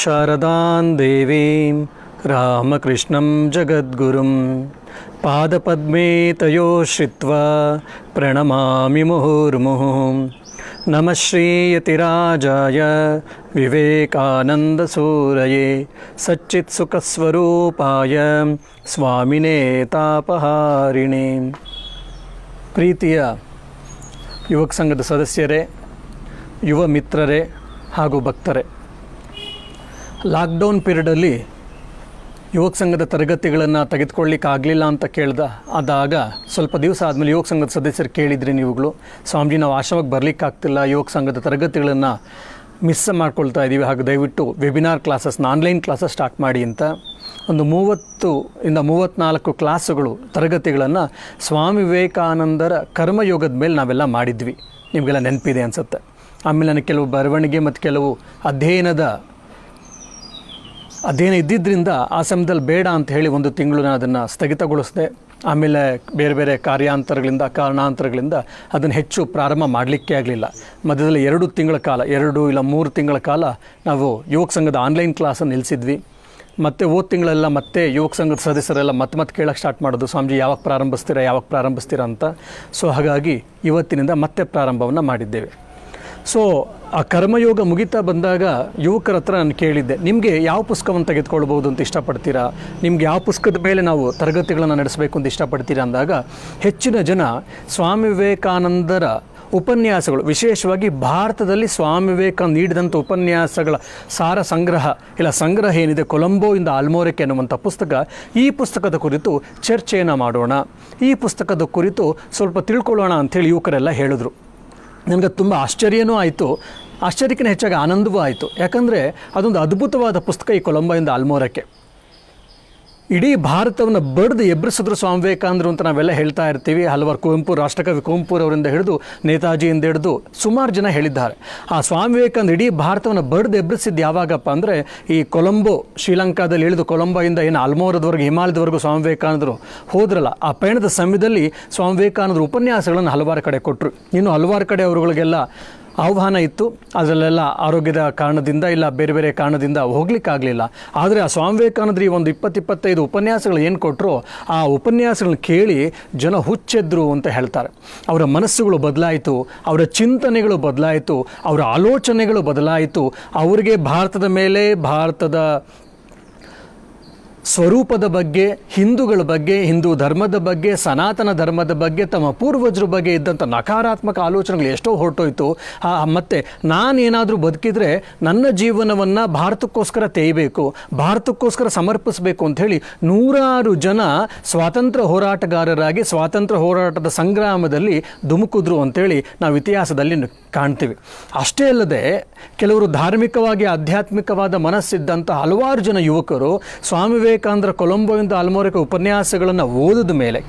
ಶಾರದಾಂ ದೇವೀಂ ರಾಮಕೃಷ್ಣಂ ಜಗದ್ಗುರುಂ ಪಾದಪದ್ಮೇ ತಯೋ ಶ್ರಿತ್ವಾ ಪ್ರಣಮಾಮಿ ಮುಹುರ್ಮುಹುಃ. ನಮಃ ಶ್ರೀಯತಿರಾಜಾಯ ವಿವೇಕಾನಂದಸೂರಯೇ ಸಚ್ಚಿತ್ಸುಖಸ್ವರೂಪಾಯ ಸ್ವಾಮಿನೇ ತಾಪಹಾರಿಣೇ. ಪ್ರೀತಿಯ ಯುವಕ ಸಂಘದ ಸದಸ್ಯರೇ, ಯುವ ಮಿತ್ರರೇ ಹಾಗೂ ಭಕ್ತರೇ, ಲಾಕ್ಡೌನ್ ಪೀರಿಯಡಲ್ಲಿ ಯುವಕ ಸಂಘದ ತರಗತಿಗಳನ್ನು ತೆಗೆದುಕೊಳ್ಳಿಕ್ಕಾಗಲಿಲ್ಲ ಅಂತ ಆದಾಗ ಸ್ವಲ್ಪ ದಿವಸ ಆದಮೇಲೆ ಯುವಕ ಸಂಘದ ಸದಸ್ಯರು ಕೇಳಿದ್ರಿ ನೀವುಗಳು, ಸ್ವಾಮೀಜಿ ನಾವು ಆಶ್ರಮಕ್ಕೆ ಬರಲಿಕ್ಕಾಗ್ತಿಲ್ಲ, ಯುವಕ ಸಂಘದ ತರಗತಿಗಳನ್ನು ಮಿಸ್ ಮಾಡ್ಕೊಳ್ತಾ ಇದ್ದೀವಿ, ಹಾಗೆ ದಯವಿಟ್ಟು ವೆಬಿನಾರ್ ಕ್ಲಾಸಸ್ನ ಆನ್ಲೈನ್ ಕ್ಲಾಸಸ್ ಸ್ಟಾರ್ಟ್ ಮಾಡಿ ಅಂತ ಒಂದು 30-34 ಕ್ಲಾಸುಗಳು ತರಗತಿಗಳನ್ನು ಸ್ವಾಮಿ ವಿವೇಕಾನಂದರ ಕರ್ಮಯೋಗದ ಮೇಲೆ ನಾವೆಲ್ಲ ಮಾಡಿದ್ವಿ. ನಿಮಗೆಲ್ಲ ನೆನಪಿದೆ ಅನಿಸುತ್ತೆ. ಆಮೇಲೆ ನನಗೆ ಕೆಲವು ಬರವಣಿಗೆ ಮತ್ತು ಕೆಲವು ಅಧ್ಯಯನ ಇದ್ದಿದ್ದರಿಂದ ಆ ಸಮಯದಲ್ಲಿ ಬೇಡ ಅಂತ ಹೇಳಿ 1 ತಿಂಗಳು ನಾನು ಅದನ್ನು ಸ್ಥಗಿತಗೊಳಿಸಿದೆ. ಆಮೇಲೆ ಬೇರೆ ಬೇರೆ ಕಾರಣಾಂತರಗಳಿಂದ ಅದನ್ನು ಹೆಚ್ಚು ಪ್ರಾರಂಭ ಮಾಡಲಿಕ್ಕೆ ಆಗಲಿಲ್ಲ. ಮಧ್ಯದಲ್ಲಿ 2 ತಿಂಗಳ ಕಾಲ 2 ಇಲ್ಲ 3 ತಿಂಗಳ ಕಾಲ ನಾವು ಯುವಕ ಸಂಘದ ಆನ್ಲೈನ್ ಕ್ಲಾಸನ್ನು ನಿಲ್ಲಿಸಿದ್ವಿ. ಮತ್ತು ತಿಂಗಳೆಲ್ಲ ಮತ್ತೆ ಯುವಕ ಸಂಘದ ಸದಸ್ಯರೆಲ್ಲ ಮತ್ತೆ ಕೇಳೋಕ್ಕೆ ಸ್ಟಾರ್ಟ್ ಮಾಡೋದು, ಸ್ವಾಮೀಜಿ ಯಾವಾಗ ಪ್ರಾರಂಭಿಸ್ತೀರಾ ಅಂತ. ಸೊ ಹಾಗಾಗಿ ಇವತ್ತಿನಿಂದ ಮತ್ತೆ ಪ್ರಾರಂಭವನ್ನು ಮಾಡಿದ್ದೇವೆ. ಸೊ ಆ ಕರ್ಮಯೋಗ ಮುಗಿತಾ ಬಂದಾಗ ಯುವಕರ ಹತ್ರ ನಾನು ಕೇಳಿದ್ದೆ, ನಿಮಗೆ ಯಾವ ಪುಸ್ತಕವನ್ನು ತೆಗೆದುಕೊಳ್ಬೋದು ಅಂತ ಇಷ್ಟಪಡ್ತೀರಾ, ನಿಮ್ಗೆ ಯಾವ ಪುಸ್ತಕದ ಮೇಲೆ ನಾವು ತರಗತಿಗಳನ್ನು ನಡೆಸಬೇಕು ಅಂತ ಇಷ್ಟಪಡ್ತೀರಾ ಅಂದಾಗ ಹೆಚ್ಚಿನ ಜನ ಸ್ವಾಮಿ ವಿವೇಕಾನಂದರ ಉಪನ್ಯಾಸಗಳು, ವಿಶೇಷವಾಗಿ ಭಾರತದಲ್ಲಿ ಸ್ವಾಮಿ ವಿವೇಕಾನಂದ ನೀಡಿದಂಥ ಉಪನ್ಯಾಸಗಳ ಸಂಗ್ರಹ ಏನಿದೆ, ಕೊಲಂಬೋಯಿಂದ ಆಲ್ಮೋರಕ್ಕೆ ಅನ್ನುವಂಥ ಪುಸ್ತಕ, ಈ ಪುಸ್ತಕದ ಕುರಿತು ಚರ್ಚೆಯನ್ನು ಮಾಡೋಣ, ಈ ಪುಸ್ತಕದ ಕುರಿತು ಸ್ವಲ್ಪ ತಿಳ್ಕೊಳ್ಳೋಣ ಅಂಥೇಳಿ ಯುವಕರೆಲ್ಲ ಹೇಳಿದ್ರು. ನನಗೆ ತುಂಬ ಆಶ್ಚರ್ಯವೂ ಆಯಿತು, ಆಶ್ಚರ್ಯಕ್ಕಿಂತ ಹೆಚ್ಚಾಗಿ ಆನಂದವೂ ಆಯಿತು. ಯಾಕಂದರೆ ಅದೊಂದು ಅದ್ಭುತವಾದ ಪುಸ್ತಕ ಈ ಕೊಲಂಬೋಯಿಂದ ಆಲ್ಮೋರಕ್ಕೆ. ಇಡೀ ಭಾರತವನ್ನು ಬಡ್ದು ಎಬ್ಬರಿಸಿದ್ರು ಸ್ವಾಮಿ ವಿವೇಕಾನಂದರು ಅಂತ ನಾವೆಲ್ಲ ಹೇಳ್ತಾ ಇರ್ತೀವಿ. ಹಲವಾರು ರಾಷ್ಟ್ರಕವಿ ಕುವೆಂಪುರವರಿಂದ ಹಿಡಿದು ನೇತಾಜಿಯಿಂದ ಹಿಡಿದು ಸುಮಾರು ಜನ ಹೇಳಿದ್ದಾರೆ. ಆ ಸ್ವಾಮಿ ವಿವೇಕಾನಂದ ಇಡೀ ಭಾರತವನ್ನು ಬಡ್ದು ಎಬ್ಬರಿಸಿದ್ದು ಯಾವಾಗಪ್ಪ ಅಂದರೆ ಈ ಕೊಲಂಬೋ, ಶ್ರೀಲಂಕಾದಲ್ಲಿ ಇಳಿದು ಕೊಲಂಬೋಯಿಂದ ಏನು ಆಲ್ಮೋರದವರೆಗೂ ಹಿಮಾಲಯದವರೆಗೂ ಸ್ವಾಮಿ ವಿವೇಕಾನಂದರು ಹೋದ್ರಲ್ಲ, ಆ ಪಯಣದ ಸಮಯದಲ್ಲಿ ಸ್ವಾಮಿ ವಿವೇಕಾನಂದರು ಉಪನ್ಯಾಸಗಳನ್ನು ಹಲವಾರು ಕಡೆ ಕೊಟ್ಟರು. ಇನ್ನು ಹಲವಾರು ಕಡೆ ಅವರುಗಳಿಗೆಲ್ಲ ಆಹ್ವಾನ ಇತ್ತು, ಅದರಲ್ಲೆಲ್ಲ ಆರೋಗ್ಯದ ಕಾರಣದಿಂದ ಇಲ್ಲ ಬೇರೆ ಬೇರೆ ಕಾರಣದಿಂದ ಹೋಗ್ಲಿಕ್ಕಾಗಲಿಲ್ಲ. ಆದರೆ ಆ ಸ್ವಾಮಿ ವಿವೇಕಾನಂದರು ಈ ಒಂದು 20-25 ಉಪನ್ಯಾಸಗಳು ಏನು ಕೊಟ್ಟರು, ಆ ಉಪನ್ಯಾಸಗಳನ್ನ ಕೇಳಿ ಜನ ಹುಚ್ಚೆದ್ರು ಅಂತ ಹೇಳ್ತಾರೆ. ಅವರ ಮನಸ್ಸುಗಳು ಬದಲಾಯಿತು, ಅವರ ಚಿಂತನೆಗಳು ಬದಲಾಯಿತು, ಅವರ ಆಲೋಚನೆಗಳು ಬದಲಾಯಿತು. ಅವರಿಗೆ ಭಾರತದ ಮೇಲೆ, ಭಾರತದ ಸ್ವರೂಪದ ಬಗ್ಗೆ, ಹಿಂದೂಗಳ ಬಗ್ಗೆ, ಹಿಂದೂ ಧರ್ಮದ ಬಗ್ಗೆ, ಸನಾತನ ಧರ್ಮದ ಬಗ್ಗೆ, ತಮ್ಮ ಪೂರ್ವಜರ ಬಗ್ಗೆ ಇದ್ದಂಥ ನಕಾರಾತ್ಮಕ ಆಲೋಚನೆಗಳು ಎಷ್ಟೋ ಹೊರಟೋಯ್ತು. ಮತ್ತು ನಾನೇನಾದರೂ ಬದುಕಿದರೆ ನನ್ನ ಜೀವನವನ್ನು ಭಾರತಕ್ಕೋಸ್ಕರ ತೇಯಬೇಕು, ಭಾರತಕ್ಕೋಸ್ಕರ ಸಮರ್ಪಿಸಬೇಕು ಅಂಥೇಳಿ ನೂರಾರು ಜನ ಸ್ವಾತಂತ್ರ್ಯ ಹೋರಾಟಗಾರರಾಗಿ ಸ್ವಾತಂತ್ರ್ಯ ಹೋರಾಟದ ಸಂಗ್ರಾಮದಲ್ಲಿ ಧುಮುಕಿದ್ರು ಅಂಥೇಳಿ ನಾವು ಇತಿಹಾಸದಲ್ಲಿ ಕಾಣ್ತೀವಿ. ಅಷ್ಟೇ ಅಲ್ಲದೆ ಕೆಲವರು ಧಾರ್ಮಿಕವಾಗಿ ಆಧ್ಯಾತ್ಮಿಕವಾದ ಮನಸ್ಸಿದ್ದಂಥ ಹಲವಾರು ಜನ ಯುವಕರು ಸ್ವಾಮಿ ವಿವೇಕಾನಂದರ ಕೊಲಂಬೋಯಿಂದ ಆಲ್ಮೋರಕ್ಕೆ ಉಪನ್ಯಾಸಗಳನ್ನು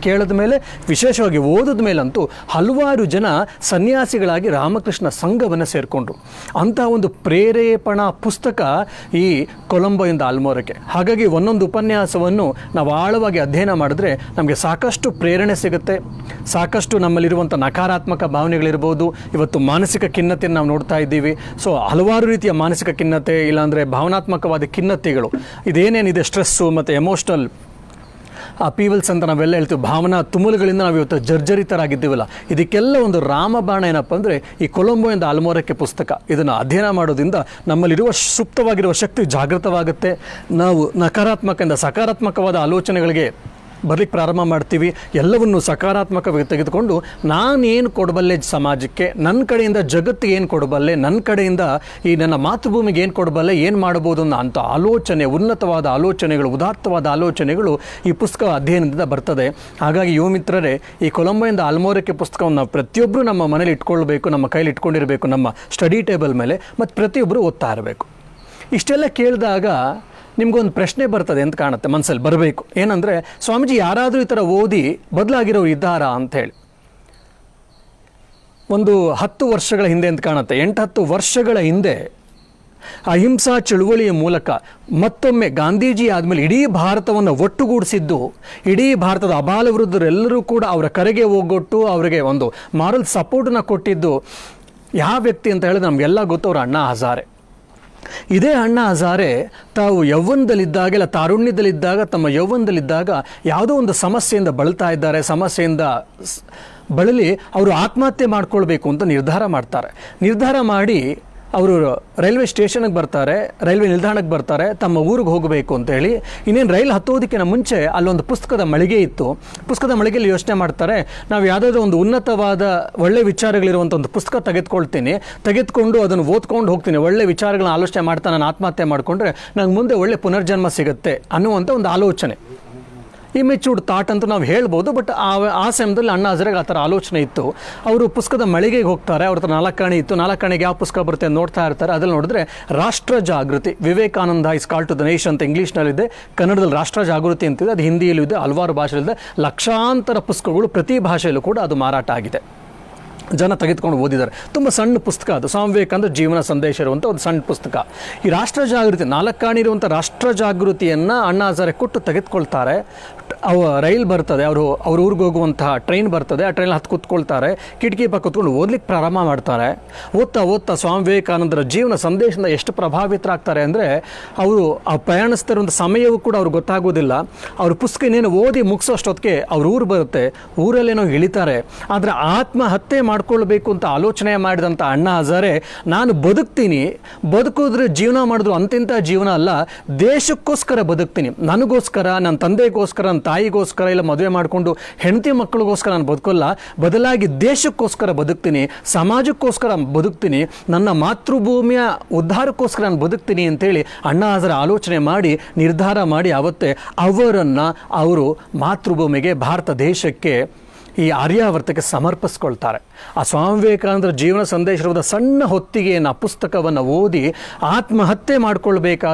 ಕೇಳಿದ ಮೇಲೆ ವಿಶೇಷವಾಗಿ ಓದಿದ ಮೇಲಂತೂ ಹಲವಾರು ಜನ ಸನ್ಯಾಸಿಗಳಾಗಿ ರಾಮಕೃಷ್ಣ ಸಂಘವನ್ನು ಸೇರಿಕೊಂಡ್ರು. ಅಂತಹ ಒಂದು ಪ್ರೇರೇಪಣಾ ಪುಸ್ತಕ ಈ ಕೊಲಂಬೋಯಿಂದ ಆಲ್ಮೋರಕ್ಕೆ. ಹಾಗಾಗಿ ಒಂದೊಂದು ಉಪನ್ಯಾಸವನ್ನು ನಾವು ಆಳವಾಗಿ ಅಧ್ಯಯನ ಮಾಡಿದ್ರೆ ನಮಗೆ ಸಾಕಷ್ಟು ಪ್ರೇರಣೆ ಸಿಗುತ್ತೆ, ಸಾಕಷ್ಟು ನಮ್ಮಲ್ಲಿರುವಂಥ ನಕಾರಾತ್ಮಕ ಭಾವನೆಗಳಿರ್ಬೋದು. ಇವತ್ತು ಮಾನಸಿಕ ಖಿನ್ನತೆಯನ್ನು ನಾವು ನೋಡ್ತಾ ಇದ್ದೀವಿ. ಸೊ ಹಲವಾರು ರೀತಿಯ ಮಾನಸಿಕ ಖಿನ್ನತೆ, ಇಲ್ಲಾಂದರೆ ಭಾವನಾತ್ಮಕವಾದ ಖಿನ್ನತೆಗಳು, ಇದೇನೇನಿದೆ ಸ್ಟ್ರೆಸ್ಸು ಮತ್ತು ಎಮೋಷ್ನಲ್ ಅಪೀವಲ್ಸ್ ಅಂತ ನಾವೆಲ್ಲ ಹೇಳ್ತೀವಿ, ಭಾವನಾ ತುಮುಲುಗಳಿಂದ ನಾವು ಇವತ್ತು ಜರ್ಜರಿತರಾಗಿದ್ದೀವಲ್ಲ, ಇದಕ್ಕೆಲ್ಲ ಒಂದು ರಾಮಬಾಣ ಏನಪ್ಪ ಅಂದರೆ ಈ ಕೊಲಂಬೋಯಿಂದ ಆಲ್ಮೋರಕ್ಕೆ ಪುಸ್ತಕ. ಇದನ್ನು ಅಧ್ಯಯನ ಮಾಡೋದ್ರಿಂದ ನಮ್ಮಲ್ಲಿರುವ ಸುಪ್ತವಾಗಿರುವ ಶಕ್ತಿ ಜಾಗೃತವಾಗುತ್ತೆ. ನಾವು ನಕಾರಾತ್ಮಕದಿಂದ ಸಕಾರಾತ್ಮಕವಾದ ಆಲೋಚನೆಗಳಿಗೆ ಬರಲಿಕ್ಕೆ ಪ್ರಾರಂಭ ಮಾಡ್ತೀವಿ. ಎಲ್ಲವನ್ನು ಸಕಾರಾತ್ಮಕವಾಗಿ ತೆಗೆದುಕೊಂಡು ನಾನೇನು ಕೊಡಬಲ್ಲೆ ಸಮಾಜಕ್ಕೆ, ನನ್ನ ಕಡೆಯಿಂದ ಜಗತ್ತಿಗೆ ಏನು ಕೊಡಬಲ್ಲೆ, ನನ್ನ ಕಡೆಯಿಂದ ಈ ನನ್ನ ಮಾತೃಭೂಮಿಗೆ ಏನು ಕೊಡಬಲ್ಲೆ, ಏನು ಮಾಡ್ಬೋದು ಅನ್ನೋ ಅಂಥ ಆಲೋಚನೆ, ಉನ್ನತವಾದ ಆಲೋಚನೆಗಳು, ಉದಾತ್ತವಾದ ಆಲೋಚನೆಗಳು ಈ ಪುಸ್ತಕ ಅಧ್ಯಯನದಿಂದ ಬರ್ತದೆ. ಹಾಗಾಗಿ ಯುವ ಮಿತ್ರರೇ, ಈ ಕೊಲಂಬೋಯಿಂದ ಆಲ್ಮೋರಕ್ಕೆ ಪುಸ್ತಕವನ್ನು ಪ್ರತಿಯೊಬ್ಬರು ನಮ್ಮ ಮನೇಲಿ ಇಟ್ಕೊಳ್ಬೇಕು, ನಮ್ಮ ಕೈಲಿ ಇಟ್ಕೊಂಡಿರಬೇಕು, ನಮ್ಮ ಸ್ಟಡಿ ಟೇಬಲ್ ಮೇಲೆ, ಮತ್ತು ಪ್ರತಿಯೊಬ್ಬರು ಓದ್ತಾ ಇರಬೇಕು. ಇಷ್ಟೆಲ್ಲ ಕೇಳಿದಾಗ ನಿಮಗೊಂದು ಪ್ರಶ್ನೆ ಬರ್ತದೆ ಅಂತ ಕಾಣುತ್ತೆ, ಮನಸ್ಸಲ್ಲಿ ಬರಬೇಕು. ಏನಂದರೆ, ಸ್ವಾಮೀಜಿ ಯಾರಾದರೂ ಈ ಥರ ಓದಿ ಬದಲಾಗಿರೋರು ಇದ್ದಾರಾ ಅಂಥೇಳಿ. ಒಂದು 10 ವರ್ಷಗಳ ಹಿಂದೆ ಅಂತ ಕಾಣುತ್ತೆ, 8-10 ವರ್ಷಗಳ ಹಿಂದೆ ಅಹಿಂಸಾ ಚಳುವಳಿಯ ಮೂಲಕ ಮತ್ತೊಮ್ಮೆ ಗಾಂಧೀಜಿ ಆದಮೇಲೆ ಇಡೀ ಭಾರತವನ್ನು ಒಟ್ಟುಗೂಡಿಸಿದ್ದು, ಇಡೀ ಭಾರತದ ಅಬಾಲ ವೃದ್ಧರೆಲ್ಲರೂ ಕೂಡ ಅವರ ಕರೆಗೆ ಹೋಗೊಟ್ಟು ಅವರಿಗೆ ಒಂದು ಮಾರಲ್ ಸಪೋರ್ಟನ್ನು ಕೊಟ್ಟಿದ್ದು ಯಾವ ವ್ಯಕ್ತಿ ಅಂತ ಹೇಳಿದ್ರೆ ನಮಗೆಲ್ಲ ಗೊತ್ತು, ಅವರು ಅಣ್ಣಾ ಹಜಾರೆ. ಇದೇ ಅಣ್ಣಾ ಹಜಾರೆ ತಾವು ಯೌವನದಲ್ಲಿದ್ದಾಗ ಇಲ್ಲ ತಾರುಣ್ಯದಲ್ಲಿದ್ದಾಗ ತಮ್ಮ ಯೌವನದಲ್ಲಿದ್ದಾಗ ಯಾವುದೋ ಒಂದು ಸಮಸ್ಯೆಯಿಂದ ಬಳಲ್ತಾ ಇದ್ದಾರೆ, ಸಮಸ್ಯೆಯಿಂದ ಬಳಲಿ ಅವರು ಆತ್ಮಹತ್ಯೆ ಮಾಡ್ಕೊಳ್ಬೇಕು ಅಂತ ನಿರ್ಧಾರ ಮಾಡ್ತಾರೆ. ನಿರ್ಧಾರ ಮಾಡಿ ಅವರು ರೈಲ್ವೆ ಸ್ಟೇಷನ್ಗೆ ಬರ್ತಾರೆ, ರೈಲ್ವೆ ನಿಲ್ದಾಣಕ್ಕೆ ಬರ್ತಾರೆ, ತಮ್ಮ ಊರಿಗೆ ಹೋಗಬೇಕು ಅಂತೇಳಿ. ಇನ್ನೇನು ರೈಲು ಹತ್ತೋದಕ್ಕಿಂತ ಮುಂಚೆ ಅಲ್ಲೊಂದು ಪುಸ್ತಕದ ಮಳಿಗೆ ಇತ್ತು. ಪುಸ್ತಕದ ಮಳಿಗೆಯಲ್ಲಿ ಯೋಚನೆ ಮಾಡ್ತಾರೆ, ನಾವು ಯಾವುದಾದ್ರೂ ಒಂದು ಉನ್ನತವಾದ ಒಳ್ಳೆ ವಿಚಾರಗಳಿರುವಂಥ ಒಂದು ಪುಸ್ತಕ ತೆಗೆದುಕೊಂಡು ಅದನ್ನು ಓದ್ಕೊಂಡು ಹೋಗ್ತೀನಿ, ಒಳ್ಳೆ ವಿಚಾರಗಳನ್ನ ಆಲೋಚನೆ ಮಾಡ್ತಾ ನಾನು ಆತ್ಮಹತ್ಯೆ ಮಾಡಿಕೊಂಡ್ರೆ ನನಗೆ ಮುಂದೆ ಒಳ್ಳೆ ಪುನರ್ಜನ್ಮ ಸಿಗುತ್ತೆ ಅನ್ನುವಂಥ ಒಂದು ಆಲೋಚನೆ. ಇಮೆಚೂರ್ಡ್ ಥಾಟ್ ಅಂತ ನಾವು ಹೇಳ್ಬೋದು. ಬಟ್ ಆ ಸಮಯದಲ್ಲಿ ಅಣ್ಣಾ ಹಜಾರೆಗೆ ಆ ಥರ ಆಲೋಚನೆ ಇತ್ತು. ಅವರು ಪುಸ್ತಕದ ಮಳಿಗೆಗೆ ಹೋಗ್ತಾರೆ. ಅವ್ರ ಹತ್ರ 4 ಆಣೆ ಇತ್ತು. 4 ಆಣೆಗೆ ಯಾವ ಪುಸ್ತಕ ಬರುತ್ತೆ ನೋಡ್ತಾ ಇರ್ತಾರೆ. ಅದ್ರಲ್ಲಿ ನೋಡಿದ್ರೆ ರಾಷ್ಟ್ರ ಜಾಗೃತಿ, Vivekananda is call to the nation ಅಂತ ಇಂಗ್ಲೀಷ್ನಲ್ಲಿದೆ, ಕನ್ನಡದಲ್ಲಿ ರಾಷ್ಟ್ರ ಜಾಗೃತಿ ಅಂತಿದೆ, ಅದು ಹಿಂದಿಯಲ್ಲೂ ಇದೆ, ಹಲವಾರು ಭಾಷೆಯಲ್ಲಿದೆ. ಲಕ್ಷಾಂತರ ಪುಸ್ತಕಗಳು ಪ್ರತಿ ಭಾಷೆಯಲ್ಲೂ ಕೂಡ ಅದು ಮಾರಾಟ ಆಗಿದೆ, ಜನ ತೆಗೆದುಕೊಂಡು ಓದಿದ್ದಾರೆ. ತುಂಬ ಸಣ್ಣ ಪುಸ್ತಕ ಅದು, ಸ್ವಾಮಿ ವಿವೇಕಾನಂದ ಜೀವನ ಸಂದೇಶ ಇರುವಂಥ ಒಂದು ಸಣ್ಣ ಪುಸ್ತಕ. ಈ ರಾಷ್ಟ್ರ ಜಾಗೃತಿ 4 ಆಣೆ ಇರುವಂಥ ರಾಷ್ಟ್ರ ಜಾಗೃತಿಯನ್ನು ಅಣ್ಣಾ ಹಜಾರೆ ಕೊಟ್ಟು ತೆಗೆದುಕೊಳ್ತಾರೆ. ರೈಲ್ ಬರ್ತದೆ, ಅವ್ರ ಊರಿಗೆ ಹೋಗುವಂತಹ ಟ್ರೈನ್ ಬರ್ತದೆ, ಆ ಟ್ರೈನಲ್ಲಿ ಹತ್ತು ಕೂತ್ಕೊಳ್ತಾರೆ, ಕಿಟಕಿ ಪಕ್ಕ ಕೂತ್ಕೊಂಡು ಓದ್ಲಿಕ್ಕೆ ಪ್ರಾರಂಭ ಮಾಡ್ತಾರೆ. ಓದ್ತಾ ಸ್ವಾಮಿ ವಿವೇಕಾನಂದರ ಜೀವನ ಸಂದೇಶದಿಂದ ಎಷ್ಟು ಪ್ರಭಾವಿತರಾಗ್ತಾರೆ ಅಂದರೆ, ಅವರು ಆ ಪ್ರಯಾಣಿಸ್ತಿರುವಂಥ ಸಮಯವೂ ಕೂಡ ಅವ್ರಿಗೆ ಗೊತ್ತಾಗೋದಿಲ್ಲ. ಅವ್ರ ಪುಸ್ತಕ ಇನ್ನೇನು ಓದಿ ಮುಗಿಸೋಷ್ಟೊತ್ತಿಗೆ ಅವ್ರ ಊರು ಬರುತ್ತೆ, ಊರಲ್ಲೇನೋ ಇಳಿತಾರೆ. ಆದರೆ ಆತ್ಮಹತ್ಯೆ ಮಾಡ್ಕೊಳ್ಬೇಕು ಅಂತ ಆಲೋಚನೆ ಮಾಡಿದಂಥ ಅಣ್ಣಾ ಹಜಾರೆ, ನಾನು ಬದುಕಿದ್ರೆ ಜೀವನ ಮಾಡಿದ್ರು ಅಂತಿಂಥ ಜೀವನ ಅಲ್ಲ, ದೇಶಕ್ಕೋಸ್ಕರ ಬದುಕ್ತೀನಿ, ನನಗೋಸ್ಕರ, ನನ್ನ ತಂದೆಗೋಸ್ಕರ, ನನ್ನ ತಾಯಿಗೋಸ್ಕರ, ಇಲ್ಲ ಮದುವೆ ಮಾಡಿಕೊಂಡು ಹೆಂಡತಿ ಮಕ್ಕಳಿಗೋಸ್ಕರ ನಾನು ಬದುಕಲ್ಲ, ಬದಲಾಗಿ ದೇಶಕ್ಕೋಸ್ಕರ ಬದುಕ್ತೀನಿ, ಸಮಾಜಕ್ಕೋಸ್ಕರ ಬದುಕ್ತೀನಿ, ನನ್ನ ಮಾತೃಭೂಮಿಯ ಉದ್ಧಾರಕ್ಕೋಸ್ಕರ ನಾನು ಬದುಕ್ತೀನಿ ಅಂತೇಳಿ ಅಣ್ಣಾ ಹಜಾರೆ ಆಲೋಚನೆ ಮಾಡಿ ನಿರ್ಧಾರ ಮಾಡಿ ಅವತ್ತೇ ಅವರು ಮಾತೃಭೂಮಿಗೆ, ಭಾರತ ದೇಶಕ್ಕೆ, ಈ ಆರ್ಯಾವರ್ತಕ್ಕೆ ಸಮರ್ಪಿಸ್ಕೊಳ್ತಾರೆ. ಆ ಸ್ವಾಮಿ ವಿವೇಕಾನಂದರ ಜೀವನ ಸಂದೇಶ ಇರುವುದ ಸಣ್ಣ ಹೊತ್ತಿಗೆಯನ್ನು ಪುಸ್ತಕವನ್ನು ಓದಿ ಆತ್ಮಹತ್ಯೆ ಮಾಡ್ಕೊಳ್ಬೇಕು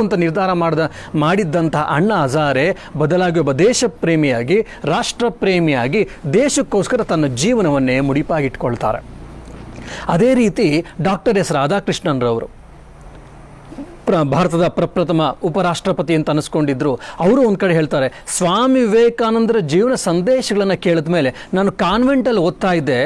ಅಂತ ನಿರ್ಧಾರ ಮಾಡಿದ್ದಂತಹ ಅಣ್ಣಾ ಹಜಾರೆ ಬದಲಾಗಿ ಒಬ್ಬ ದೇಶ ಪ್ರೇಮಿಯಾಗಿ, ರಾಷ್ಟ್ರ ಪ್ರೇಮಿಯಾಗಿ, ದೇಶಕ್ಕೋಸ್ಕರ ತನ್ನ ಜೀವನವನ್ನೇ ಮುಡಿಪಾಗಿಟ್ಕೊಳ್ತಾರೆ. ಅದೇ ರೀತಿ ಡಾಕ್ಟರ್ ಎಸ್ ರಾಧಾಕೃಷ್ಣನ್ರವರು ಭಾರತದ ಪ್ರಪ್ರಥಮ ಉಪರಾಷ್ಟ್ರಪತಿ ಅಂತ ಅನಿಸ್ಕೊಂಡಿದ್ರು. ಅವರು ಒಂದು ಕಡೆ ಹೇಳ್ತಾರೆ, ಸ್ವಾಮಿ ವಿವೇಕಾನಂದರ ಜೀವನ ಸಂದೇಶಗಳನ್ನು ಕೇಳಿದ ಮೇಲೆ ನಾನು ಕಾನ್ವೆಂಟಲ್ಲಿ ಓದ್ತಾ ಇದ್ದೆ.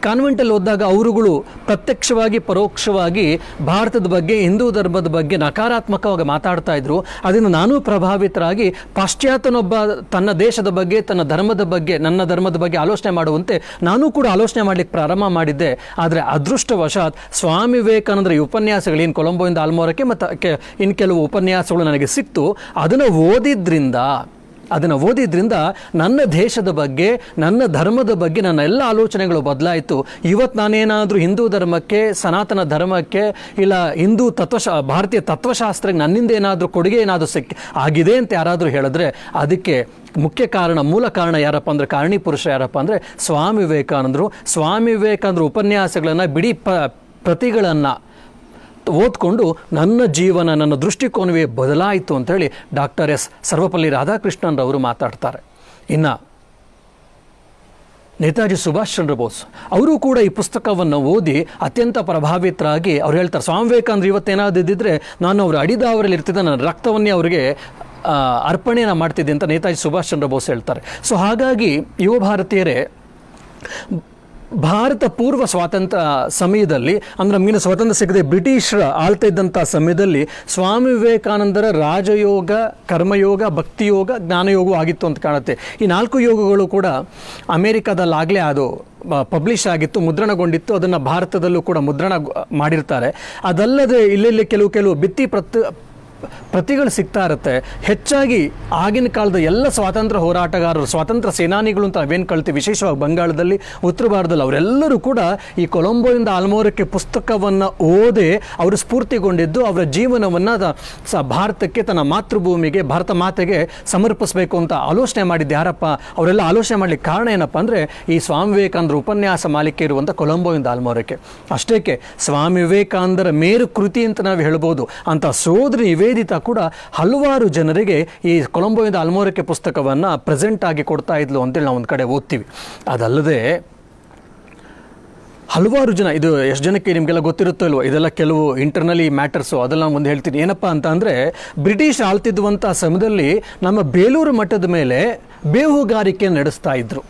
ಕಾನ್ವೆಂಟಲ್ಲಿ ಓದಿದಾಗ ಅವರುಗಳು ಪ್ರತ್ಯಕ್ಷವಾಗಿ ಪರೋಕ್ಷವಾಗಿ ಭಾರತದ ಬಗ್ಗೆ, ಹಿಂದೂ ಧರ್ಮದ ಬಗ್ಗೆ ನಕಾರಾತ್ಮಕವಾಗಿ ಮಾತಾಡ್ತಾ ಇದ್ರು. ಅದರಿಂದ ನಾನೂ ಪ್ರಭಾವಿತರಾಗಿ ಪಾಶ್ಚಾತ್ಯನೊಬ್ಬ ತನ್ನ ದೇಶದ ಬಗ್ಗೆ, ತನ್ನ ಧರ್ಮದ ಬಗ್ಗೆ, ನನ್ನ ಧರ್ಮದ ಬಗ್ಗೆ ಆಲೋಚನೆ ಮಾಡುವಂತೆ ನಾನೂ ಕೂಡ ಆಲೋಚನೆ ಮಾಡಲಿಕ್ಕೆ ಪ್ರಾರಂಭ ಮಾಡಿದ್ದೆ. ಆದರೆ ಅದೃಷ್ಟವಶಾತ್ ಸ್ವಾಮಿ ವಿವೇಕಾನಂದರ ಈ ಉಪನ್ಯಾಸಗಳು, ಏನು ಕೊಲಂಬೋಯಿಂದ ಆಲ್ಮೋರಕ್ಕೆ ಮತ್ತು ಇನ್ನು ಕೆಲವು ಉಪನ್ಯಾಸಗಳು ನನಗೆ ಸಿಕ್ತು. ಅದನ್ನು ಓದಿದ್ರಿಂದ ನನ್ನ ದೇಶದ ಬಗ್ಗೆ, ನನ್ನ ಧರ್ಮದ ಬಗ್ಗೆ ನನ್ನ ಎಲ್ಲ ಆಲೋಚನೆಗಳು ಬದಲಾಯಿತು. ಇವತ್ತು ನಾನೇನಾದರೂ ಹಿಂದೂ ಧರ್ಮಕ್ಕೆ, ಸನಾತನ ಧರ್ಮಕ್ಕೆ, ಇಲ್ಲ ಭಾರತೀಯ ತತ್ವಶಾಸ್ತ್ರಕ್ಕೆ ನನ್ನಿಂದ ಏನಾದರೂ ಕೊಡುಗೆ ಆಗಿದೆ ಅಂತ ಯಾರಾದರೂ ಹೇಳಿದ್ರೆ ಅದಕ್ಕೆ ಮೂಲ ಕಾರಣ ಯಾರಪ್ಪ ಅಂದರೆ, ಕಾರಣಿ ಪುರುಷ ಯಾರಪ್ಪ ಅಂದರೆ ಸ್ವಾಮಿ ವಿವೇಕಾನಂದರು ಉಪನ್ಯಾಸಗಳನ್ನು ಬಿಡಿ ಪ್ರತಿಗಳನ್ನು ಓದ್ಕೊಂಡು ನನ್ನ ಜೀವನ, ನನ್ನ ದೃಷ್ಟಿಕೋನವೇ ಬದಲಾಯಿತು ಅಂತೇಳಿ ಡಾಕ್ಟರ್ ಎಸ್ ಸರ್ವಪಲ್ಲಿ ರಾಧಾಕೃಷ್ಣನ್ ಅವರು ಮಾತಾಡ್ತಾರೆ. ಇನ್ನು ನೇತಾಜಿ ಸುಭಾಷ್ ಚಂದ್ರ ಬೋಸ್ ಅವರು ಕೂಡ ಈ ಪುಸ್ತಕವನ್ನು ಓದಿ ಅತ್ಯಂತ ಪ್ರಭಾವಿತರಾಗಿ ಅವ್ರು ಹೇಳ್ತಾರೆ, ಸ್ವಾಮಿ ವಿವೇಕಾನಂದರು ಇವತ್ತೇನಾದ್ರು ಇದ್ದಿದ್ರೆ ನಾನು ಅವರ ಅಡಿದಾವರಲ್ಲಿ ಇರ್ತಿದ್ದೆ, ನನ್ನ ರಕ್ತವನ್ನೇ ಅವರಿಗೆ ಅರ್ಪಣೆಯನ್ನು ಮಾಡ್ತಿದ್ದೆ ಅಂತ ನೇತಾಜಿ ಸುಭಾಷ್ ಚಂದ್ರ ಬೋಸ್ ಹೇಳ್ತಾರೆ. ಸೊ ಹಾಗಾಗಿ ಯುವ ಭಾರತೀಯರೇ, ಭಾರತ ಪೂರ್ವ ಸ್ವಾತಂತ್ರ್ಯ ಸಮಯದಲ್ಲಿ, ಅಂದರೆ ನಮಗಿನ ಸ್ವಾತಂತ್ರ್ಯ ಸಿಗದೆ ಬ್ರಿಟಿಷರ ಆಳ್ತಾ ಇದ್ದಂಥ ಸಮಯದಲ್ಲಿ ಸ್ವಾಮಿ ವಿವೇಕಾನಂದರ ರಾಜಯೋಗ, ಕರ್ಮಯೋಗ, ಭಕ್ತಿಯೋಗ, ಜ್ಞಾನಯೋಗವೂ ಆಗಿತ್ತು ಅಂತ ಕಾಣುತ್ತೆ. ಈ 4 ಯೋಗಗಳು ಕೂಡ ಅಮೇರಿಕಾದಲ್ಲಾಗಲೇ ಅದು ಪಬ್ಲಿಷ್ ಆಗಿತ್ತು, ಮುದ್ರಣಗೊಂಡಿತ್ತು. ಅದನ್ನು ಭಾರತದಲ್ಲೂ ಕೂಡ ಮುದ್ರಣ ಮಾಡಿರ್ತಾರೆ. ಅದಲ್ಲದೆ ಇಲ್ಲೆಲ್ಲಿ ಕೆಲವು ಭಿತ್ತಿ ಪ್ರತಿಗಳು ಸಿಗ್ತಾ ಇರುತ್ತೆ. ಹೆಚ್ಚಾಗಿ ಆಗಿನ ಕಾಲದ ಎಲ್ಲ ಸ್ವಾತಂತ್ರ್ಯ ಹೋರಾಟಗಾರರು, ಸ್ವಾತಂತ್ರ್ಯ ಸೇನಾನಿಗಳು ಅಂತ ನಾವೇನು ಕಳ್ತೀವಿ, ವಿಶೇಷವಾಗಿ ಬಂಗಾಳದಲ್ಲಿ, ಉತ್ತರ ಭಾರತದಲ್ಲಿ, ಅವರೆಲ್ಲರೂ ಕೂಡ ಈ ಕೊಲಂಬೋಯಿಂದ ಆಲ್ಮೋರಕ್ಕೆ ಪುಸ್ತಕವನ್ನು ಓದಿ ಅವರು ಸ್ಫೂರ್ತಿಗೊಂಡಿದ್ದು, ಅವರ ಜೀವನವನ್ನು ಭಾರತಕ್ಕೆ, ತನ್ನ ಮಾತೃಭೂಮಿಗೆ, ಭಾರತ ಮಾತೆಗೆ ಸಮರ್ಪಿಸಬೇಕು ಅಂತ ಆಲೋಚನೆ ಮಾಡಿದ್ದು ಯಾರಪ್ಪ? ಅವರೆಲ್ಲ ಆಲೋಚನೆ ಮಾಡಲಿಕ್ಕೆ ಕಾರಣ ಏನಪ್ಪ ಅಂದರೆ ಈ ಸ್ವಾಮಿ ವಿವೇಕಾನಂದರ ಉಪನ್ಯಾಸ ಮಾಲಿಕೆ ಇರುವಂಥ ಕೊಲಂಬೋಯಿಂದ ಆಲ್ಮೋರಕ್ಕೆ. ಅಷ್ಟೇಕೆ ಸ್ವಾಮಿ ವಿವೇಕಾನಂದರ ಮೇರು ಕೃತಿ ಅಂತ ನಾವು ಹೇಳ್ಬೋದು. ಅಂತ ಸೋದರಿ ನಿವೇದಿತಾ ಕೂಡ ಹಲವಾರು ಜನರಿಗೆ ಈ ಕೊಲಂಬೋಯಿಂದ ಆಲ್ಮೋರಕ್ಕೆ ಪುಸ್ತಕವನ್ನು ಪ್ರೆಸೆಂಟ್ ಆಗಿ ಕೊಡ್ತಾ ಇದ್ಲು ಅಂತೇಳಿ ನಾವು ಒಂದು ಕಡೆ ಓದ್ತೀವಿ. ಅದಲ್ಲದೆ ಹಲವಾರು ಜನ, ಇದು ಎಷ್ಟು ಜನಕ್ಕೆ ನಿಮಗೆಲ್ಲ ಗೊತ್ತಿರುತ್ತೋ ಇಲ್ವೋ, ಇದೆಲ್ಲ ಕೆಲವು ಇಂಟರ್ನಲಿ ಮ್ಯಾಟರ್ಸು, ಅದೆಲ್ಲ ನಾನು ಒಂದು ಹೇಳ್ತೀನಿ. ಏನಪ್ಪ ಅಂತ ಅಂದರೆ, ಬ್ರಿಟಿಷ್ ಆಳ್ತಿದ್ದುವಂಥ ಸಮಯದಲ್ಲಿ ನಮ್ಮ ಬೇಲೂರು ಮಠದ ಮೇಲೆ ಬೇಹುಗಾರಿಕೆ ನಡೆಸ್ತಾ ಇದ್ರು.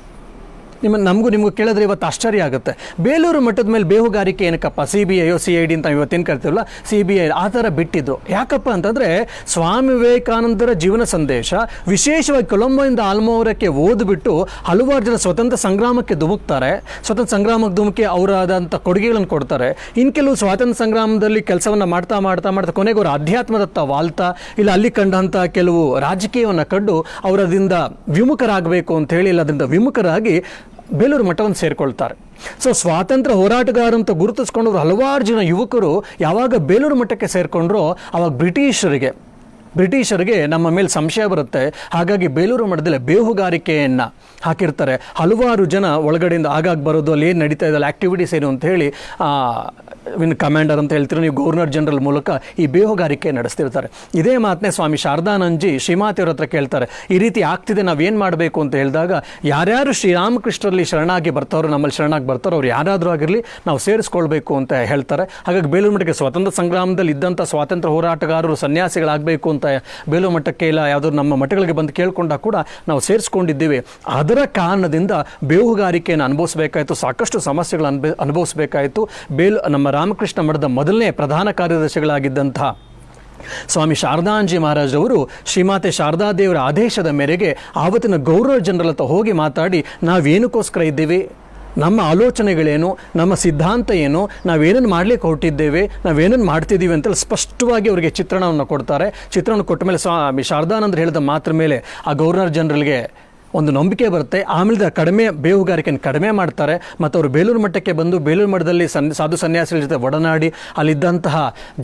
ನಮಗೂ ನಿಮಗೂ ಕೇಳಿದ್ರೆ ಇವತ್ತು ಆಶ್ಚರ್ಯ ಆಗುತ್ತೆ. ಬೇಲೂರು ಮಠದ ಮೇಲೆ ಬೇಹುಗಾರಿಕೆ ಏನಕ್ಕಪ್ಪ, CBI CID ಅಂತ ಇವತ್ತೇನು ಕರಿತೀವಲ್ಲ, CBI ಆ ಥರ ಬಿಟ್ಟಿದ್ದು ಯಾಕಪ್ಪ ಅಂತಂದರೆ, ಸ್ವಾಮಿ ವಿವೇಕಾನಂದರ ಜೀವನ ಸಂದೇಶ ವಿಶೇಷವಾಗಿ ಕೊಲಂಬೋಯಿಂದ ಆಲ್ಮೋರಕ್ಕೆ ಓದ್ಬಿಟ್ಟು ಹಲವಾರು ಜನ ಸ್ವತಂತ್ರ ಸಂಗ್ರಾಮಕ್ಕೆ ಧುಮುಕ್ತಾರೆ. ಸ್ವತಂತ್ರ ಸಂಗ್ರಾಮಕ್ಕೆ ಧುಮುಕಿ ಅವರಾದಂಥ ಕೊಡುಗೆಗಳನ್ನು ಕೊಡ್ತಾರೆ. ಇನ್ನು ಕೆಲವು ಸ್ವಾತಂತ್ರ್ಯ ಸಂಗ್ರಾಮದಲ್ಲಿ ಕೆಲಸವನ್ನು ಮಾಡ್ತಾ ಮಾಡ್ತಾ ಮಾಡ್ತಾ ಕೊನೆಗೆ ಅವರು ಅಧ್ಯಾತ್ಮದತ್ತ ವಾಲ್ತಾ ಇಲ್ಲ ಅಲ್ಲಿ ಕಂಡಂಥ ಕೆಲವು ರಾಜಕೀಯವನ್ನು ಕಂಡು ಅವರದಿಂದ ವಿಮುಖರಾಗಬೇಕು ಅಂತ ಹೇಳಿ ಇಲ್ಲ ಅದರಿಂದ ವಿಮುಖರಾಗಿ ಬೇಲೂರು ಮಠವನ್ನು ಸೇರಿಕೊಳ್ತಾರೆ. ಸೊ ಸ್ವಾತಂತ್ರ್ಯ ಹೋರಾಟಗಾರ ಅಂತ ಗುರುತಿಸ್ಕೊಂಡವರು ಹಲವಾರು ಜನ ಯುವಕರು ಯಾವಾಗ ಬೇಲೂರು ಮಠಕ್ಕೆ ಸೇರಿಕೊಂಡ್ರೋ ಅವಾಗ ಬ್ರಿಟಿಷರಿಗೆ ನಮ್ಮ ಮೇಲೆ ಸಂಶಯ ಬರುತ್ತೆ. ಹಾಗಾಗಿ ಬೇಲೂರು ಮಠದಲ್ಲಿ ಬೇಹುಗಾರಿಕೆಯನ್ನು ಹಾಕಿರ್ತಾರೆ. ಹಲವಾರು ಜನ ಒಳಗಡೆಯಿಂದ ಆಗಾಗ ಬರೋದು, ಅಲ್ಲಿ ಏನು ನಡೀತಾ ಇದೆ, ಆ್ಯಕ್ಟಿವಿಟೀಸ್ ಏನು ಅಂತ ಹೇಳಿ ಕಮಾಂಡರ್ ಅಂತ ಹೇಳ್ತೀರೋ ನೀವು, ಗವರ್ನರ್ ಜನರಲ್ ಮೂಲಕ ಈ ಬೇಹುಗಾರಿಕೆ ನಡೆಸ್ತಿರ್ತಾರೆ. ಇದೇ ಮಾತನ್ನೇ ಸ್ವಾಮಿ ಶಾರದಾನಂದಜಿ ಶ್ರೀಮಾತೆಯವ್ರ ಹತ್ರ ಕೇಳ್ತಾರೆ, ಈ ರೀತಿ ಆಗ್ತಿದೆ, ನಾವೇನು ಮಾಡಬೇಕು ಅಂತ ಹೇಳಿದಾಗ, ಯಾರ್ಯಾರು ಶ್ರೀರಾಮಕೃಷ್ಣರಲ್ಲಿ ಶರಣಾಗಿ ಬರ್ತಾರೋ, ನಮ್ಮಲ್ಲಿ ಶರಣಾಗಿ ಬರ್ತಾರೋ ಅವ್ರು ಯಾರಾದರೂ ಆಗಿರಲಿ ನಾವು ಸೇರಿಸ್ಕೊಳ್ಬೇಕು ಅಂತ ಹೇಳ್ತಾರೆ. ಹಾಗಾಗಿ ಬೇಲೂರು ಮಠಕ್ಕೆ ಸ್ವಾತಂತ್ರ್ಯ ಸಂಗ್ರಾಮದಲ್ಲಿ ಇದ್ದಂಥ ಸ್ವಾತಂತ್ರ್ಯ ಹೋರಾಟಗಾರರು ಸನ್ಯಾಸಿಗಳಾಗಬೇಕು ಅಂತ ಬೇಲೂರು ಮಠಕ್ಕೆ ಇಲ್ಲ ಯಾವುದಾದ್ರು ನಮ್ಮ ಮಠಗಳಿಗೆ ಬಂದು ಕೇಳ್ಕೊಂಡಾಗ ಕೂಡ ನಾವು ಸೇರಿಸ್ಕೊಂಡಿದ್ದೀವಿ. ಅದರ ಕಾರಣದಿಂದ ಬೇಹುಗಾರಿಕೆಯನ್ನು ಅನುಭವಿಸಬೇಕಾಯಿತು, ಸಾಕಷ್ಟು ಸಮಸ್ಯೆಗಳು ಅನುಭವಿಸಬೇಕಾಯಿತು. ನಮ್ಮ ರಾಮಕೃಷ್ಣ ಮಠದ ಮೊದಲನೇ ಪ್ರಧಾನ ಕಾರ್ಯದರ್ಶಿಗಳಾಗಿದ್ದಂಥ ಸ್ವಾಮಿ ಶಾರದಾನಂದಜಿ ಮಹಾರಾಜರವರು ಶ್ರೀಮಾತೆ ಶಾರದಾದೇವರ ಆದೇಶದ ಮೇರೆಗೆ ಆವತ್ತಿನ ಗವರ್ನರ್ ಜನರಲ್ ಹತ್ರ ಹೋಗಿ ಮಾತಾಡಿ, ನಾವೇನಕ್ಕೋಸ್ಕರ ಇದ್ದೀವಿ, ನಮ್ಮ ಆಲೋಚನೆಗಳೇನು, ನಮ್ಮ ಸಿದ್ಧಾಂತ ಏನು, ನಾವೇನನ್ನು ಮಾಡಲಿಕ್ಕೆ ಹೊರಟಿದ್ದೇವೆ, ನಾವೇನನ್ನು ಮಾಡ್ತಿದ್ದೀವಿ ಅಂತೇಳಿ ಸ್ಪಷ್ಟವಾಗಿ ಅವರಿಗೆ ಚಿತ್ರಣವನ್ನು ಕೊಡ್ತಾರೆ. ಚಿತ್ರಣ ಕೊಟ್ಟ ಮೇಲೆ ಸ್ವಾಮಿ ಶಾರದಾನಂದರು ಹೇಳಿದ ಮಾತ್ರ ಮೇಲೆ ಆ ಗವರ್ನರ್ ಜನರಲ್ಗೆ ಒಂದು ನಂಬಿಕೆ ಬರುತ್ತೆ. ಆಮೇಲೆ ಕಡಿಮೆ ಬೇಹುಗಾರಿಕೆಯನ್ನು ಕಡಿಮೆ ಮಾಡ್ತಾರೆ. ಮತ್ತು ಅವರು ಬೇಲೂರು ಮಠಕ್ಕೆ ಬಂದು ಬೇಲೂರು ಮಠದಲ್ಲಿ ಸಾಧು ಸನ್ಯಾಸಿಗಳ ಜೊತೆ ಒಡನಾಡಿ ಅಲ್ಲಿದ್ದಂತಹ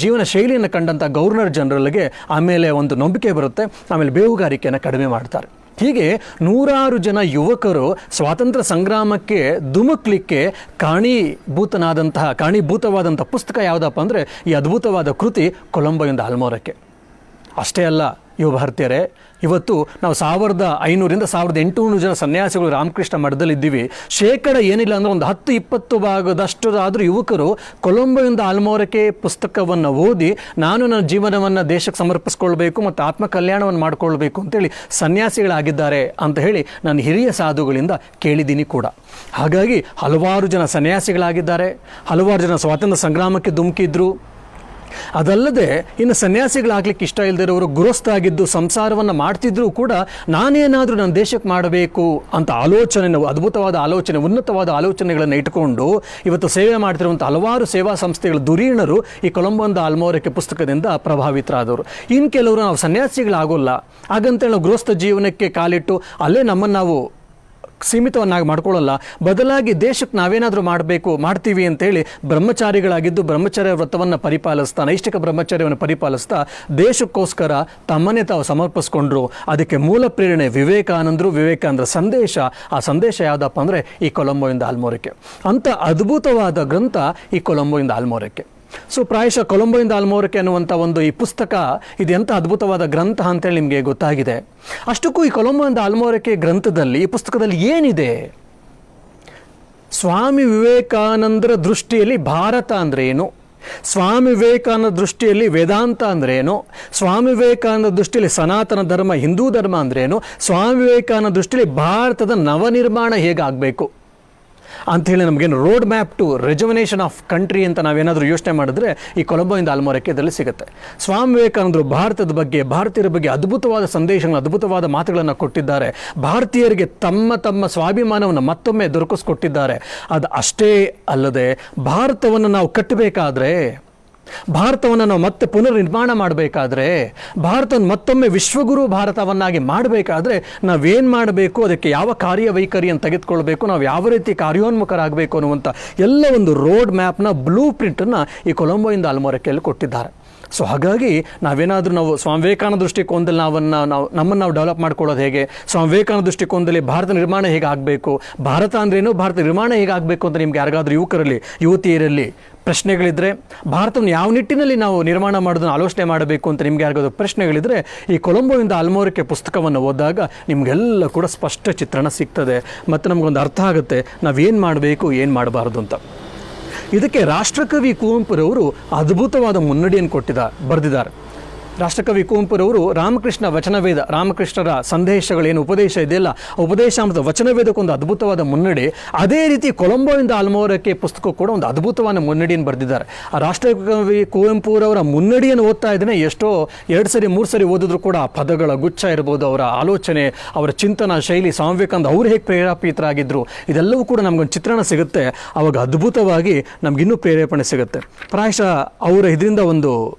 ಜೀವನ ಶೈಲಿಯನ್ನು ಕಂಡಂಥ ಗವರ್ನರ್ ಜನರಲ್ಗೆ ಆಮೇಲೆ ಒಂದು ನಂಬಿಕೆ ಬರುತ್ತೆ. ಆಮೇಲೆ ಬೇಹುಗಾರಿಕೆಯನ್ನು ಕಡಿಮೆ ಮಾಡ್ತಾರೆ. ಹೀಗೆ ನೂರಾರು ಜನ ಯುವಕರು ಸ್ವಾತಂತ್ರ್ಯ ಸಂಗ್ರಾಮಕ್ಕೆ ಧುಮುಕ್ಲಿಕ್ಕೆ ಕಾರಣೀಭೂತವಾದಂಥ ಪುಸ್ತಕ ಯಾವುದಪ್ಪ ಅಂದರೆ ಈ ಅದ್ಭುತವಾದ ಕೃತಿ ಕೊಲಂಬೋಯಿಂದ ಆಲ್ಮೋರಕ್ಕೆ. ಅಷ್ಟೇ ಅಲ್ಲ ಯುವ ಭಾರತೀಯರೇ, ಇವತ್ತು ನಾವು 1500ರಿಂದ 1800 ಜನ ಸನ್ಯಾಸಿಗಳು ರಾಮಕೃಷ್ಣ ಮಠದಲ್ಲಿದ್ದೀವಿ. ಶೇಕಡ ಏನಿಲ್ಲ ಅಂದರೆ ಒಂದು 10-20 ಭಾಗದಷ್ಟರಾದರೂ ಯುವಕರು ಕೊಲಂಬೋಯಿಂದ ಆಲ್ಮೋರಕ್ಕೆ ಪುಸ್ತಕವನ್ನು ಓದಿ ನಾನು ನನ್ನ ಜೀವನವನ್ನು ದೇಶಕ್ಕೆ ಸಮರ್ಪಿಸ್ಕೊಳ್ಬೇಕು ಮತ್ತು ಆತ್ಮಕಲ್ಯಾಣವನ್ನು ಮಾಡಿಕೊಳ್ಬೇಕು ಅಂತೇಳಿ ಸನ್ಯಾಸಿಗಳಾಗಿದ್ದಾರೆ ಅಂತ ಹೇಳಿ ನಾನು ಹಿರಿಯ ಸಾಧುಗಳಿಂದ ಕೇಳಿದ್ದೀನಿ ಕೂಡ. ಹಾಗಾಗಿ ಹಲವಾರು ಜನ ಸನ್ಯಾಸಿಗಳಾಗಿದ್ದಾರೆ, ಹಲವಾರು ಜನ ಸ್ವಾತಂತ್ರ್ಯ ಸಂಗ್ರಾಮಕ್ಕೆ ಧುಮುಕಿದ್ರು. ಅದಲ್ಲದೆ ಇನ್ನು ಸನ್ಯಾಸಿಗಳಾಗಲಿಕ್ಕೆ ಇಷ್ಟ ಇಲ್ಲದಿರೋರು ಗೃಹಸ್ಥಾಗಿದ್ದು ಸಂಸಾರವನ್ನು ಮಾಡ್ತಿದ್ರೂ ಕೂಡ ನಾನೇನಾದರೂ ನನ್ನ ದೇಶಕ್ಕೆ ಮಾಡಬೇಕು ಅಂತ ಅದ್ಭುತವಾದ ಆಲೋಚನೆ, ಉನ್ನತವಾದ ಆಲೋಚನೆಗಳನ್ನು ಇಟ್ಕೊಂಡು ಇವತ್ತು ಸೇವೆ ಮಾಡ್ತಿರುವಂಥ ಹಲವಾರು ಸೇವಾ ಸಂಸ್ಥೆಗಳ ಧುರೀಣರು ಈ ಕೊಲಂಬೋಯಿಂದ ಆಲ್ಮೋರಕ್ಕೆ ಪುಸ್ತಕದಿಂದ ಪ್ರಭಾವಿತರಾದವರು. ಇನ್ನು ಕೆಲವರು ನಾವು ಸನ್ಯಾಸಿಗಳಾಗೋಲ್ಲ, ಹಾಗಂತೇಳಿ ನಾವು ಗೃಹಸ್ಥ ಜೀವನಕ್ಕೆ ಕಾಲಿಟ್ಟು ಅಲ್ಲೇ ನಮ್ಮನ್ನು ನಾವು ಸೀಮಿತವನ್ನಾಗಿ ಮಾಡ್ಕೊಳ್ಳಲ್ಲ, ಬದಲಾಗಿ ದೇಶಕ್ಕೆ ನಾವೇನಾದರೂ ಮಾಡ್ತೀವಿ ಅಂತೇಳಿ ಬ್ರಹ್ಮಚಾರಿಗಳಾಗಿದ್ದು ಬ್ರಹ್ಮಚರ್ಯ ವ್ರತವನ್ನು ಪರಿಪಾಲಿಸ್ತಾ, ನೈಷ್ಠಿಕ ಬ್ರಹ್ಮಚರ್ಯವನ್ನು ಪರಿಪಾಲಿಸ್ತಾ ದೇಶಕ್ಕೋಸ್ಕರ ತಮ್ಮನ್ನೇ ತಾವು ಸಮರ್ಪಿಸ್ಕೊಂಡ್ರು. ಅದಕ್ಕೆ ಮೂಲ ಪ್ರೇರಣೆ ವಿವೇಕಾನಂದರ ಸಂದೇಶ. ಆ ಸಂದೇಶ ಯಾವುದಪ್ಪ ಅಂದರೆ ಈ ಕೊಲಂಬೋಯಿಂದ ಆಲ್ಮೋರಕ್ಕೆ. ಅಂಥ ಅದ್ಭುತವಾದ ಗ್ರಂಥ ಈ ಕೊಲಂಬೋಯಿಂದ ಆಲ್ಮೋರಕ್ಕೆ. ಸೊ ಪ್ರಾಯಶಃ ಕೊಲಂಬೋಯಿಂದ ಆಲ್ಮೋರಕ್ಕೆ ಅನ್ನುವಂಥ ಒಂದು ಈ ಪುಸ್ತಕ ಇದು ಎಂಥ ಅದ್ಭುತವಾದ ಗ್ರಂಥ ಅಂತೇಳಿ ನಿಮಗೆ ಗೊತ್ತಾಗಿದೆ. ಅಷ್ಟಕ್ಕೂ ಈ ಕೊಲಂಬೋಯಿಂದ ಆಲ್ಮೋರಕ್ಕೆ ಗ್ರಂಥದಲ್ಲಿ, ಈ ಪುಸ್ತಕದಲ್ಲಿ ಏನಿದೆ? ಸ್ವಾಮಿ ವಿವೇಕಾನಂದರ ದೃಷ್ಟಿಯಲ್ಲಿ ಭಾರತ ಅಂದರೆ ಏನು, ಸ್ವಾಮಿ ವಿವೇಕಾನಂದ ದೃಷ್ಟಿಯಲ್ಲಿ ವೇದಾಂತ ಅಂದ್ರೇನು, ಸ್ವಾಮಿ ವಿವೇಕಾನಂದ ದೃಷ್ಟಿಯಲ್ಲಿ ಸನಾತನ ಧರ್ಮ ಹಿಂದೂ ಧರ್ಮ ಅಂದ್ರೇನು, ಸ್ವಾಮಿ ವಿವೇಕಾನಂದ ದೃಷ್ಟಿಯಲ್ಲಿ ಭಾರತದ ನವನಿರ್ಮಾಣ ಹೇಗಾಗಬೇಕು ಅಂಥೇಳಿ ನಮಗೇನು road map to rejuvenation of country ಅಂತ ನಾವೇನಾದರೂ ಯೋಚನೆ ಮಾಡಿದ್ರೆ ಈ ಕೊಲಂಬೋಯಿಂದ ಆಲ್ಮೋರಕ್ಕೆ ಇದರಲ್ಲಿ ಸಿಗುತ್ತೆ. ಸ್ವಾಮಿ ವಿವೇಕಾನಂದರು ಭಾರತದ ಬಗ್ಗೆ, ಭಾರತೀಯರ ಬಗ್ಗೆ ಅದ್ಭುತವಾದ ಸಂದೇಶಗಳನ್ನು, ಅದ್ಭುತವಾದ ಮಾತುಗಳನ್ನು ಕೊಟ್ಟಿದ್ದಾರೆ. ಭಾರತೀಯರಿಗೆ ತಮ್ಮ ಸ್ವಾಭಿಮಾನವನ್ನು ಮತ್ತೊಮ್ಮೆ ದೊರಕಿಸ್ಕೊಟ್ಟಿದ್ದಾರೆ. ಅದು ಅಷ್ಟೇ ಅಲ್ಲದೆ ಭಾರತವನ್ನು ನಾವು ಕಟ್ಟಬೇಕಾದ್ರೆ, ಭಾರತವನ್ನು ನಾವು ಮತ್ತೆ ಪುನರ್ನಿರ್ಮಾಣ ಮಾಡಬೇಕಾದ್ರೆ, ಭಾರತವನ್ನು ಮತ್ತೊಮ್ಮೆ ವಿಶ್ವಗುರು ಭಾರತವನ್ನಾಗಿ ಮಾಡಬೇಕಾದ್ರೆ ನಾವೇನು ಮಾಡಬೇಕು, ಅದಕ್ಕೆ ಯಾವ ಕಾರ್ಯವೈಖರಿಯನ್ನು ತೆಗೆದುಕೊಳ್ಬೇಕು, ನಾವು ಯಾವ ರೀತಿ ಕಾರ್ಯೋನ್ಮುಖರಾಗಬೇಕು ಅನ್ನುವಂಥ ಎಲ್ಲ ಒಂದು ರೋಡ್ ಮ್ಯಾಪ್ನ ಬ್ಲೂ ಪ್ರಿಂಟನ್ನು ಈ ಕೊಲಂಬೋಯಿಂದ ಆಲ್ಮೋರಕ್ಕೆಯಲ್ಲಿ ಕೊಟ್ಟಿದ್ದಾರೆ. ಸೊ ಹಾಗಾಗಿ ನಾವು ಸ್ವಾಮಿ ವಿವೇಕಾನಂದ ದೃಷ್ಟಿಕೋನದಲ್ಲಿ ನಮ್ಮನ್ನು ನಾವು ಡೆವಲಪ್ ಮಾಡ್ಕೊಳ್ಳೋದು ಹೇಗೆ, ಸ್ವಾಮಿ ವಿವೇಕಾನಂದ ದೃಷ್ಟಿಕೋನದಲ್ಲಿ ಭಾರತ ನಿರ್ಮಾಣ ಹೇಗಾಗಬೇಕು, ಭಾರತ ಅಂದ್ರೇನು, ಭಾರತ ನಿರ್ಮಾಣ ಹೇಗಾಗಬೇಕು ಅಂತ ನಿಮ್ಗೆ ಯಾರಿಗಾದ್ರೂ ಯುವತಿಯರಲ್ಲಿ ಪ್ರಶ್ನೆಗಳಿದ್ದರೆ, ಭಾರತವನ್ನು ಯಾವ ನಿಟ್ಟಿನಲ್ಲಿ ನಾವು ನಿರ್ಮಾಣ ಮಾಡೋದನ್ನು ಆಲೋಚನೆ ಮಾಡಬೇಕು ಅಂತ ನಿಮ್ಗೆ ಯಾರಿಗಾದ್ರೂ ಪ್ರಶ್ನೆಗಳಿದ್ದರೆ ಈ ಕೊಲಂಬೋಯಿಂದ ಆಲ್ಮೋರಕ್ಕೆ ಪುಸ್ತಕವನ್ನು ಓದಿದಾಗ ನಿಮಗೆಲ್ಲ ಕೂಡ ಸ್ಪಷ್ಟ ಚಿತ್ರಣ ಸಿಗ್ತದೆ ಮತ್ತು ನಮಗೊಂದು ಅರ್ಥ ಆಗುತ್ತೆ ನಾವೇನು ಮಾಡಬೇಕು, ಏನು ಮಾಡಬಾರ್ದು ಅಂತ. ಇದಕ್ಕೆ ರಾಷ್ಟ್ರಕವಿ ಕುವೆಂಪುರವರು ಅದ್ಭುತವಾದ ಮುನ್ನಡಿಯನ್ನು ಬರೆದಿದ್ದಾರೆ. ರಾಷ್ಟ್ರಕವಿ ಕುವೆಂಪುರವರು ರಾಮಕೃಷ್ಣ ವಚನವೇದ, ರಾಮಕೃಷ್ಣರ ಸಂದೇಶಗಳೇನು ಉಪದೇಶ ಇದೆಯಲ್ಲ, ಉಪದೇಶಾಮೃತ ವಚನವೇದಕ್ಕೊಂದು ಅದ್ಭುತವಾದ ಮುನ್ನಡೆ. ಅದೇ ರೀತಿ ಕೊಲಂಬೋಯಿಂದ ಆಲ್ಮೋರಕ್ಕೆ ಪುಸ್ತಕ ಕೂಡ ಒಂದು ಅದ್ಭುತವಾದ ಮುನ್ನಡಿಯನ್ನು ಬರೆದಿದ್ದಾರೆ. ಆ ರಾಷ್ಟ್ರಕವಿ ಕುವೆಂಪುರವರ ಮುನ್ನಡಿಯನ್ನು ಓದ್ತಾ ಇದ್ದೇನೆ, ಎಷ್ಟೋ 2 ಸರಿ 3 ಸರಿ ಓದಿದ್ರು ಕೂಡ ಆ ಪದಗಳ ಗುಚ್ಛ ಇರ್ಬೋದು, ಅವರ ಆಲೋಚನೆ, ಅವರ ಚಿಂತನಾ ಶೈಲಿ, ಸ್ವಾಮಿ ವಿವೇಕಾನಂದ ಅವ್ರು ಹೇಗೆ ಪ್ರೇರೇಪಿತರಾಗಿದ್ದರು, ಇದೆಲ್ಲವೂ ಕೂಡ ನಮಗೊಂದು ಚಿತ್ರಣ ಸಿಗುತ್ತೆ. ಆವಾಗ ಅದ್ಭುತವಾಗಿ ನಮಗಿನ್ನೂ ಪ್ರೇರೇಪಣೆ ಸಿಗುತ್ತೆ. ಪ್ರಾಯಶಃ ಅವರ ಇದರಿಂದ ಒಂದು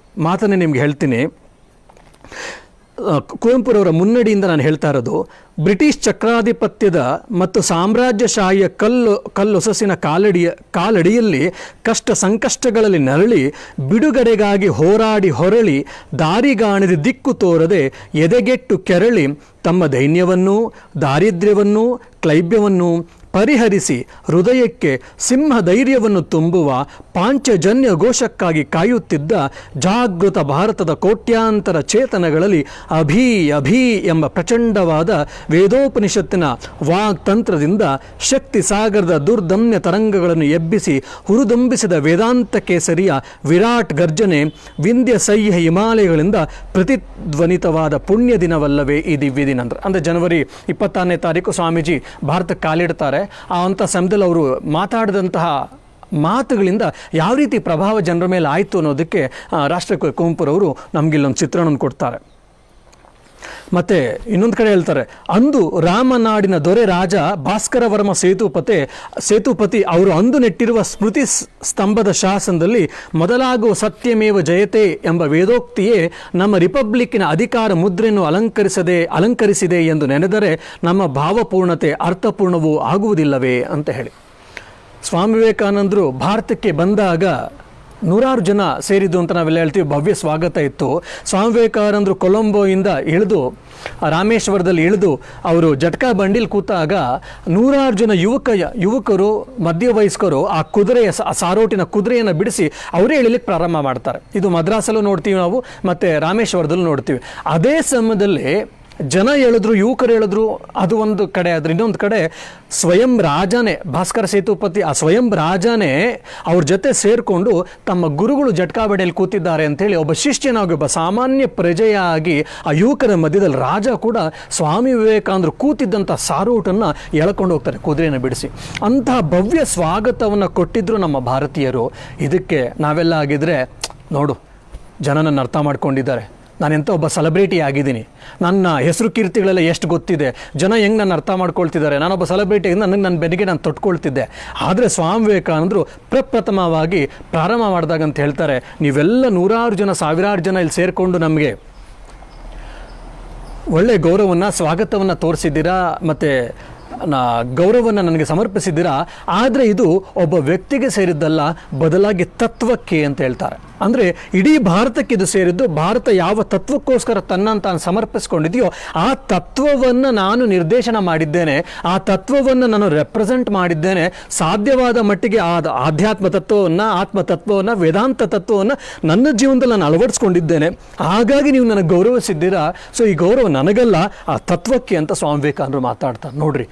ಮಾತನ್ನೇ ನಿಮ್ಗೆ ಹೇಳ್ತೀನಿ. ಕುವೆಂಪುರವರ ಮುನ್ನಡಿಯಿಂದ ನಾನು ಹೇಳ್ತಾ ಇರೋದು, ಬ್ರಿಟಿಷ್ ಚಕ್ರಾಧಿಪತ್ಯದ ಮತ್ತು ಸಾಮ್ರಾಜ್ಯಶಾಹಿಯ ಕಲ್ಲೊಸಸಿನ ಕಾಲಡಿಯಲ್ಲಿ ಕಷ್ಟ ಸಂಕಷ್ಟಗಳಲ್ಲಿ ನರಳಿ ಬಿಡುಗಡೆಗಾಗಿ ಹೋರಾಡಿ ಹೊರಳಿ ದಾರಿಗಾಣದೆ ದಿಕ್ಕು ತೋರದೆ ಎದೆಗೆಟ್ಟು ಕೆರಳಿ ತಮ್ಮ ದೈನ್ಯವನ್ನೂ ದಾರಿದ್ರ್ಯವನ್ನೂ ಕ್ಲೈಬ್ಯವನ್ನೂ ಪರಿಹರಿಸಿ ಹೃದಯಕ್ಕೆ ಸಿಂಹ ಧೈರ್ಯವನ್ನು ತುಂಬುವ ಪಾಂಚಜನ್ಯ ಘೋಷಕ್ಕಾಗಿ ಕಾಯುತ್ತಿದ್ದ ಜಾಗೃತ ಭಾರತದ ಕೋಟ್ಯಾಂತರ ಚೇತನಗಳಲ್ಲಿ ಅಭೀ ಅಭೀ ಎಂಬ ಪ್ರಚಂಡವಾದ ವೇದೋಪನಿಷತ್ತಿನ ವಾಗ್ತಂತ್ರದಿಂದ ಶಕ್ತಿ ಸಾಗರದ ದುರ್ದಮ್ಯ ತರಂಗಗಳನ್ನು ಎಬ್ಬಿಸಿ ಹುರಿದುಂಬಿಸಿದ ವೇದಾಂತ ಕೇಸರಿಯ ವಿರಾಟ್ ಗರ್ಜನೆ ವಿಂಧ್ಯ ಸಹ್ಯ ಹಿಮಾಲಯಗಳಿಂದ ಪ್ರತಿಧ್ವನಿತವಾದ ಪುಣ್ಯ ದಿನವಲ್ಲವೇ ಈ ದಿವ್ಯ ದಿನ ಅಂದರೆ ಜನವರಿ 26ನೇ ತಾರೀಕು ಸ್ವಾಮೀಜಿ ಭಾರತಕ್ಕೆ ಕಾಲಿಡ್ತಾರೆ. ಆ ಅಂಥ ಸಮಯದಲ್ಲಿ ಅವರು ಮಾತಾಡಿದಂತಹ ಮಾತುಗಳಿಂದ ಯಾವ ರೀತಿ ಪ್ರಭಾವ ಜನರ ಮೇಲೆ ಆಯಿತು ಅನ್ನೋದಕ್ಕೆ ರಾಷ್ಟ್ರಕವಿ ಕುವೆಂಪುರವರು ನಮಗಿಲ್ಲೊಂದು ಚಿತ್ರಣವನ್ನು ಕೊಡ್ತಾರೆ. ಮತ್ತು ಇನ್ನೊಂದು ಕಡೆ ಹೇಳ್ತಾರೆ, ಅಂದು ರಾಮನಾಡಿನ ದೊರೆ ರಾಜ ಭಾಸ್ಕರ ವರ್ಮ ಸೇತುಪತಿ ಅವರು ಅಂದು ನೆಟ್ಟಿರುವ ಸ್ಮೃತಿ ಸ್ತಂಭದ ಶಾಸನದಲ್ಲಿ ಮೊದಲಾಗುವ ಸತ್ಯಮೇವ ಜಯತೆ ಎಂಬ ವೇದೋಕ್ತಿಯೇ ನಮ್ಮ ರಿಪಬ್ಲಿಕ್ಕಿನ ಅಧಿಕಾರ ಮುದ್ರೆಯನ್ನು ಅಲಂಕರಿಸಿದೆ ಎಂದು ನೆನೆದರೆ ನಮ್ಮ ಭಾವಪೂರ್ಣತೆ ಅರ್ಥಪೂರ್ಣವೂ ಆಗುವುದಿಲ್ಲವೇ ಅಂತ ಹೇಳಿ. ಸ್ವಾಮಿ ವಿವೇಕಾನಂದರು ಭಾರತಕ್ಕೆ ಬಂದಾಗ 100 ಜನ ಸೇರಿದ್ದು ಅಂತ ನಾವೆಲ್ಲ ಹೇಳ್ತೀವಿ. ಭವ್ಯ ಸ್ವಾಗತ ಇತ್ತು. ಸ್ವಾಮಿ ವಿವೇಕಾನಂದರು ಕೊಲಂಬೋಯಿಂದ ಇಳಿದು ರಾಮೇಶ್ವರದಲ್ಲಿ ಇಳಿದು ಅವರು ಜಟ್ಕಾ ಬಂಡಿಲ್ ಕೂತಾಗ 100 ಜನ ಯುವಕರು ಮಧ್ಯವಯಸ್ಕರು ಆ ಕುದುರೆಯ ಸಾರೋಟಿನ ಕುದುರೆಯನ್ನು ಬಿಡಿಸಿ ಅವರೇ ಇಳಿಲಿಕ್ಕೆ ಪ್ರಾರಂಭ ಮಾಡ್ತಾರೆ. ಇದು ಮದ್ರಾಸಲ್ಲೂ ನೋಡ್ತೀವಿ ನಾವು, ಮತ್ತು ರಾಮೇಶ್ವರದಲ್ಲೂ ನೋಡ್ತೀವಿ. ಅದೇ ಸಮಯದಲ್ಲಿ ಜನ ಹೇಳಿದ್ರು, ಯುವಕರು ಹೇಳಿದ್ರು, ಅದು ಒಂದು ಕಡೆ. ಆದರೆ ಇನ್ನೊಂದು ಕಡೆ ಸ್ವಯಂ ರಾಜನೇ ಭಾಸ್ಕರ ಸೇತುಪತಿ, ಆ ಸ್ವಯಂ ರಾಜನೇ ಅವ್ರ ಜೊತೆ ಸೇರಿಕೊಂಡು ತಮ್ಮ ಗುರುಗಳು ಜಟ್ಕಾಬಡಿಯಲ್ಲಿ ಕೂತಿದ್ದಾರೆ ಅಂಥೇಳಿ ಒಬ್ಬ ಶಿಷ್ಯನಾಗಿ, ಒಬ್ಬ ಸಾಮಾನ್ಯ ಪ್ರಜೆಯಾಗಿ ಆ ಯುವಕರ ಮಧ್ಯದಲ್ಲಿ ರಾಜ ಕೂಡ ಸ್ವಾಮಿ ವಿವೇಕಾನಂದರು ಕೂತಿದ್ದಂಥ ಸಾರೋಟನ್ನು ಎಳ್ಕೊಂಡು ಹೋಗ್ತಾರೆ ಕುದುರೆಯನ್ನು ಬಿಡಿಸಿ. ಅಂತಹ ಭವ್ಯ ಸ್ವಾಗತವನ್ನು ಕೊಟ್ಟಿದ್ರು ನಮ್ಮ ಭಾರತೀಯರು. ಇದಕ್ಕೆ ನಾವೆಲ್ಲ ಆಗಿದ್ರೆ ನೋಡು, ಜನ ನನ್ನ ಅರ್ಥ ಮಾಡ್ಕೊಂಡಿದ್ದಾರೆ, ನಾನೆಂಥ ಒಬ್ಬ ಸೆಲೆಬ್ರಿಟಿ ಆಗಿದ್ದೀನಿ, ನನ್ನ ಹೆಸರು ಕೀರ್ತಿಗಳೆಲ್ಲ ಎಷ್ಟು ಗೊತ್ತಿದೆ, ಜನ ಹೆಂಗೆ ನನ್ನ ಅರ್ಥ ಮಾಡ್ಕೊಳ್ತಿದ್ದಾರೆ, ನಾನೊಬ್ಬ ಸೆಲೆಬ್ರಿಟಿ ನನ್ನ ಬೆನ್ನಿಗೆ ನಾನು ತೊಟ್ಕೊಳ್ತಿದ್ದೆ. ಆದರೆ ಸ್ವಾಮಿ ವಿವೇಕಾನಂದರು ಪ್ರಪ್ರಥಮವಾಗಿ ಪ್ರಾರಂಭ ಮಾಡಿದಾಗ ಅಂತ ಹೇಳ್ತಾರೆ, ನೀವೆಲ್ಲ 100 ಜನ 1000 ಜನ ಇಲ್ಲಿ ಸೇರಿಕೊಂಡು ನಮಗೆ ಒಳ್ಳೆಯ ಗೌರವವನ್ನು ಸ್ವಾಗತವನ್ನು ತೋರಿಸಿದ್ದೀರಾ, ಮತ್ತು ಗೌರವವನ್ನು ನನಗೆ ಸಮರ್ಪಿಸಿದ್ದೀರಾ. ಆದರೆ ಇದು ಒಬ್ಬ ವ್ಯಕ್ತಿಗೆ ಸೇರಿದ್ದಲ್ಲ, ಬದಲಾಗಿ ತತ್ವಕ್ಕೆ ಅಂತ ಹೇಳ್ತಾರೆ. ಅಂದರೆ ಇಡೀ ಭಾರತಕ್ಕೆ ಇದು ಸೇರಿದ್ದು. ಭಾರತ ಯಾವ ತತ್ವಕ್ಕೋಸ್ಕರ ತನ್ನನ್ನು ತಾನು ಸಮರ್ಪಿಸ್ಕೊಂಡಿದೆಯೋ ಆ ತತ್ವವನ್ನು ನಾನು ನಿರ್ದೇಶನ ಮಾಡಿದ್ದೇನೆ, ಆ ತತ್ವವನ್ನು ನಾನು ರೆಪ್ರೆಸೆಂಟ್ ಮಾಡಿದ್ದೇನೆ. ಸಾಧ್ಯವಾದ ಮಟ್ಟಿಗೆ ಆ ಆಧ್ಯಾತ್ಮ ತತ್ವವನ್ನು, ಆತ್ಮತತ್ವವನ್ನು, ವೇದಾಂತ ತತ್ವವನ್ನು ನನ್ನ ಜೀವನದಲ್ಲಿ ನಾನು ಅಳವಡಿಸ್ಕೊಂಡಿದ್ದೇನೆ. ಹಾಗಾಗಿ ನೀವು ನನಗೆ ಗೌರವಿಸಿದ್ದೀರಾ. ಸೊ ಈ ಗೌರವ ನನಗಲ್ಲ, ಆ ತತ್ವಕ್ಕೆ ಅಂತ ಸ್ವಾಮಿ ವಿವೇಕಾನಂದರು ಮಾತಾಡ್ತಾರೆ. ನೋಡ್ರಿ,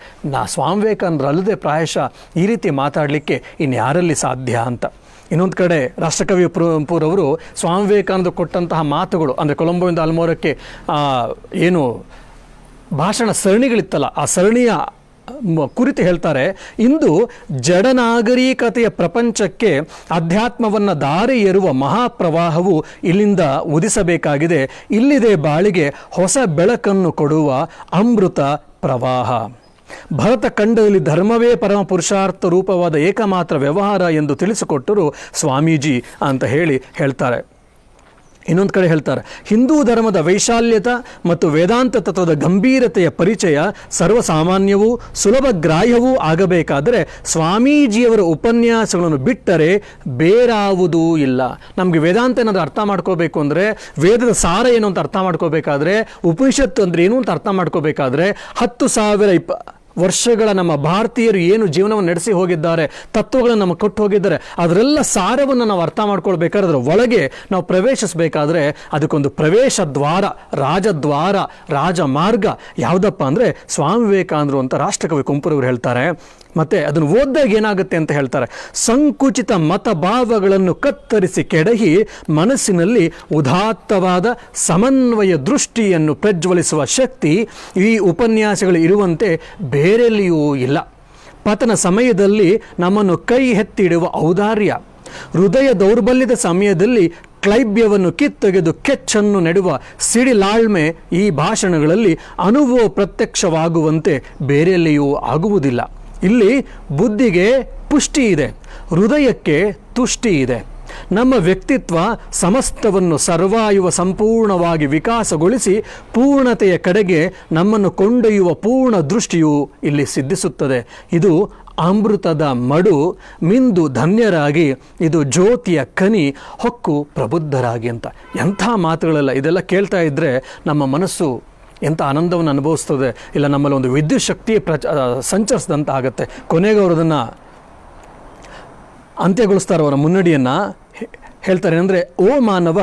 ಸ್ವಾಮಿ ವಿವೇಕಾನಂದರು ಅಲ್ಲದೆ ಪ್ರಾಯಶಃ ಈ ರೀತಿ ಮಾತಾಡಲಿಕ್ಕೆ ಇನ್ಯಾರಲ್ಲಿ ಸಾಧ್ಯ ಅಂತ. ಇನ್ನೊಂದು ಕಡೆ ರಾಷ್ಟ್ರಕವಿ ಕುವೆಂಪುರವರು ಸ್ವಾಮಿ ವಿವೇಕಾನಂದರು ಕೊಟ್ಟಂತಹ ಮಾತುಗಳು, ಅಂದರೆ ಕೊಲಂಬೋಯಿಂದ ಆಲ್ಮೋರಕ್ಕೆ ಏನು ಭಾಷಣ ಸರಣಿಗಳಿತ್ತಲ್ಲ, ಆ ಸರಣಿಯ ಕುರಿತು ಹೇಳ್ತಾರೆ, ಇಂದು ಜಡನಾಗರಿಕತೆಯ ಪ್ರಪಂಚಕ್ಕೆ ಅಧ್ಯಾತ್ಮವನ್ನು ದಾರಿ ಏರುವ ಮಹಾಪ್ರವಾಹವು ಇಲ್ಲಿಂದ ಉದಿಸಬೇಕಾಗಿದೆ. ಇಲ್ಲಿದೆ ಬಾಳಿಗೆ ಹೊಸ ಬೆಳಕನ್ನು ಕೊಡುವ ಅಮೃತ ಪ್ರವಾಹ. ಭರತ ಖಂಡದಲ್ಲಿ ಧರ್ಮವೇ ಪರಮ ಪುರುಷಾರ್ಥ ರೂಪವಾದ ಏಕಮಾತ್ರ ವ್ಯವಹಾರ ಎಂದು ತಿಳಿಸಿಕೊಟ್ಟರು ಸ್ವಾಮೀಜಿ ಅಂತ ಹೇಳ್ತಾರೆ. ಇನ್ನೊಂದು ಕಡೆ ಹೇಳ್ತಾರೆ, ಹಿಂದೂ ಧರ್ಮದ ವೈಶಾಲ್ಯತ ಮತ್ತು ವೇದಾಂತ ತತ್ವದ ಗಂಭೀರತೆಯ ಪರಿಚಯ ಸರ್ವಸಾಮಾನ್ಯವೂ ಸುಲಭ ಗ್ರಾಹ್ಯವೂ ಆಗಬೇಕಾದರೆ ಸ್ವಾಮೀಜಿಯವರ ಉಪನ್ಯಾಸಗಳನ್ನು ಬಿಟ್ಟರೆ ಬೇರಾವುದೂ ಇಲ್ಲ. ನಮಗೆ ವೇದಾಂತ ಏನಾದರೂ ಅರ್ಥ ಮಾಡ್ಕೋಬೇಕು ಅಂದರೆ, ವೇದದ ಸಾರ ಏನು ಅಂತ ಅರ್ಥ ಮಾಡ್ಕೋಬೇಕಾದ್ರೆ, ಉಪನಿಷತ್ತು ಅಂದರೆ ಏನು ಅಂತ ಅರ್ಥ ಮಾಡ್ಕೋಬೇಕಾದ್ರೆ, 10,000 ವರ್ಷಗಳ ನಮ್ಮ ಭಾರತೀಯರು ಏನು ಜೀವನವನ್ನು ನಡೆಸಿ ಹೋಗಿದ್ದಾರೆ, ತತ್ವಗಳನ್ನು ನಮಗೆ ಕೊಟ್ಟು ಹೋಗಿದ್ದಾರೆ, ಅದರೆಲ್ಲ ಸಾರವನ್ನು ನಾವು ಅರ್ಥ ಮಾಡ್ಕೊಳ್ಬೇಕಾದ್ರೆ, ಅದರ ಒಳಗೆ ನಾವು ಪ್ರವೇಶಿಸಬೇಕಾದ್ರೆ ಅದಕ್ಕೊಂದು ಪ್ರವೇಶ ದ್ವಾರ, ರಾಜದ್ವಾರ, ರಾಜಮಾರ್ಗ ಯಾವುದಪ್ಪ ಅಂದರೆ ಸ್ವಾಮಿ ವಿವೇಕಾನಂದರು ಅಂತ ರಾಷ್ಟ್ರಕವಿ ಕುವೆಂಪುರವರು ಹೇಳ್ತಾರೆ. ಮತ್ತು ಅದನ್ನು ಓದಿದಾಗ ಏನಾಗುತ್ತೆ ಅಂತ ಹೇಳ್ತಾರೆ, ಸಂಕುಚಿತ ಮತಭಾವಗಳನ್ನು ಕತ್ತರಿಸಿ ಕೆಡಹಿ ಮನಸ್ಸಿನಲ್ಲಿ ಉದಾತ್ತವಾದ ಸಮನ್ವಯ ದೃಷ್ಟಿಯನ್ನು ಪ್ರಜ್ವಲಿಸುವ ಶಕ್ತಿ ಈ ಉಪನ್ಯಾಸಗಳು ಇರುವಂತೆ ಬೇರೆಲ್ಲಿಯೂ ಇಲ್ಲ. ಪತನ ಸಮಯದಲ್ಲಿ ನಮ್ಮನ್ನು ಕೈ ಎತ್ತಿಡುವ ಔದಾರ್ಯ, ಹೃದಯ ದೌರ್ಬಲ್ಯದ ಸಮಯದಲ್ಲಿ ಕ್ಲೈಬ್ಯವನ್ನು ಕಿತ್ತೊಗೆದು ಕೆಚ್ಚನ್ನು ನೆಡುವ ಸಿಡಿಲಾಳ್ಮೆ ಈ ಭಾಷಣಗಳಲ್ಲಿ ಅನುಭವ ಪ್ರತ್ಯಕ್ಷವಾಗುವಂತೆ ಬೇರೆಲ್ಲಿಯೂ ಆಗುವುದಿಲ್ಲ. ಇಲ್ಲಿ ಬುದ್ಧಿಗೆ ಪುಷ್ಟಿ ಇದೆ, ಹೃದಯಕ್ಕೆ ತುಷ್ಟಿ ಇದೆ. ನಮ್ಮ ವ್ಯಕ್ತಿತ್ವ ಸಮಸ್ತವನ್ನು ಸರ್ವಾಯುವ ಸಂಪೂರ್ಣವಾಗಿ ವಿಕಾಸಗೊಳಿಸಿ ಪೂರ್ಣತೆಯ ಕಡೆಗೆ ನಮ್ಮನ್ನು ಕೊಂಡೊಯ್ಯುವ ಪೂರ್ಣ ದೃಷ್ಟಿಯು ಇಲ್ಲಿ ಸಿದ್ಧಿಸುತ್ತದೆ. ಇದು ಅಮೃತದ ಮಡು, ಮಿಂದು ಧನ್ಯರಾಗಿ, ಇದು ಜ್ಯೋತಿಯ ಕನಿ, ಹೊಕ್ಕು ಪ್ರಬುದ್ಧರಾಗಿ ಅಂತ. ಎಂಥ ಮಾತುಗಳೆಲ್ಲ! ಇದೆಲ್ಲ ಕೇಳ್ತಾ ಇದ್ದರೆ ನಮ್ಮ ಮನಸ್ಸು ಎಂಥ ಆನಂದವನ್ನು ಅನುಭವಿಸ್ತದೆ. ಇಲ್ಲ ನಮ್ಮಲ್ಲಿ ಒಂದು ವಿದ್ಯುತ್ ಶಕ್ತಿ ಸಂಚರಿಸಿದಂತ ಆಗುತ್ತೆ. ಕೊನೆಗೆ ಅವರು ಅದನ್ನು ಅಂತ್ಯಗೊಳಿಸ್ತಾರೆ. ಅವರ ಮುನ್ನಡಿಯನ್ನು ಹೇಳ್ತಾರೆ ಅಂದರೆ, ಓ ಮಾನವ,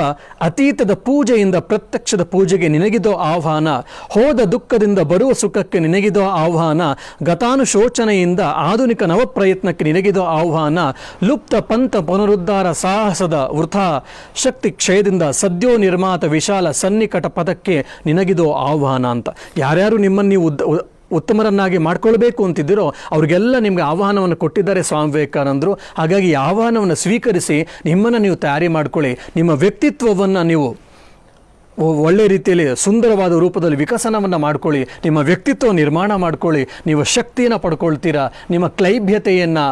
ಅತೀತದ ಪೂಜೆಯಿಂದ ಪ್ರತ್ಯಕ್ಷದ ಪೂಜೆಗೆ ನಿನಗಿದೋ ಆಹ್ವಾನ, ಹೋದ ದುಃಖದಿಂದ ಬರುವ ಸುಖಕ್ಕೆ ನಿನಗಿದೋ ಆಹ್ವಾನ, ಗತಾನುಶೋಚನೆಯಿಂದ ಆಧುನಿಕ ನವಪ್ರಯತ್ನಕ್ಕೆ ನಿನಗಿದೋ ಆಹ್ವಾನ, ಲುಪ್ತ ಪಂಥ ಪುನರುದ್ಧಾರ ಸಾಹಸದ ವೃಥಾ ಶಕ್ತಿ ಕ್ಷಯದಿಂದ ಸದ್ಯೋ ನಿರ್ಮಾತ ವಿಶಾಲ ಸನ್ನಿಕಟ ಪದಕ್ಕೆ ನಿನಗಿದೋ ಆಹ್ವಾನ ಅಂತ. ಯಾರ್ಯಾರು ನಿಮ್ಮನ್ನು ನೀವು ಉತ್ತಮರನ್ನಾಗಿ ಮಾಡ್ಕೊಳ್ಬೇಕು ಅಂತಿದ್ದೀರೋ ಅವ್ರಿಗೆಲ್ಲ ನಿಮಗೆ ಆಹ್ವಾನವನ್ನು ಕೊಟ್ಟಿದ್ದಾರೆ ಸ್ವಾಮಿ ವಿವೇಕಾನಂದರು. ಹಾಗಾಗಿ ಆಹ್ವಾನವನ್ನು ಸ್ವೀಕರಿಸಿ ನಿಮ್ಮನ್ನು ನೀವು ತಯಾರಿ ಮಾಡ್ಕೊಳ್ಳಿ. ನಿಮ್ಮ ವ್ಯಕ್ತಿತ್ವವನ್ನು ನೀವು ಒಳ್ಳೆ ರೀತಿಯಲ್ಲಿ ಸುಂದರವಾದ ರೂಪದಲ್ಲಿ ವಿಕಸನವನ್ನು ಮಾಡ್ಕೊಳ್ಳಿ. ನಿಮ್ಮ ವ್ಯಕ್ತಿತ್ವ ನಿರ್ಮಾಣ ಮಾಡ್ಕೊಳ್ಳಿ. ನೀವು ಶಕ್ತಿಯನ್ನು ಪಡ್ಕೊಳ್ತೀರಾ. ನಿಮ್ಮ ಕ್ಲೈಬ್ಯತೆಯನ್ನು,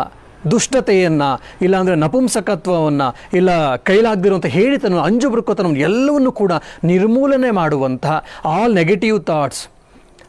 ದುಷ್ಟತೆಯನ್ನು, ಇಲ್ಲಾಂದರೆ ನಪುಂಸಕತ್ವವನ್ನು, ಇಲ್ಲ ಕೈಲಾಗದಿರುವಂಥ ಹೇಳಿತನ, ಅಂಜುಬುರುಕತನ ಎಲ್ಲವನ್ನು ಕೂಡ ನಿರ್ಮೂಲನೆ ಮಾಡುವಂತಹ ಆಲ್ ನೆಗೆಟಿವ್ ಥಾಟ್ಸ್